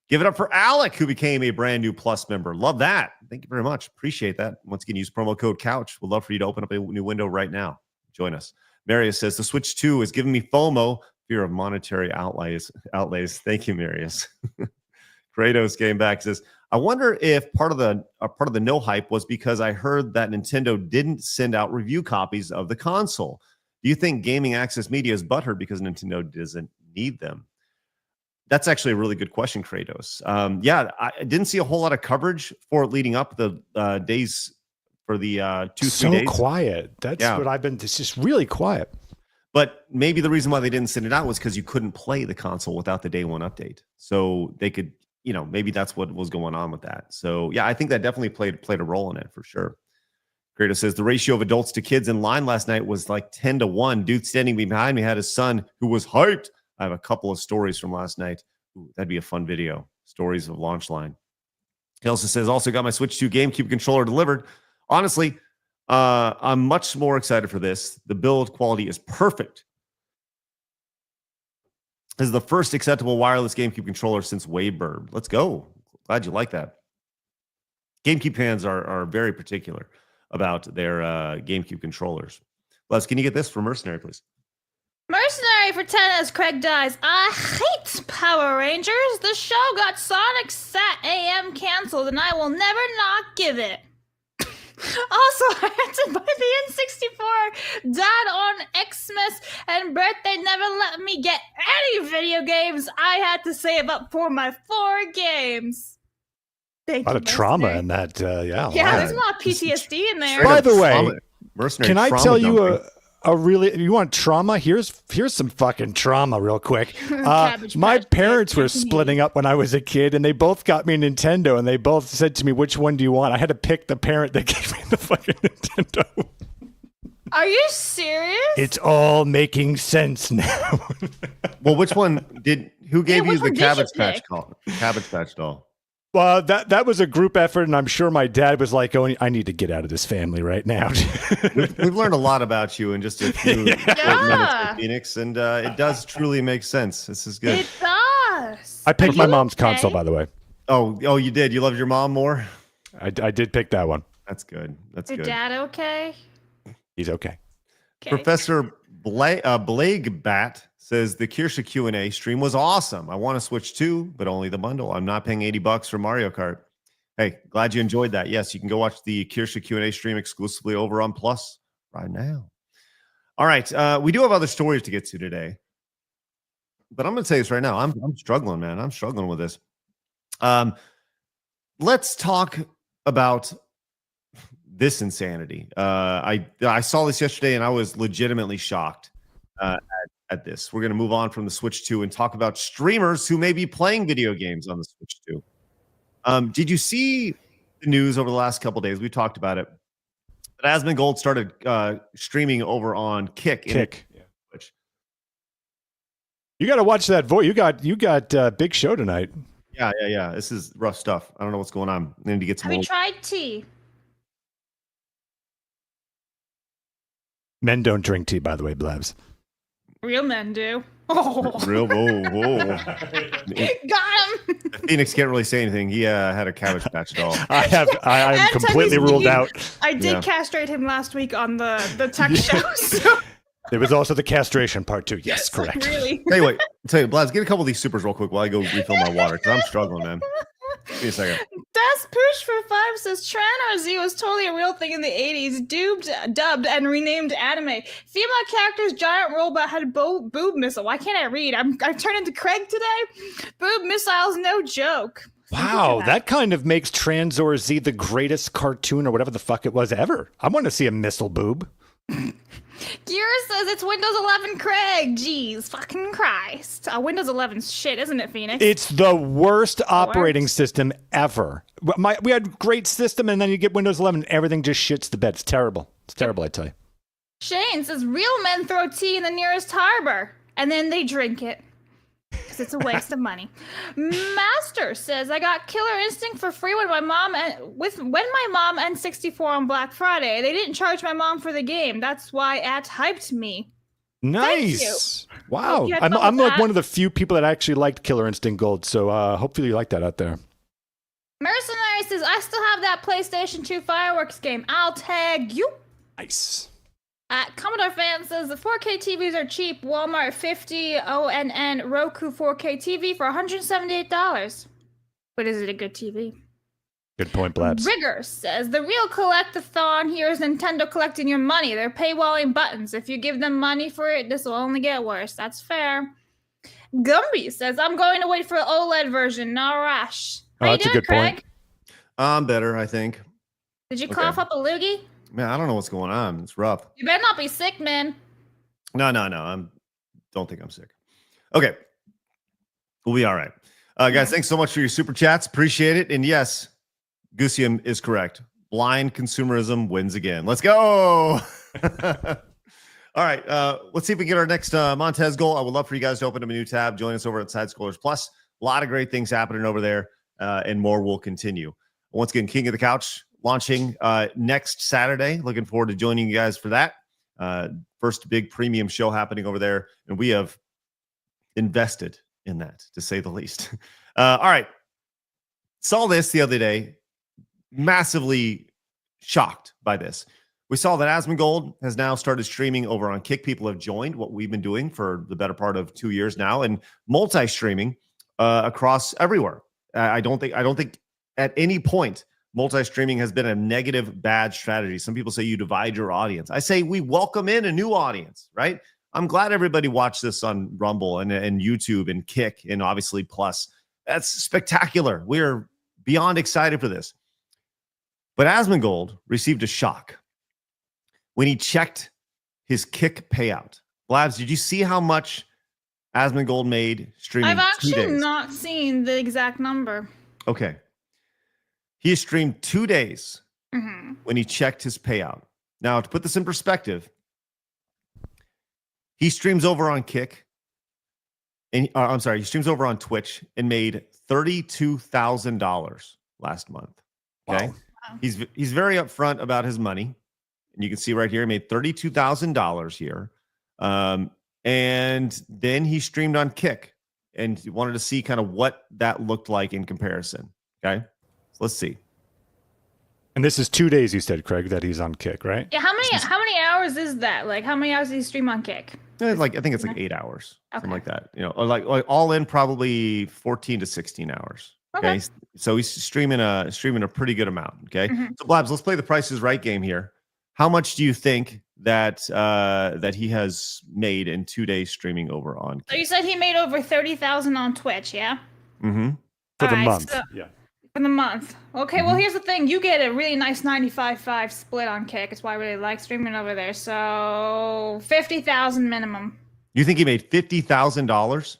Give it up for Alec, who became a brand new Plus member. Love that. Thank you very much. Appreciate that. Once again, use promo code COUCH. We'd love for you to open up a new window right now. Join us. Marius says, the Switch 2 is giving me FOMO, fear of monetary outlays. Thank you, Marius. Kratos came back, says, I wonder if part of the no hype was because I heard that Nintendo didn't send out review copies of the console. Do you think Gaming Access Media is butthurt because Nintendo doesn't need them? That's actually a really good question, Kratos. Yeah, I didn't see a whole lot of coverage for it leading up the days for the 2-3 days. So quiet. That's what I've been. It's just really quiet. But maybe the reason why they didn't send it out was because you couldn't play the console without the day one update. So they could, maybe that's what was going on with that. So yeah, I think that definitely played a role in it for sure. Kratos says the ratio of adults to kids in line last night was like 10-1. Dude standing behind me had his son who was hyped. I have a couple of stories from last night. Ooh, that'd be a fun video. Stories of launch line. He also says, also got my Switch 2 GameCube controller delivered. Honestly, I'm much more excited for this. The build quality is perfect. This is the first acceptable wireless GameCube controller since Wavebird. Let's go. Glad you like that. GameCube fans are very particular about their GameCube controllers. Les, can you get this for Mercenary, please? Mercenary for 10 as Craig dies. I hate Power Rangers. The show got Sonic Sat AM canceled, and I will never not give it. Also, I had to buy the N64 Dad on Xmas and birthday never let me get any video games. I had to save up for my 4 games. Thank a lot you, of trauma Mercenary. in that. Yeah, There's a lot of PTSD in there. By the way, Mercenary can I trauma tell you dumping. a really, you want trauma? Here's some fucking trauma real quick. Cabbage My Patch parents Kids. were splitting up when I was a kid, and they both got me a Nintendo, and they both said to me, which one do you want? I had to pick the parent that gave me the fucking Nintendo. Are you serious? It's all making sense now. Well, which one who gave you which the one did Cabbage you Patch pick? Cabbage Patch doll? Well, that was a group effort, and I'm sure my dad was like, "Oh, I need to get out of this family right now." We've learned a lot in just a few minutes with Phoenix, and it does truly make sense. This is good. It does. I picked my mom's okay? console, by the way. Oh, you did. You loved your mom more. I did pick that one. That's good. That's Your good. dad okay? He's okay. Okay. Professor Blagebat says the Kirsche Q&A stream was awesome. I want to Switch 2, but only the bundle. I'm not paying $80 for Mario Kart. Hey, glad you enjoyed that. Yes, you can go watch the Kirsche Q&A stream exclusively over on Plus right now. All right, we do have other stories to get to today, but I'm going to say this right now. I'm struggling, man. I'm struggling with this. Let's talk about this insanity. I saw this yesterday, and I was legitimately shocked at this. We're going to move on from the Switch 2 and talk about streamers who may be playing video games on the Switch 2. Did you see the news over the last couple of days? We talked about it. But Asmongold started streaming over on Kick. Which You got to watch that voice. You got big show tonight. Yeah. This is rough stuff. I don't know what's going on. I need to get some. Have you tried tea? Men don't drink tea, by the way, Blabs. Real men do. Oh. Real whoa. Got him. Phoenix can't really say anything. He had a Cabbage Patch doll. I'm And completely technically rule out. I did castrate him last week on the tech show. So. There was also the castration part too. Yes, correct. Really? Tell you, Blabs, get a couple of these supers real quick while I go refill my water because I'm struggling, man. Give me a second. Das Push for 5 says Tran RZ was totally a real thing in the 80s, dubbed, and renamed anime. Female characters, giant robot had boob missile. Why can't I read? I turned into Craig today. Boob missiles, no joke. Wow, that kind of makes Transor Z the greatest cartoon or whatever the fuck it was ever. I want to see a missile boob. Gear says it's Windows 11 Craig. Jeez, fucking Christ. Windows 11's shit, isn't it, Phoenix? It's the worst operating system ever. We had great system, and then you get Windows 11, and everything just shits the bed. It's terrible. It's terrible, I tell you. Shane says real men throw tea in the nearest harbor, and then they drink it. Because it's a waste of money. Master says I got Killer Instinct for free when my mom N64 on Black Friday. They didn't charge my mom for the game. That's why it hyped me. Nice. Wow. you had I'm fun with like that. one of the few people that actually liked Killer Instinct Gold. So hopefully you like that out there. Mercenary says I still have that PlayStation 2 fireworks game. I'll tag you. Nice. Commodore Fan says the 4K TVs are cheap. Walmart 50 ONN Roku 4K TV for $178. But is it a good TV? Good point, Blabs. Rigger says, the real collect-a-thon here is Nintendo collecting your money. They're paywalling buttons. If you give them money for it, this will only get worse. That's fair. Gumby says, I'm going to wait for the OLED version. No rush. How you That's a doing, good point. Craig? I'm better, I think. Did you cough up a loogie? Man, I don't know what's going on. It's rough. You better not be sick, man. No. Don't think I'm sick. Okay. We'll be all right. Guys, thanks so much for your super chats. Appreciate it. And yes, Gusium is correct. Blind consumerism wins again. Let's go. All right. Let's see if we can get our next Montez goal. I would love for you guys to open up a new tab. Join us over at Side Scrollers Plus. A lot of great things happening over there, and more will continue. Once again, King of the Couch launching next Saturday. Looking forward to joining you guys for that. First big premium show happening over there, and we have invested in that, to say the least. All right. Saw this the other day. Massively shocked by this. We saw that Asmongold has now started streaming over on Kick. People have joined what we've been doing for the better part of 2 years now, and multi-streaming across everywhere. I don't think at any point multi-streaming has been a negative, bad strategy. Some people say you divide your audience. I say we welcome in a new audience, right? I'm glad everybody watched this on Rumble and YouTube and Kick and obviously Plus. That's spectacular. We're beyond excited for this. But Asmongold received a shock when he checked his Kick payout. Blabs, did you see how much Asmongold made streaming? I've actually not seen the exact number. Okay. He has streamed 2 days when he checked his payout. Now, to put this in perspective, he streams over on Kick, and he streams over on Twitch and made $32,000 last month. Okay. Wow. He's very upfront about his money. And you can see right here, he made $32,000 here. And then he streamed on Kick and he wanted to see kind of what that looked like in comparison. Okay. So let's see. And this is 2 days, you said, Craig, that he's on Kick, right? Yeah. How many hours is that? Like, how many hours did he stream on Kick? I think it's like 8 hours, something like that. You know, like all in probably 14 to 16 hours. Okay. So he's streaming a pretty good amount. Okay. So Blabs, let's play the Price is Right game here. How much do you think that he has made in 2 days streaming over on Kick? So you said he made over 30,000 on Twitch, yeah? For the month. So, yeah. For the month. Okay, well, here's the thing. You get a really nice 95-5 split on Kick. It's why I really like streaming over there. So 50,000 minimum. You think he made $50,000?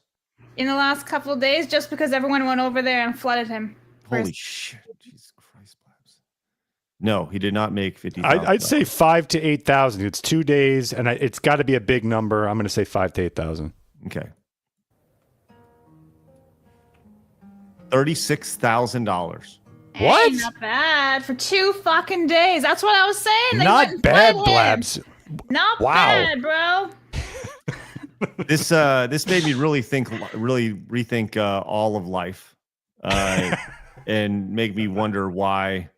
In the last couple of days, just because everyone went over there and flooded him. Holy shit. Jesus Christ, Blabs. No, he did not make $50,000. I'd say 5,000 to 8,000. It's 2 days, and it's got to be a big number. I'm going to say 5,000 to 8,000. Okay. $36,000. What? Hey, not bad for 2 fucking days. That's what I was saying. Not bad, Blabs. Not bad, bro. This made me really rethink all of life, and make me wonder why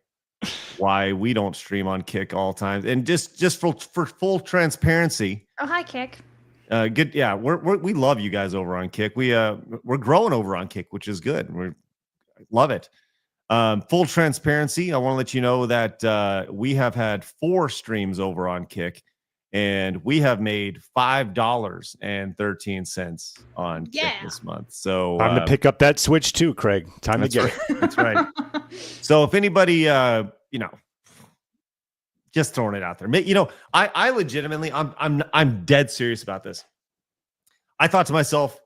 we don't stream on Kick all times. And just for full transparency. Oh, hi, Kick. Good. Yeah, we love you guys over on Kick. We're growing over on Kick, which is good. We love it. Full transparency. I want to let you know that we have had 4 streams over on Kick, and we have made $5.13 on Kick this month. So I'm going to pick up that Switch too, Craig. Time to get it. That's right. So if anybody, just throwing it out there. I legitimately, I'm dead serious about this. I thought to myself,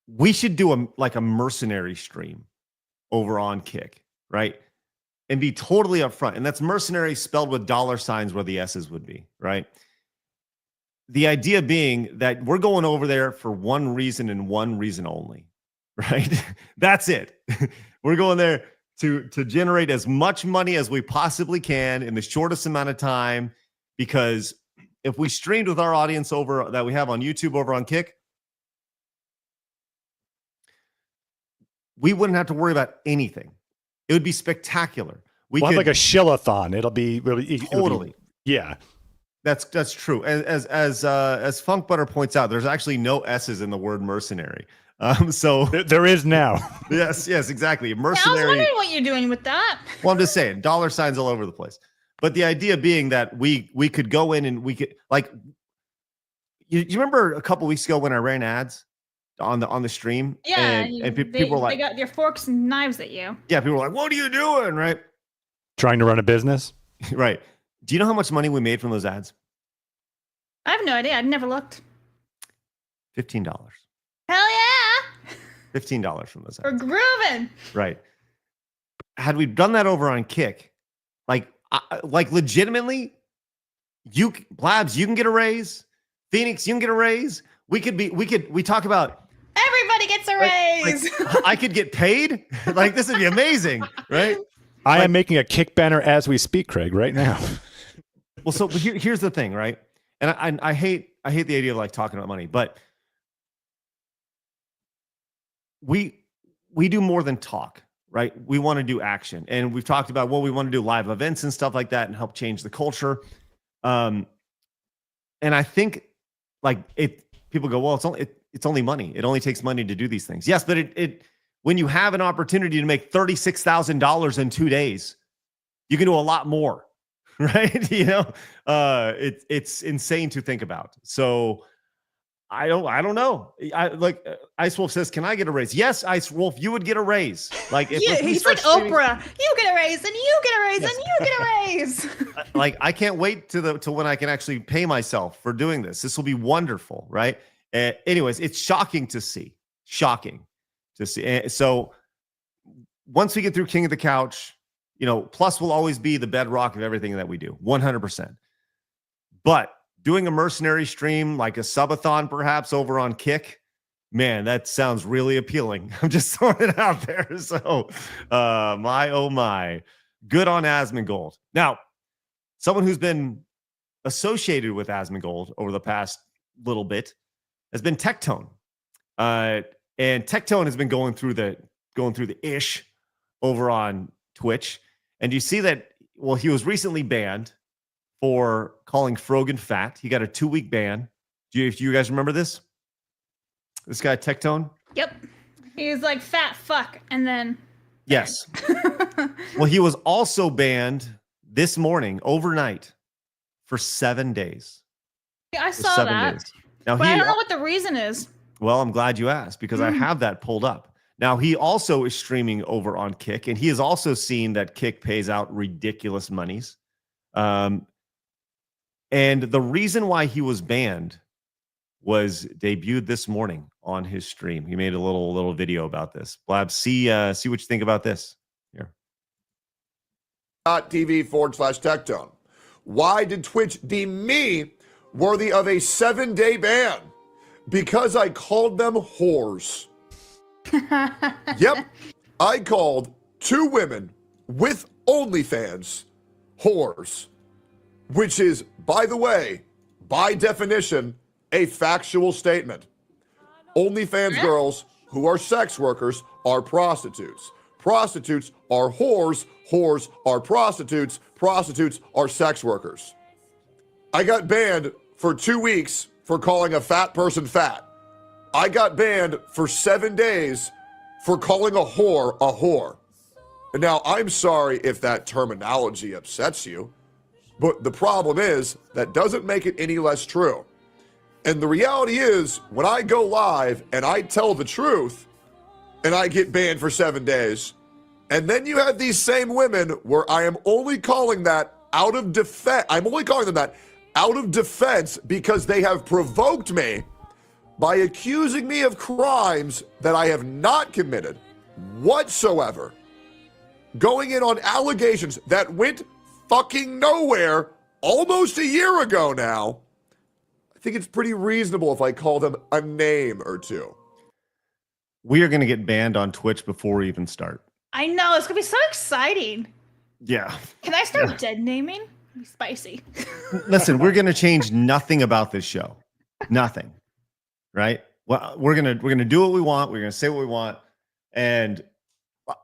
we should do a mercenary stream over on Kick, right? And be totally upfront. And that's mercenary spelled with $signs where the S's would be, right? The idea being that we're going over there for one reason and one reason only, right? That's it. We're going there to generate as much money as we possibly can in the shortest amount of time, because if we streamed with our audience over that we have on YouTube over on Kick, we wouldn't have to worry about anything. It would be spectacular. We could, like a shillathon. It'll be totally. Yeah, that's true. As Funk Butter points out, there's actually no S's in the word mercenary. So There is now. yes, exactly. Yeah, I was Mercenary. wondering what you're doing with that. Well, I'm just saying, dollar signs all over the place. But the idea being that we could go in and we could like. You remember a couple weeks ago when I ran ads on the stream? Yeah, and people were like, they got their forks and knives at you. yeah, people were like, what are you doing? Right. Trying to run a business. Right. Do you know how much money we made from those ads? I have no idea. I never looked. $15. Hell yeah! $15 from those We're ads. grooving. Right. Had we done that over on Kick, like legitimately, Blabs, you can get a raise. Phoenix, you can get a raise. We talk about Everybody gets a raise. I could get paid. Like this would be amazing, right? I am making a Kick banner as we speak, Craig, right now. Well, so here's the thing, right? And I hate the idea of like talking about money, but we do more than talk, right? We want to do action, and we've talked about we want to do live events and stuff like that and help change the culture. And I think like people go, well, it's only money. It only takes money to do these things. Yes, but it when you have an opportunity to make $36,000 in 2 days, you can do a lot more, right? You know, it's insane to think about. So I don't know. Ice Wolf says, can I get a raise? Yes, Ice Wolf, you would get a raise. Like if we he's like start streaming- Oprah. You get a raise, and you get a raise, Yes. and you get a raise. Like I can't wait to when I can actually pay myself for doing this. This will be wonderful, right? Anyways, it's shocking to see. So once we get through King of the Couch, you know, Plus will always be the bedrock of everything that we do, 100%. But doing a mercenary stream like a subathon, perhaps over on Kick, man, that sounds really appealing. I'm just throwing it out there. So, my oh my, good on Asmongold. Now, someone who's been associated with Asmongold over the past little bit has been Tectone, and Tectone has been going through the ish over on Twitch. And you see that? Well, he was recently banned for calling Frogan fat. He got a 2-week ban. Do you guys remember this? This guy Tectone? Yep. He's like fat fuck, and then Yes. Well, he was also banned this morning, overnight, for 7 days. Yeah, I For saw 7 that. days. Now But I don't know what the reason is. Well, I'm glad you asked because I have that pulled up. Now, he also is streaming over on Kick, and he has also seen that Kick pays out ridiculous monies. And the reason why he was banned was debuted this morning on his stream. He made a little video about this. Blab, see what you think about this. Here. TV/Tectone. Why did Twitch deem me worthy of a 7-day ban? Because I called them whores. Yep, I called 2 women with OnlyFans whores, which is, by the way, by definition, a factual statement. OnlyFans girls who are sex workers are prostitutes. Prostitutes are whores. Whores are prostitutes. Prostitutes are sex workers. I got banned for 2 weeks for calling a fat person fat. I got banned for 7 days for calling a whore a whore. And now, I'm sorry if that terminology upsets you, but the problem is that doesn't make it any less true. And the reality is, when I go live and I tell the truth and I get banned for 7 days, and then you have these same women where I am only calling that out of defense. I'm only calling them that out of defense because they have provoked me by accusing me of crimes that I have not committed whatsoever. Going in on allegations that went fucking nowhere almost a year ago now. I think it's pretty reasonable if I call them a name or two. We are going to get banned on Twitch before we even start. I know, it's gonna be so exciting. Yeah. Can I start dead naming? It'd be spicy. Listen, we're going to change nothing about this show. Nothing. Right? Well, we're going to do what we want. We're going to say what we want. And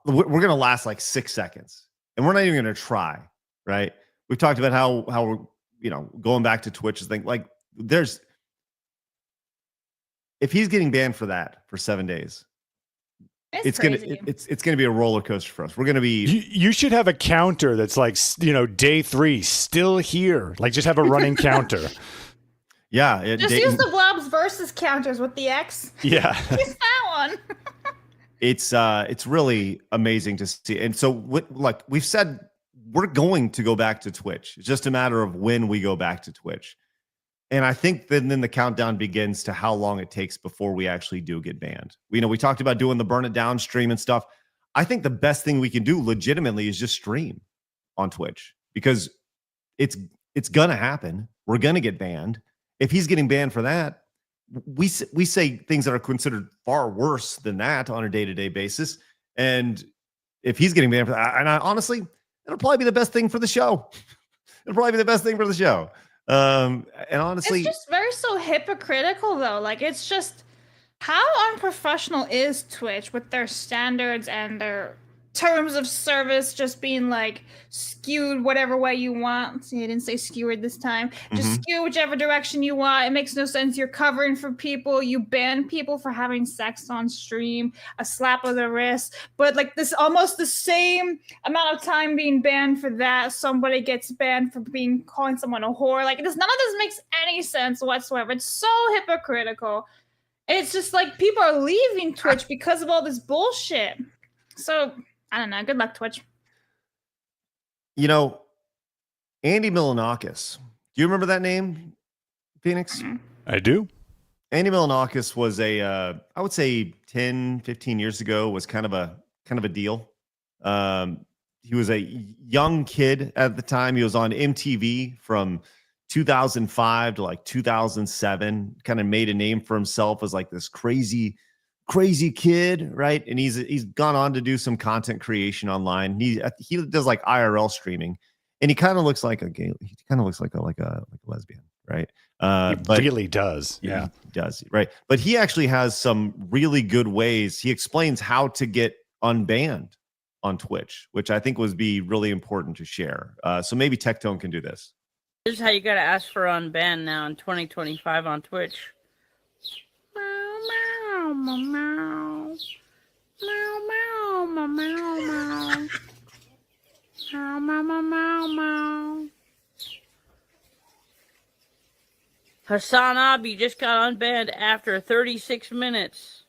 we're going to last like 6 seconds. And we're not even going to try. Right? We've talked about how we're, going back to Twitch is thing. Like if he's getting banned for that for 7 days, it's crazy. gonna be a roller coaster for us. We're gonna be. You should have a counter that's like, day 3 still here. Like just have a running counter. Yeah. Just use the Blabs versus counters with the X. Yeah. Use that one. It's really amazing to see. And so like we've said, we're going to go back to Twitch. It's just a matter of when we go back to Twitch. And I think then the countdown begins to how long it takes before we actually do get banned. We talked about doing the burn it down stream and stuff. I think the best thing we can do legitimately is just stream on Twitch, because it's going to happen. We're going to get banned. If he's getting banned for that, we say things that are considered far worse than that on a day-to-day basis. And if he's getting banned for that, and honestly, it'll probably be the best thing for the show. It'll probably be the best thing for the show. And honestly, it's just very so hypocritical though. Like, it's just, how unprofessional is Twitch with their standards and their terms of service just being like skewed whatever way you want. See, I didn't say skewered this time. Just skew whichever direction you want. It makes no sense. You're covering for people. You ban people for having sex on stream, a slap of the wrist. But like this, almost the same amount of time being banned for that, somebody gets banned for calling someone a whore. Like, none of this makes any sense whatsoever. It's so hypocritical. It's just like people are leaving Twitch because of all this bullshit. So I don't know. Good luck, Twitch. Andy Milonakis. Do you remember that name, Phoenix? I do. Andy Milonakis was I would say 10, 15 years ago, was kind of a deal. He was a young kid at the time. He was on MTV from 2005 to like 2007, kind of made a name for himself as like this crazy kid, right? And he's gone on to do some content creation online. He does like IRL streaming, and he kind of looks like a gay. He kind of looks like a lesbian, right? He really does. Yeah, he does, right? But he actually has some really good ways. He explains how to get unbanned on Twitch, which I think would be really important to share. So maybe Tectone can do this. This is how you got to ask for unban now in 2025 on Twitch. Meow, meow, meow, meow, meow, meow, meow, meow, meow, meow, meow. Hassan Abi just got unbanned after 36 minutes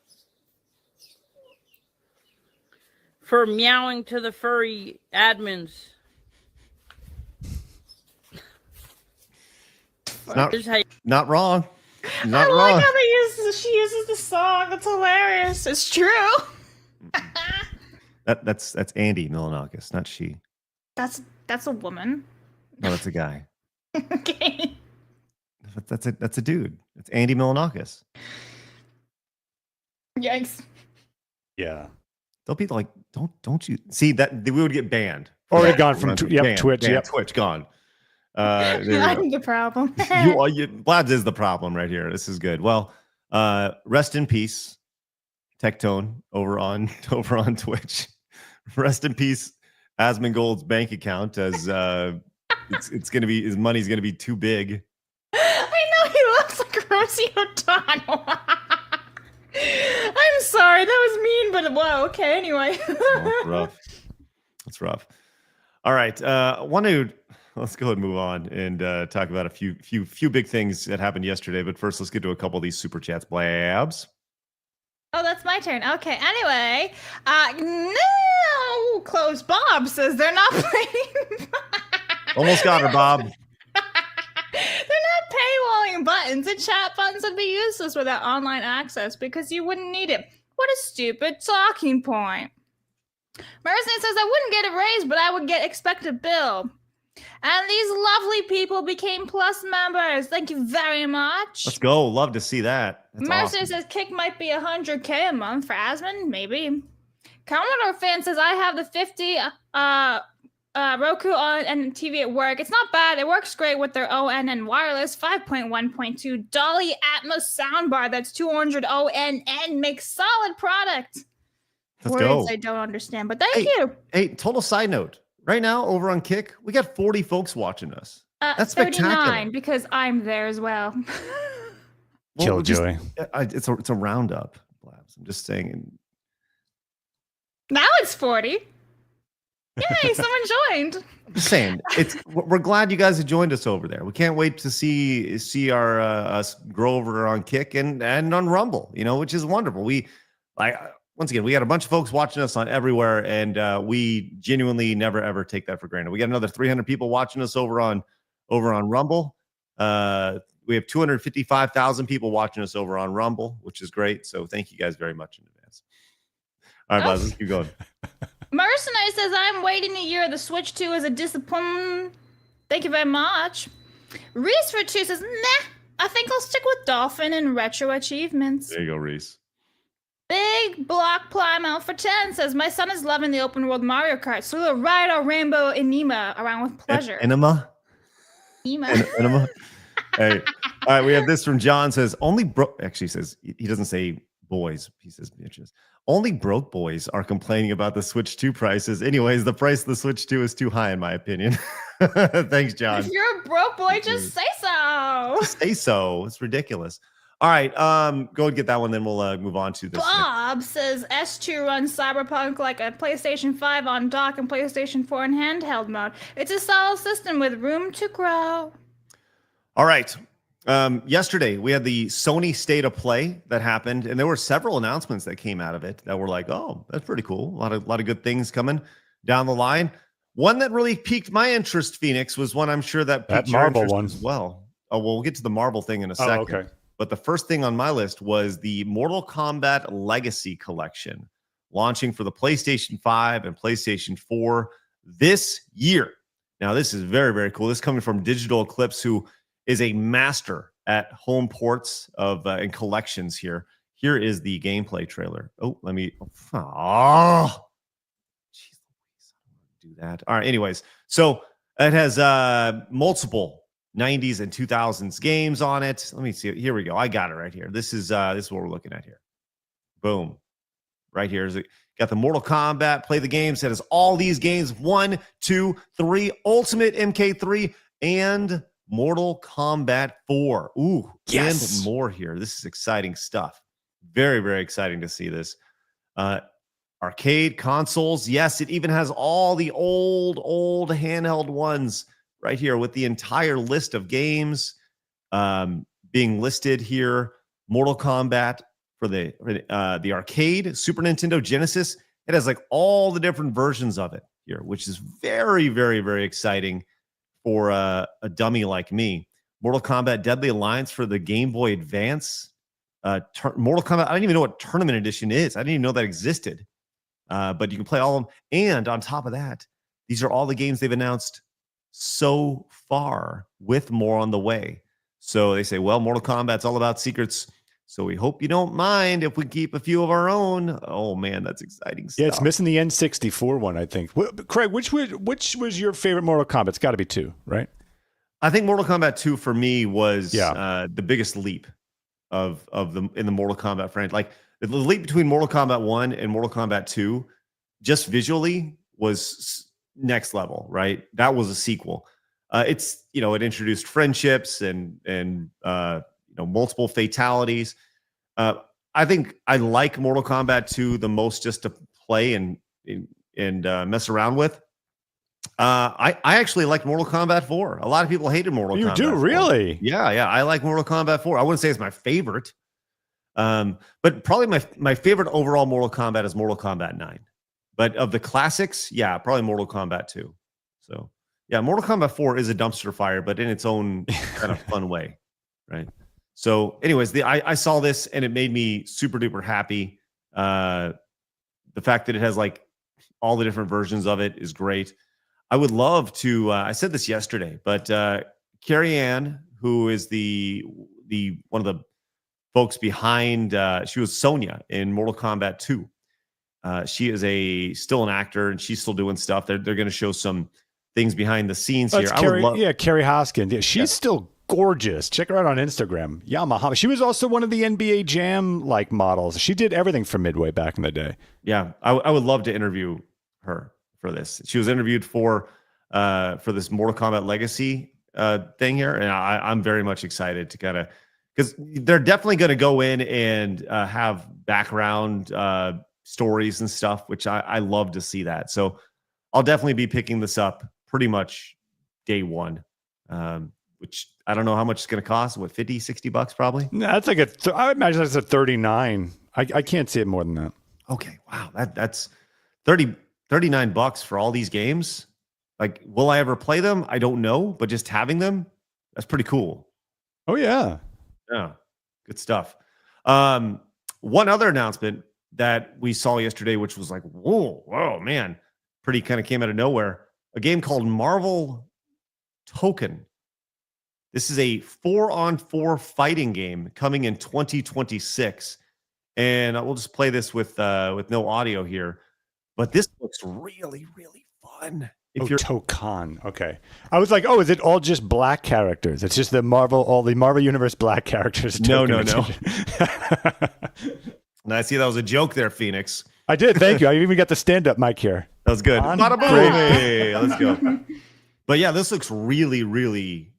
for meowing to the furry admins. Not wrong. Not I wrong. like how she uses the song. That's hilarious. It's true. That's Andy Milonakis, not she. That's a woman. No, that's a guy. Okay. That's a dude. It's Andy Milonakis. Yikes. Yeah. They'll be like, don't you see that we would get banned. Already gone from Twitch. Yep. Twitch gone. I'm the problem. Blabs is the problem right here. This is good. Well, rest in peace, Tectone over on Twitch. Rest in peace, Asmongold's bank account, as it's gonna be, his money's gonna be too big. I know, he looks like Rosie O'Donnell. I'm sorry, that was mean, but wow. Okay, anyway. That's rough. All right, let's go ahead and move on and talk about a few big things that happened yesterday. But first, let's get to a couple of these super chats. Blabs. Oh, that's my turn. Okay. Anyway, no, close. Bob says they're not playing. Almost got her, Bob. They're not paywalling buttons. The chat buttons would be useless without online access because you wouldn't need it. What a stupid talking point. Mercy says I wouldn't get a raise, but I would expect a bill. And these lovely people became Plus members. Thank you very much. Let's go. Love to see that. That's Mercer awesome. says kick might be $100K a month for Asmon. Maybe. Commodore fan says I have the 50 Roku on and TV at work. It's not bad. It works great with their ON and wireless 5.1.2 Dolly Atmos soundbar. That's 200 ONN. Makes solid product. Let's Words go. I don't understand, but thank you. Hey, total side note. Right now, over on Kick, we got 40 folks watching us. That's 39 spectacular. because I'm there as well. Killjoy. It's a roundup, Blabs. I'm just saying. Now it's 40. Yay, someone joined. I'm just saying. We're glad you guys have joined us over there. We can't wait to see our us grow over on Kick and on Rumble. Which is wonderful. Once again, we got a bunch of folks watching us on everywhere, and we genuinely never ever take that for granted. We got another 300 people watching us over on Rumble. We have 255,000 people watching us over on Rumble, which is great. So thank you guys very much in advance. All right, Buzz, let's keep going. Mercenary says, I'm waiting a year. The Switch 2 is a disappointment. Thank you very much. Reese for 2 says, nah, I think I'll stick with Dolphin and retro achievements. There you go, Reese. Big Block Plymouth for 10 says, my son is loving the open world Mario Kart, so we'll ride our Rainbow Enema around with pleasure. Enema? Enema. Hey, all right, we have this from John. Says actually says he doesn't say boys, he says bitches. Only broke boys are complaining about the Switch 2 prices. Anyways, the price of the Switch 2 is too high in my opinion. Thanks, John. If you're a broke boy, just say so. Just say so. It's ridiculous. All right, go and get that one, then we'll move on to this. Bob says S2 runs Cyberpunk like a PlayStation 5 on dock and PlayStation 4 in handheld mode. It's a solid system with room to grow. All right. Yesterday, we had the Sony State of Play that happened, and there were several announcements that came out of it that were like, oh, that's pretty cool. A lot of good things coming down the line. One that really piqued my interest, Phoenix, was one I'm sure that piqued your Marvel interest one as well. Oh, well, we'll get to the Marvel thing in a second. Okay. But the first thing on my list was the Mortal Kombat Legacy Collection, launching for the PlayStation 5 and PlayStation 4 this year. Now, this is very, very cool. This is coming from Digital Eclipse, who is a master at home ports of and collections here. Here is the gameplay trailer. Oh, let me. Oh, jeez, do that. All right. Anyways, so it has multiple 90s and 2000s games on it. Let me see. Here we go. I got it right here. This is what we're looking at here. Boom. Right here is it. Got the Mortal Kombat. Play the games. It has all these games: 1, 2, 3, Ultimate MK3, and Mortal Kombat 4. Ooh, yes. And more here. This is exciting stuff. Very, very exciting to see this. Arcade consoles. Yes, it even has all the old handheld ones right here with the entire list of games being listed here. Mortal Kombat for the arcade, Super Nintendo, Genesis. It has like all the different versions of it here, which is very, very, very exciting for a dummy like me. Mortal Kombat Deadly Alliance for the Game Boy Advance. Mortal Kombat, I don't even know what Tournament Edition is. I didn't even know that existed. But you can play all of them. And on top of that, these are all the games they've announced so far, with more on the way. So they say, well, Mortal Kombat's all about secrets. So we hope you don't mind if we keep a few of our own. Oh, man, that's exciting stuff. Yeah, it's missing the N64 one, I think. Craig, which was your favorite Mortal Kombat? It's got to be 2, right? I think Mortal Kombat 2 for me was the biggest leap in the Mortal Kombat franchise. Like the leap between Mortal Kombat 1 and Mortal Kombat 2, just visually was next level, right? That was a sequel. It introduced friendships and multiple fatalities. I think I like Mortal Kombat 2 the most just to play and mess around with. I actually like Mortal Kombat 4. A lot of people hated Mortal Kombat 4. You do, really? Yeah. I like Mortal Kombat 4. I wouldn't say it's my favorite. But probably my favorite overall Mortal Kombat is Mortal Kombat 9. But of the classics, yeah, probably Mortal Kombat 2. So, yeah, Mortal Kombat 4 is a dumpster fire, but in its own kind of fun way, right? So, anyways, I saw this and it made me super duper happy. The fact that it has like all the different versions of it is great. I would love to. I said this yesterday, but Carrie Ann, who is the one of the folks behind, she was Sonya in Mortal Kombat 2. She is still an actor, and she's still doing stuff. They're going to show some things behind the scenes here. Carrie Hoskins. Yeah, she's still gorgeous. Check her out on Instagram. Yamaha. She was also one of the NBA Jam like models. She did everything for Midway back in the day. Yeah, I would love to interview her for this. She was interviewed for this Mortal Kombat Legacy thing here, and I'm very much excited to kind of because they're definitely going to go in and have background stories and stuff, which I love to see that. So I'll definitely be picking this up pretty much day one, which I don't know how much it's going to cost. What, $50, $60 probably? No, that's like I would imagine that's a 39. I can't see it more than that. Okay. Wow. That's $39 for all these games. Like, will I ever play them? I don't know, but just having them, that's pretty cool. Oh yeah. Yeah. Good stuff. One other announcement that we saw yesterday, which was like, whoa, man, pretty kind of came out of nowhere. A game called Marvel Token. This is a 4-on-4 fighting game coming in 2026. And we'll just play this with no audio here. But this looks really, really fun. Tokan. Okay. I was like, is it all just black characters? It's just all the Marvel Universe black characters. No. And I see that was a joke there, Phoenix. I did. Thank you. I even got the stand-up mic here. That was good. Bada boom. Hey, let's go. But yeah, this looks really, really,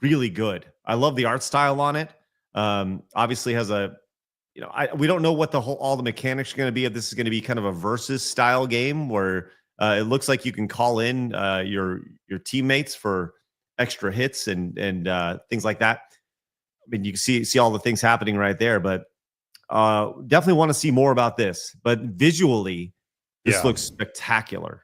really good. I love the art style on it. Obviously has a, we don't know what all the mechanics are going to be. If this is going to be kind of a versus style game where it looks like you can call in your teammates for extra hits and things like that. I mean, you can see all the things happening right there, but definitely want to see more about this. But visually, this looks spectacular.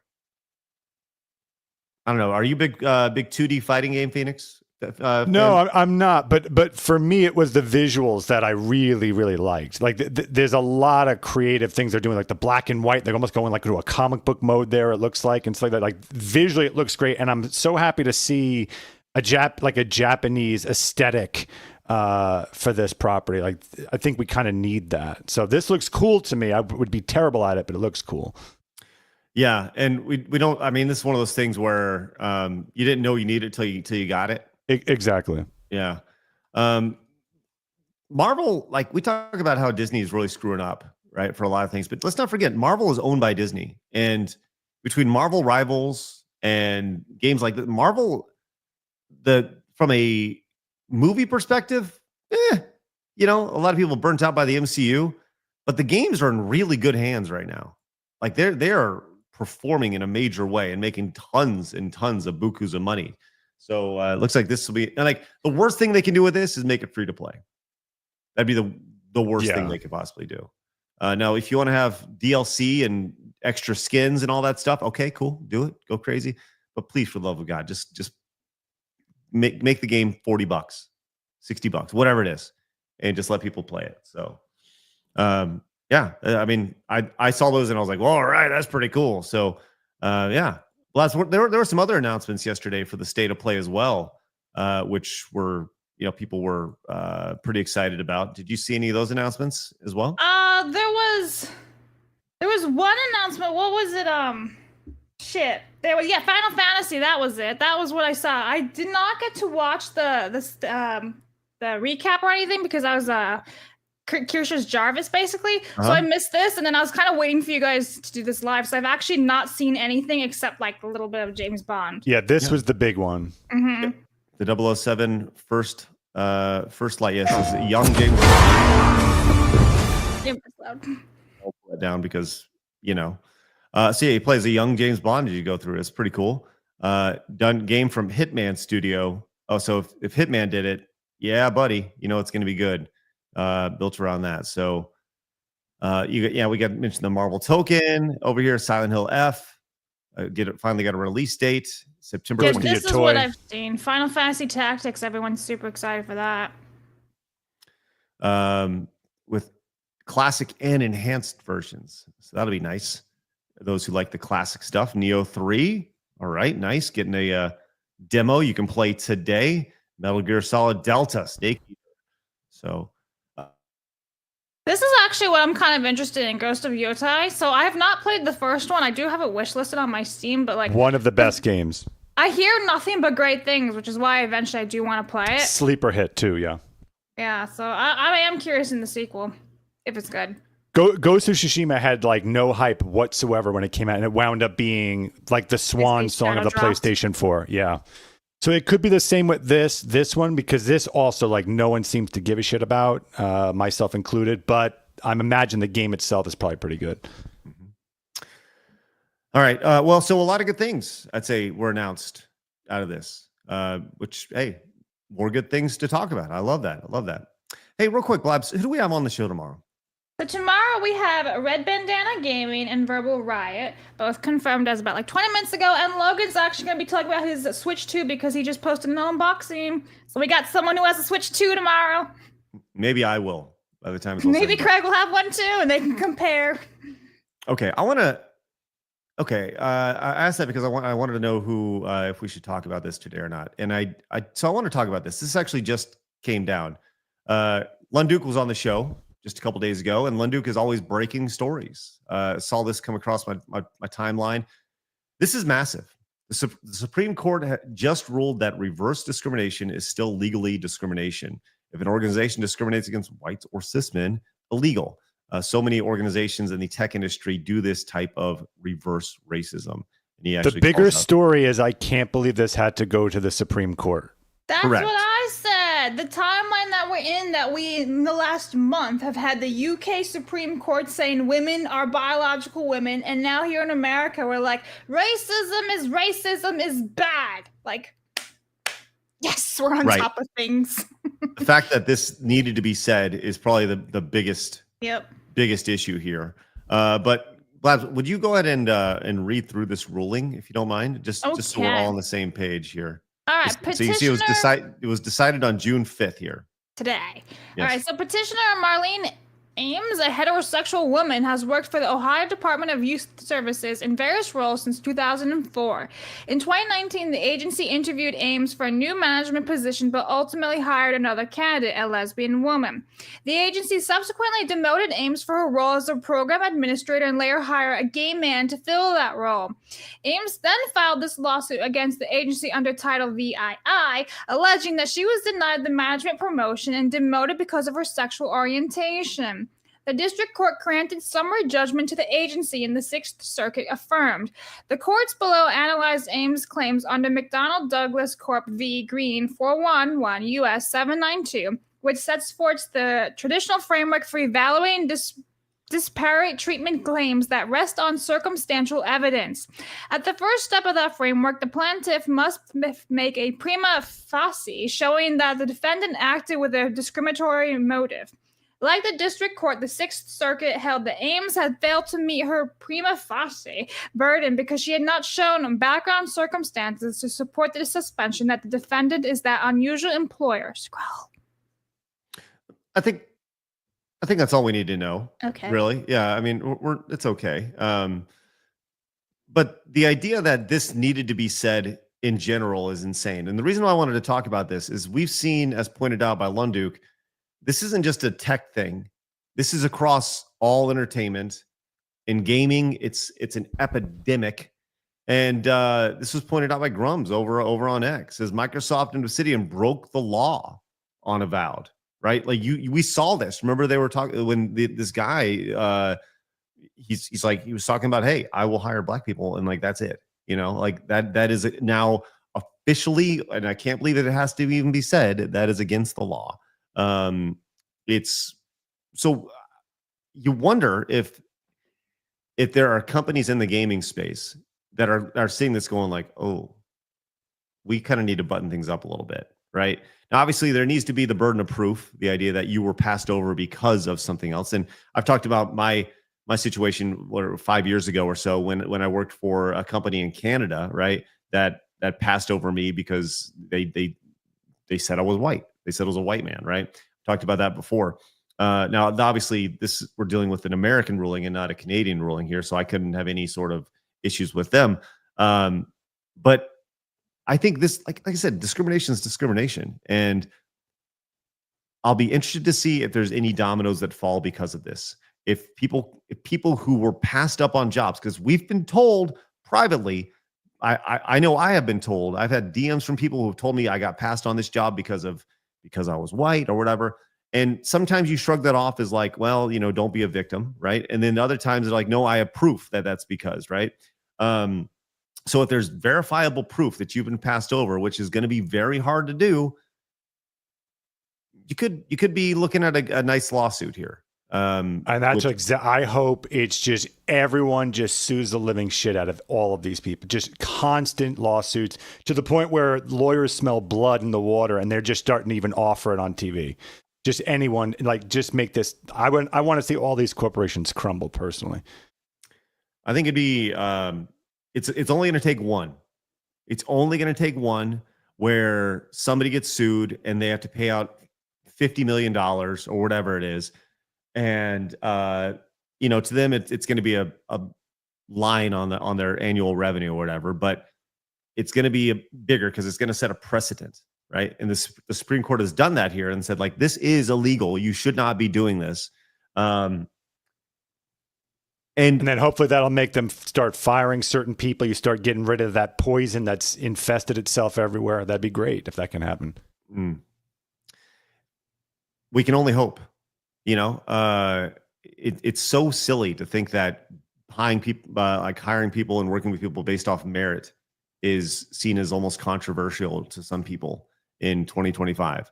I don't know. Are you big 2D fighting game, Phoenix? No, I'm not. But for me, it was the visuals that I really, really liked. Like there's a lot of creative things they're doing, like the black and white. They're almost going like into a comic book mode there. It looks like, and stuff like that. Like visually, it looks great. And I'm so happy to see a Japanese aesthetic for this property. Like I think we kind of need that. So this looks cool to me. I would be terrible at it, but it looks cool. Yeah, and we don't. I mean, this is one of those things where you didn't know you needed it till you got it. Exactly. Yeah. Marvel, like we talk about how Disney is really screwing up, right, for a lot of things, but let's not forget Marvel is owned by Disney, and between Marvel Rivals and games like that, Marvel, from a movie perspective, a lot of people burnt out by the MCU, but the games are in really good hands right now. Like they are performing in a major way and making tons and tons of bukus of money. So it looks like this will be, and like the worst thing they can do with this is make it free to play. That'd be the worst thing they could possibly do. Now, if you want to have DLC and extra skins and all that stuff, okay, cool, do it, go crazy. But please, for the love of God, just make the game $40, $60, whatever it is, and just let people play it. So, yeah, I mean, I saw those and I was like, well, all right, that's pretty cool. So, yeah. Well, there were some other announcements yesterday for the state of play as well, which were, people were pretty excited about. Did you see any of those announcements as well? There was one announcement. What was it? Final Fantasy. That was it. That was what I saw. I did not get to watch the recap or anything because I was Kirsche's Jarvis, basically. So I missed this, and then I was kind of waiting for you guys to do this live. So I've actually not seen anything except like a little bit of James Bond. Yeah, this was the big one. Mm-hmm. The 007 first light. Yes, this is a young James Bond. I'll pull it down because so yeah, he plays a young James Bond as you go through. It's pretty cool. Done game from Hitman Studio. Oh, so if Hitman did it, yeah, buddy, it's going to be good. Built around that. So we got mentioned the Marvel Token over here, Silent Hill F. Finally got a release date, September 20th. This is what I've seen. Final Fantasy Tactics. Everyone's super excited for that. With classic and enhanced versions. So that'll be nice. Those who like the classic stuff. Neo 3. All right, nice. Getting a demo you can play today. Metal Gear Solid Delta, Snake Eater. So this is actually what I'm kind of interested in, Ghost of Yotai. So I have not played the first one. I do have it wishlisted on my Steam, but like one of the best games. I hear nothing but great things, which is why eventually I do want to play it. Sleeper hit too, yeah. Yeah, so I am curious in the sequel if it's good. Ghost of Tsushima had like no hype whatsoever when it came out, and it wound up being like the swan song of the PlayStation 4. Yeah. So it could be the same with this one, because this also, like, no one seems to give a shit about, myself included, but I'm imagine the game itself is probably pretty good. All right. Well, so a lot of good things, I'd say, were announced out of this, which, hey, more good things to talk about. I love that. I love that. Hey, real quick, Blabs, who do we have on the show tomorrow? So tomorrow we have Red Bandana Gaming and Verbal Riot, both confirmed as about like 20 minutes ago. And Logan's actually going to be talking about his Switch 2 because he just posted an unboxing. So we got someone who has a Switch 2 tomorrow. Maybe I will by the time it's all Maybe said. Craig will have one too, and they can compare. Okay, I want to. Okay, I asked that because I wanted to know who if we should talk about this today or not, and so I want to talk about this. This actually just came down. Lunduke was on the show just a couple days ago, and Lunduke is always breaking stories. Saw this come across my timeline. This is massive. The Supreme Court just ruled that reverse discrimination is still legally discrimination. If an organization discriminates against whites or cis men, illegal. So many organizations in the tech industry do this type of reverse racism. And he actually the bigger story is I can't believe this had to go to the Supreme Court. That's Correct. what I said. The timeline that we're in, that we in the last month have had the UK Supreme Court saying women are biological women, and now here in America we're like, racism is bad. Like, yes, we're on top of things. The fact that this needed to be said is probably the biggest issue here. But Blabs, would you go ahead and read through this ruling if you don't mind, just so we're all on the same page here. All right, so you see, it was decided on June 5th here. Today. Yes. All right, so petitioner Marlene Ames, a heterosexual woman, has worked for the Ohio Department of Youth Services in various roles since 2004. In 2019, the agency interviewed Ames for a new management position, but ultimately hired another candidate, a lesbian woman. The agency subsequently demoted Ames for her role as a program administrator and later hired a gay man to fill that role. Ames then filed this lawsuit against the agency under Title VII, alleging that she was denied the management promotion and demoted because of her sexual orientation. The district court granted summary judgment to the agency, and the Sixth Circuit affirmed. The courts below analyzed Ames' claims under McDonnell Douglas Corp. v. Green 411 U.S. 792, which sets forth the traditional framework for evaluating disparate treatment claims that rest on circumstantial evidence. At the first step of that framework, the plaintiff must make a prima facie showing that the defendant acted with a discriminatory motive. Like the district court, the Sixth Circuit held that Ames had failed to meet her prima facie burden because she had not shown background circumstances to support the suspension that the defendant is that unusual employer. Scroll. I think that's all we need to know. Okay. Really? Yeah. I mean, it's okay. But the idea that this needed to be said in general is insane. And the reason why I wanted to talk about this is we've seen, as pointed out by Lunduke, this isn't just a tech thing. This is across all entertainment. In gaming, it's an epidemic. And this was pointed out by Grums over on X, as Microsoft and Obsidian broke the law on Avowed, right? Like we saw this. Remember they were talking when this guy, he's like, he was talking about, hey, I will hire black people, and like that's it. You know, like that is now officially, and I can't believe that it has to even be said, that is against the law. It's so you wonder if there are companies in the gaming space that are seeing this going like, oh, we kind of need to button things up a little bit, right? Now, obviously, there needs to be the burden of proof, the idea that you were passed over because of something else. And I've talked about my situation 5 years ago or so when I worked for a company in Canada, right? That passed over me because they said I was white. They said I was a white man, right? Talked about that before. Now, obviously, we're dealing with an American ruling and not a Canadian ruling here, so I couldn't have any sort of issues with them. But I think this, like I said, discrimination is discrimination, and I'll be interested to see if there's any dominoes that fall because of this. If people who were passed up on jobs, because we've been told privately. I know I have been told. I've had DMs from people who have told me I got passed on this job because I was white or whatever. And sometimes you shrug that off as like, well, you know, don't be a victim, right? And then other times they're like, no, I have proof that that's because, right? So if there's verifiable proof that you've been passed over, which is going to be very hard to do, you could be looking at a nice lawsuit here. And that's I hope it's just everyone just sues the living shit out of all of these people. Just constant lawsuits to the point where lawyers smell blood in the water and they're just starting to even offer it on TV. Just anyone, like, just make this. I want to see all these corporations crumble personally. I think it'd be it's only going to take one. It's only going to take one where somebody gets sued and they have to pay out $50 million or whatever it is. And, to them, it's going to be a line on their annual revenue or whatever, but it's going to be bigger because it's going to set a precedent, right? And the Supreme Court has done that here and said, like, this is illegal. You should not be doing this. And then hopefully that'll make them start firing certain people. You start getting rid of that poison that's infested itself everywhere. That'd be great if that can happen. We can only hope. It's so silly to think that hiring people and working with people based off merit is seen as almost controversial to some people in 2025.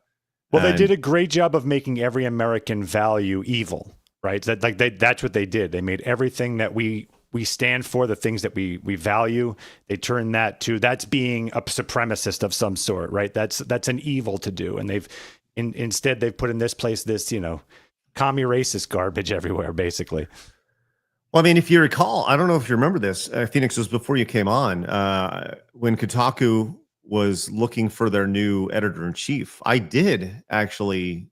Well, they did a great job of making every American value evil, right? That's what they did. They made everything that we stand for, the things that we value. They turned that to that's being a supremacist of some sort, right? That's an evil to do, and instead they've put in this place this commie racist garbage everywhere, basically. Well, I mean, if you recall, I don't know if you remember this, Phoenix, was before you came on, when Kotaku was looking for their new editor-in-chief. I did actually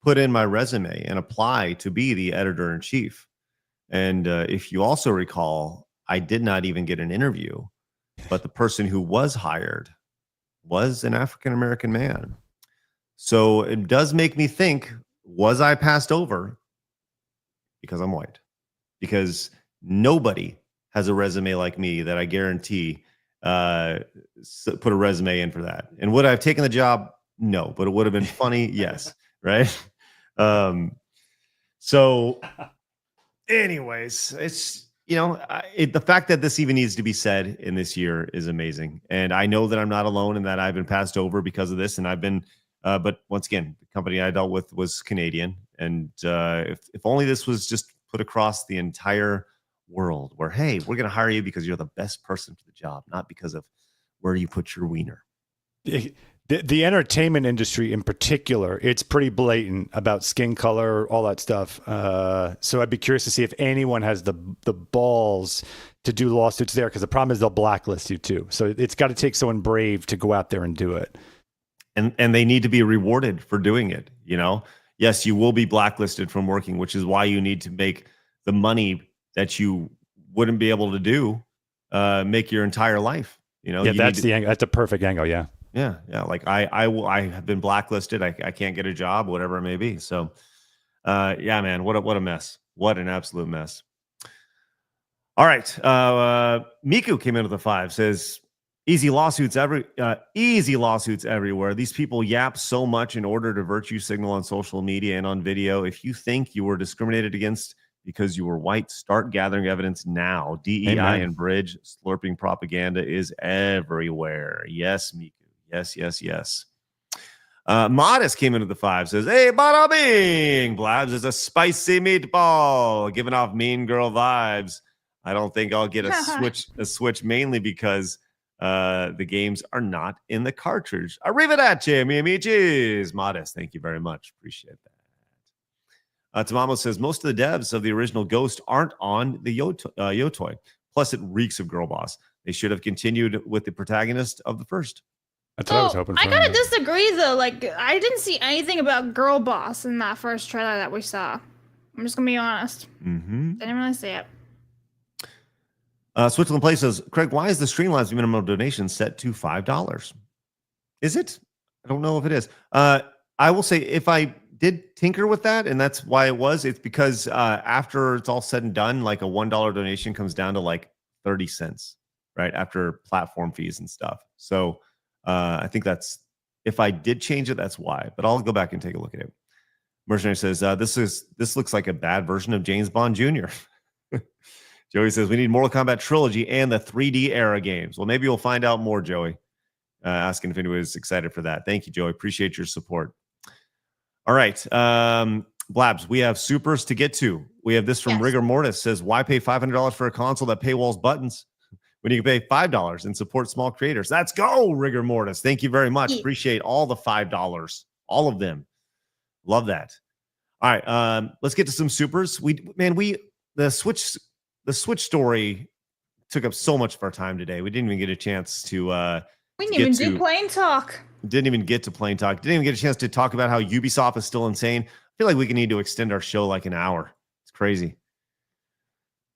put in my resume and apply to be the editor-in-chief. And if you also recall, I did not even get an interview, but the person who was hired was an African-American man. So it does make me think, was I passed over because I'm white? Because nobody has a resume like me that I guarantee put a resume in for that. And would I have taken the job? No, but it would have been funny. Yes. Right. So anyways, it's, the fact that this even needs to be said in this year is amazing. And I know that I'm not alone and that I've been passed over because of this. And I've been, but once again, the company I dealt with was Canadian. And if only this was just put across the entire world where, hey, we're going to hire you because you're the best person for the job, not because of where you put your wiener. The entertainment industry in particular, it's pretty blatant about skin color, all that stuff. So I'd be curious to see if anyone has the balls to do lawsuits there, because the problem is they'll blacklist you too. So it's got to take someone brave to go out there and do it. And they need to be rewarded for doing it. Yes, you will be blacklisted from working, which is why you need to make the money that you wouldn't be able to do make your entire life. Yeah, that's the angle. That's a perfect angle. Yeah. Yeah. Like I have been blacklisted. I can't get a job, whatever it may be. So, yeah, man, what a mess. What an absolute mess. All right. Miku came into the 5, says, easy lawsuits everywhere. These people yap so much in order to virtue signal on social media and on video. If you think you were discriminated against because you were white, start gathering evidence now. DEI Amen. and bridge slurping propaganda is everywhere. Yes, Miku. Yes. Modest came into the 5, says, hey, bada bing. Blabs is a spicy meatball, giving off mean girl vibes. I don't think I'll get a switch mainly because the games are not in the cartridge. Arrivederci, mi amici. Modest, thank you very much. Appreciate that. Tamamo says, most of the devs of the original Ghost aren't on the Yotoy. Plus, it reeks of Girl Boss. They should have continued with the protagonist of the first. That's what I was hoping for. I gotta disagree, though. Like, I didn't see anything about Girl Boss in that first trailer that we saw. I'm just gonna be honest. Mm-hmm. Didn't really see it. Switzerland Play says, Craig, why is the Streamlabs minimum donation set to $5? Is it? I don't know if it is. I will say, if I did tinker with that, and that's why it was, it's because after it's all said and done, like a $1 donation comes down to like 30 cents, right? After platform fees and stuff. So I think that's, if I did change it, that's why. But I'll go back and take a look at it. Mercenary says, this looks like a bad version of James Bond Jr. Joey says we need Mortal Kombat Trilogy and the 3D era games. Well, maybe we'll find out more, Joey. Asking if anybody's excited for that. Thank you, Joey. Appreciate your support. All right. Blabs, we have supers to get to. We have this from Rigor Mortis says, why pay $500 for a console that paywalls buttons when you can pay $5 and support small creators? Let's go, Rigor Mortis. Thank you very much. Appreciate all the $5. All of them. Love that. All right. Let's get to some supers. The Switch story took up so much of our time today. We didn't even get a chance to we didn't even do plain talk. Didn't even get to plain talk. Didn't even get a chance to talk about how Ubisoft is still insane. I feel like we need to extend our show like an hour. It's crazy.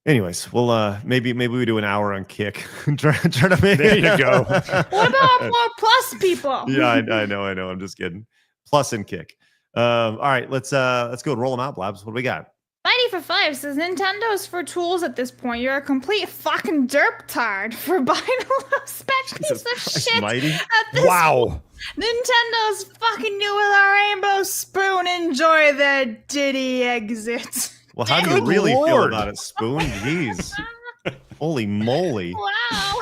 Anyways, we'll maybe we do an hour on Kick. try to make there you go. What about more Plus people? Yeah, I know. I'm just kidding. Plus and Kick. All right, let's go and roll them out, Blabs. What do we got? 90 for 5 says Nintendo's for tools at this point. You're a complete fucking derp-tard for buying a low spec piece of shit. Mighty. At this Wow. Nintendo's fucking new with a rainbow spoon. Enjoy their Diddy exit. Well, how do you really feel about it, Spoon? Jeez. Holy moly. Wow.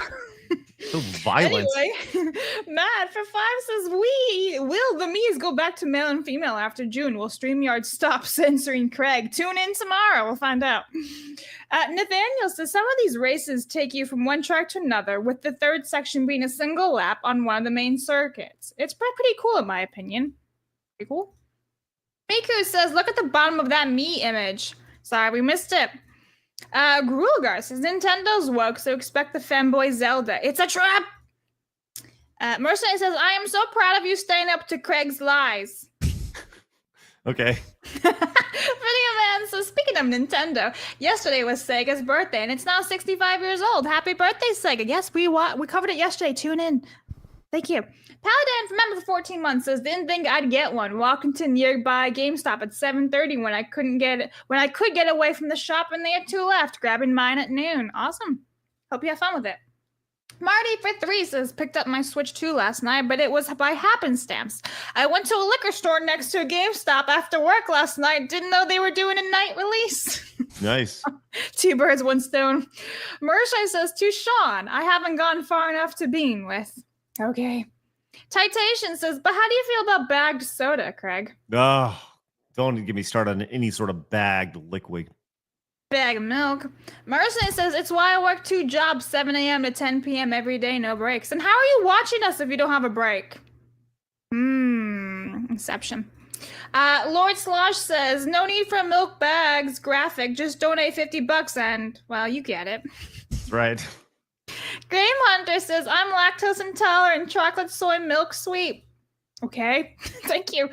So violent. Anyway, Matt for 5 says, will the Miis go back to male and female after June? Will StreamYard stop censoring Craig? Tune in tomorrow. We'll find out. Nathaniel says, some of these races take you from one track to another, with the third section being a single lap on one of the main circuits. It's pretty cool, in my opinion. Pretty cool. Miku says, look at the bottom of that Mii image. Sorry, we missed it. Gruelgar says, Nintendo's woke, so expect the fanboy Zelda. It's a trap! Mercenary says, I am so proud of you staying up to Craig's lies. Okay. Video Man says, speaking of Nintendo, yesterday was Sega's birthday, and it's now 65 years old. Happy birthday, Sega. Yes, we covered it yesterday. Tune in. Thank you. Paladin from Member for 14 months says, didn't think I'd get one. Walking to nearby GameStop at 7:30 when I could get away from the shop and they had 2 left, grabbing mine at noon. Awesome. Hope you have fun with it. Marty for 3 says, picked up my Switch 2 last night, but it was by happenstance. I went to a liquor store next to a GameStop after work last night. Didn't know they were doing a night release. Nice. 2 birds, 1 stone. Mershai says, to Sean, I haven't gone far enough to being with. Okay. Titation says, but how do you feel about bagged soda, Craig? Oh, don't get me started on any sort of bagged liquid. Bag of milk. Mercy says, it's why I work 2 jobs, 7 a.m. to 10 p.m. every day, no breaks. And how are you watching us if you don't have a break? Inception. Lord Slosh says, no need for milk bags graphic, just donate $50 and, well, you get it. That's right. Game Hunter says, I'm lactose intolerant, chocolate soy milk sweet. Okay, thank you.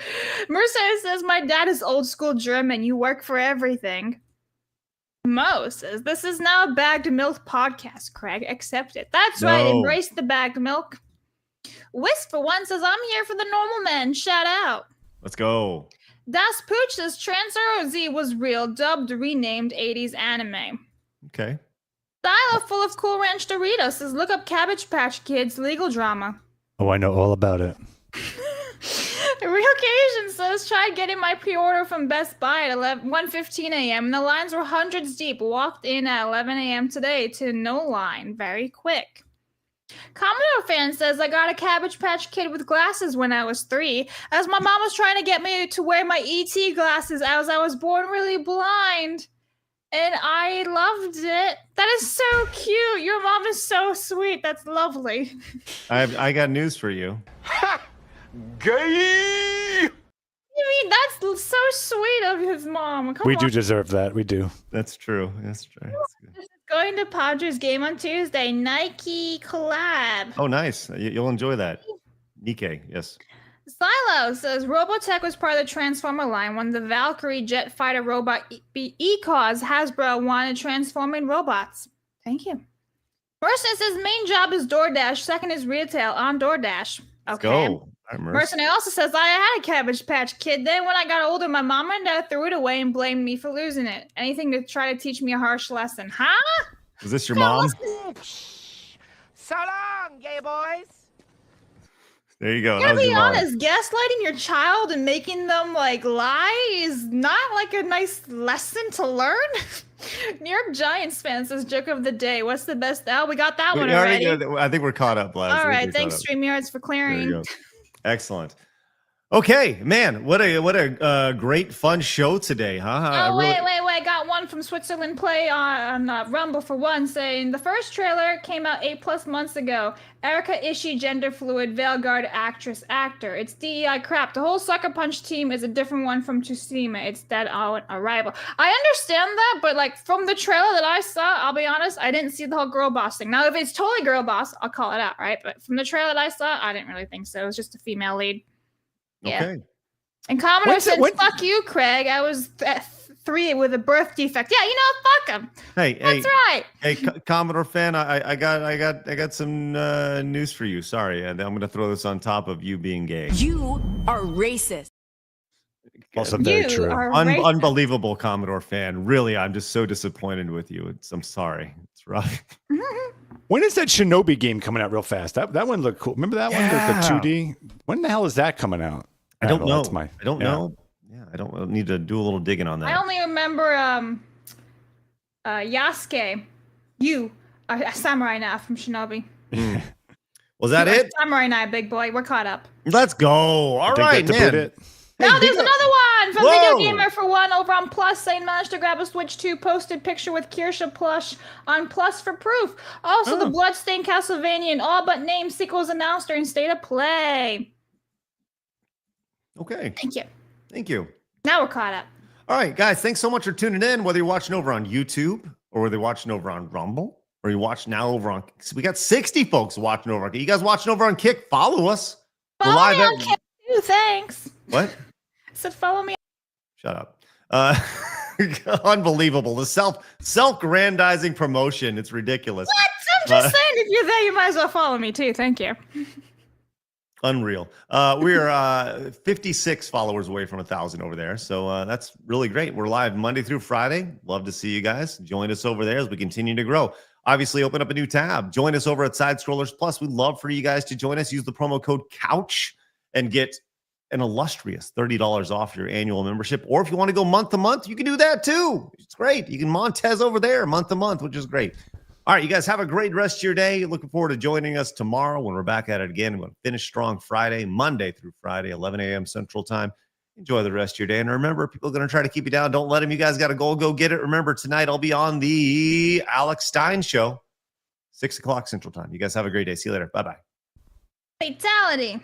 Mercer says, my dad is old school German. You work for everything. Mo says, this is now a bagged milk podcast, Craig. Accept it. That's right. Embrace the bagged milk. Wisp for 1 says, I'm here for the normal men. Shout out. Let's go. Das Pooch says, Transfer Z was real, dubbed, renamed 80s anime. Okay. Silo full of Cool Ranch Doritos says, look up Cabbage Patch Kids legal drama. Oh, I know all about it. Real Cajun says, tried getting my pre-order from Best Buy at 1:15 a.m. and the lines were hundreds deep. Walked in at 11 a.m. today to no line. Very quick. Commodore Fan says, I got a Cabbage Patch Kid with glasses when I was 3, as my mom was trying to get me to wear my ET glasses as I was born really blind. And I loved it. That is so cute. Your mom is so sweet. That's lovely. I got news for you. Ha! Gay! I mean, that's so sweet of his mom. Come We on. do deserve that. We do. That's true. That's true. This is going to Padres game on Tuesday. Nike collab. Oh, nice. You'll enjoy that. Nikkei, yes. Silo says Robotech was part of the Transformer line when the Valkyrie jet fighter robot E-Cause Hasbro wanted transforming robots. Thank you. Merson says main job is DoorDash, second is retail on DoorDash. Let's Okay. go. Merson also says I had a Cabbage Patch Kid. Then when I got older, my mom and dad threw it away and blamed me for losing it. Anything to try to teach me a harsh lesson. Huh? Was this your mom? So long, gay boys. There you go. To be honest, gaslighting your child and making them like lie is not like a nice lesson to learn. New York Giants fans says joke of the day. What's the best? Oh, we got that one already. I think we're caught up, Blabs. All right, thanks StreamYards for clearing. There you go. Excellent. Okay, man, what a great fun show today, huh? Oh, wait. Got one from Switzerland Play on Rumble for one saying the first trailer came out 8+ months ago. Erica Ishii, gender fluid, Veilguard actor. It's DEI crap. The whole Sucker Punch team is a different one from Tsushima. It's dead on arrival. I understand that, but like from the trailer that I saw, I'll be honest, I didn't see the whole girl boss thing. Now, if it's totally girl boss, I'll call it out, right? But from the trailer that I saw, I didn't really think so. It was just a female lead. Yeah. Okay. And Commodore said, fuck you, Craig. I was 3 with a birth defect. Yeah, fuck him. That's right. Hey, Commodore fan, I got some news for you. Sorry, and I'm going to throw this on top of you being gay. You are racist. Also very true. Unbelievable, Commodore fan. Really, I'm just so disappointed with you. I'm sorry. It's rough. When is that Shinobi game coming out real fast? That one looked cool. Remember that one? The 2D? When the hell is that coming out? I don't know. I don't know. Yeah, I don't need to do a little digging on that. I only remember Yasuke, a samurai now from Shinobi. Was that it? Samurai Knight, big boy. We're caught up. Let's go. All right, man. No, there's another one from Video Gamer for one over on Plus saying managed to grab a Switch 2 posted picture with Kirsche plush on Plus for proof. Also, the Bloodstained Castlevania and all but named sequels announced during State of Play. Okay. Thank you. Now we're caught up. All right, guys. Thanks so much for tuning in. Whether you're watching over on YouTube or whether you're watching over on Rumble or you watch now over on, we got 60 folks watching over on. You guys watching over on Kick? Follow us. Follow me on Kick too. Thanks. What? I said follow me. Shut up. Unbelievable. The self-grandizing promotion. It's ridiculous. What? I'm just saying, if you're there, you might as well follow me too. Thank you. Unreal. We're 56 followers away from 1,000 over there. So that's really great. We're live Monday through Friday. Love to see you guys. Join us over there as we continue to grow. Obviously, open up a new tab. Join us over at Side Scrollers Plus. We'd love for you guys to join us. Use the promo code COUCH and get an illustrious $30 off your annual membership. Or if you want to go month to month, you can do that too. It's great. You can Montez over there month to month, which is great. All right, you guys have a great rest of your day. Looking forward to joining us tomorrow when we're back at it again. We're going to finish strong Friday, Monday through Friday, 11 a.m. Central Time. Enjoy the rest of your day. And remember, people are going to try to keep you down. Don't let them. You guys got to go get it. Remember, tonight I'll be on the Alex Stein Show, 6 o'clock Central Time. You guys have a great day. See you later. Bye-bye. Fatality.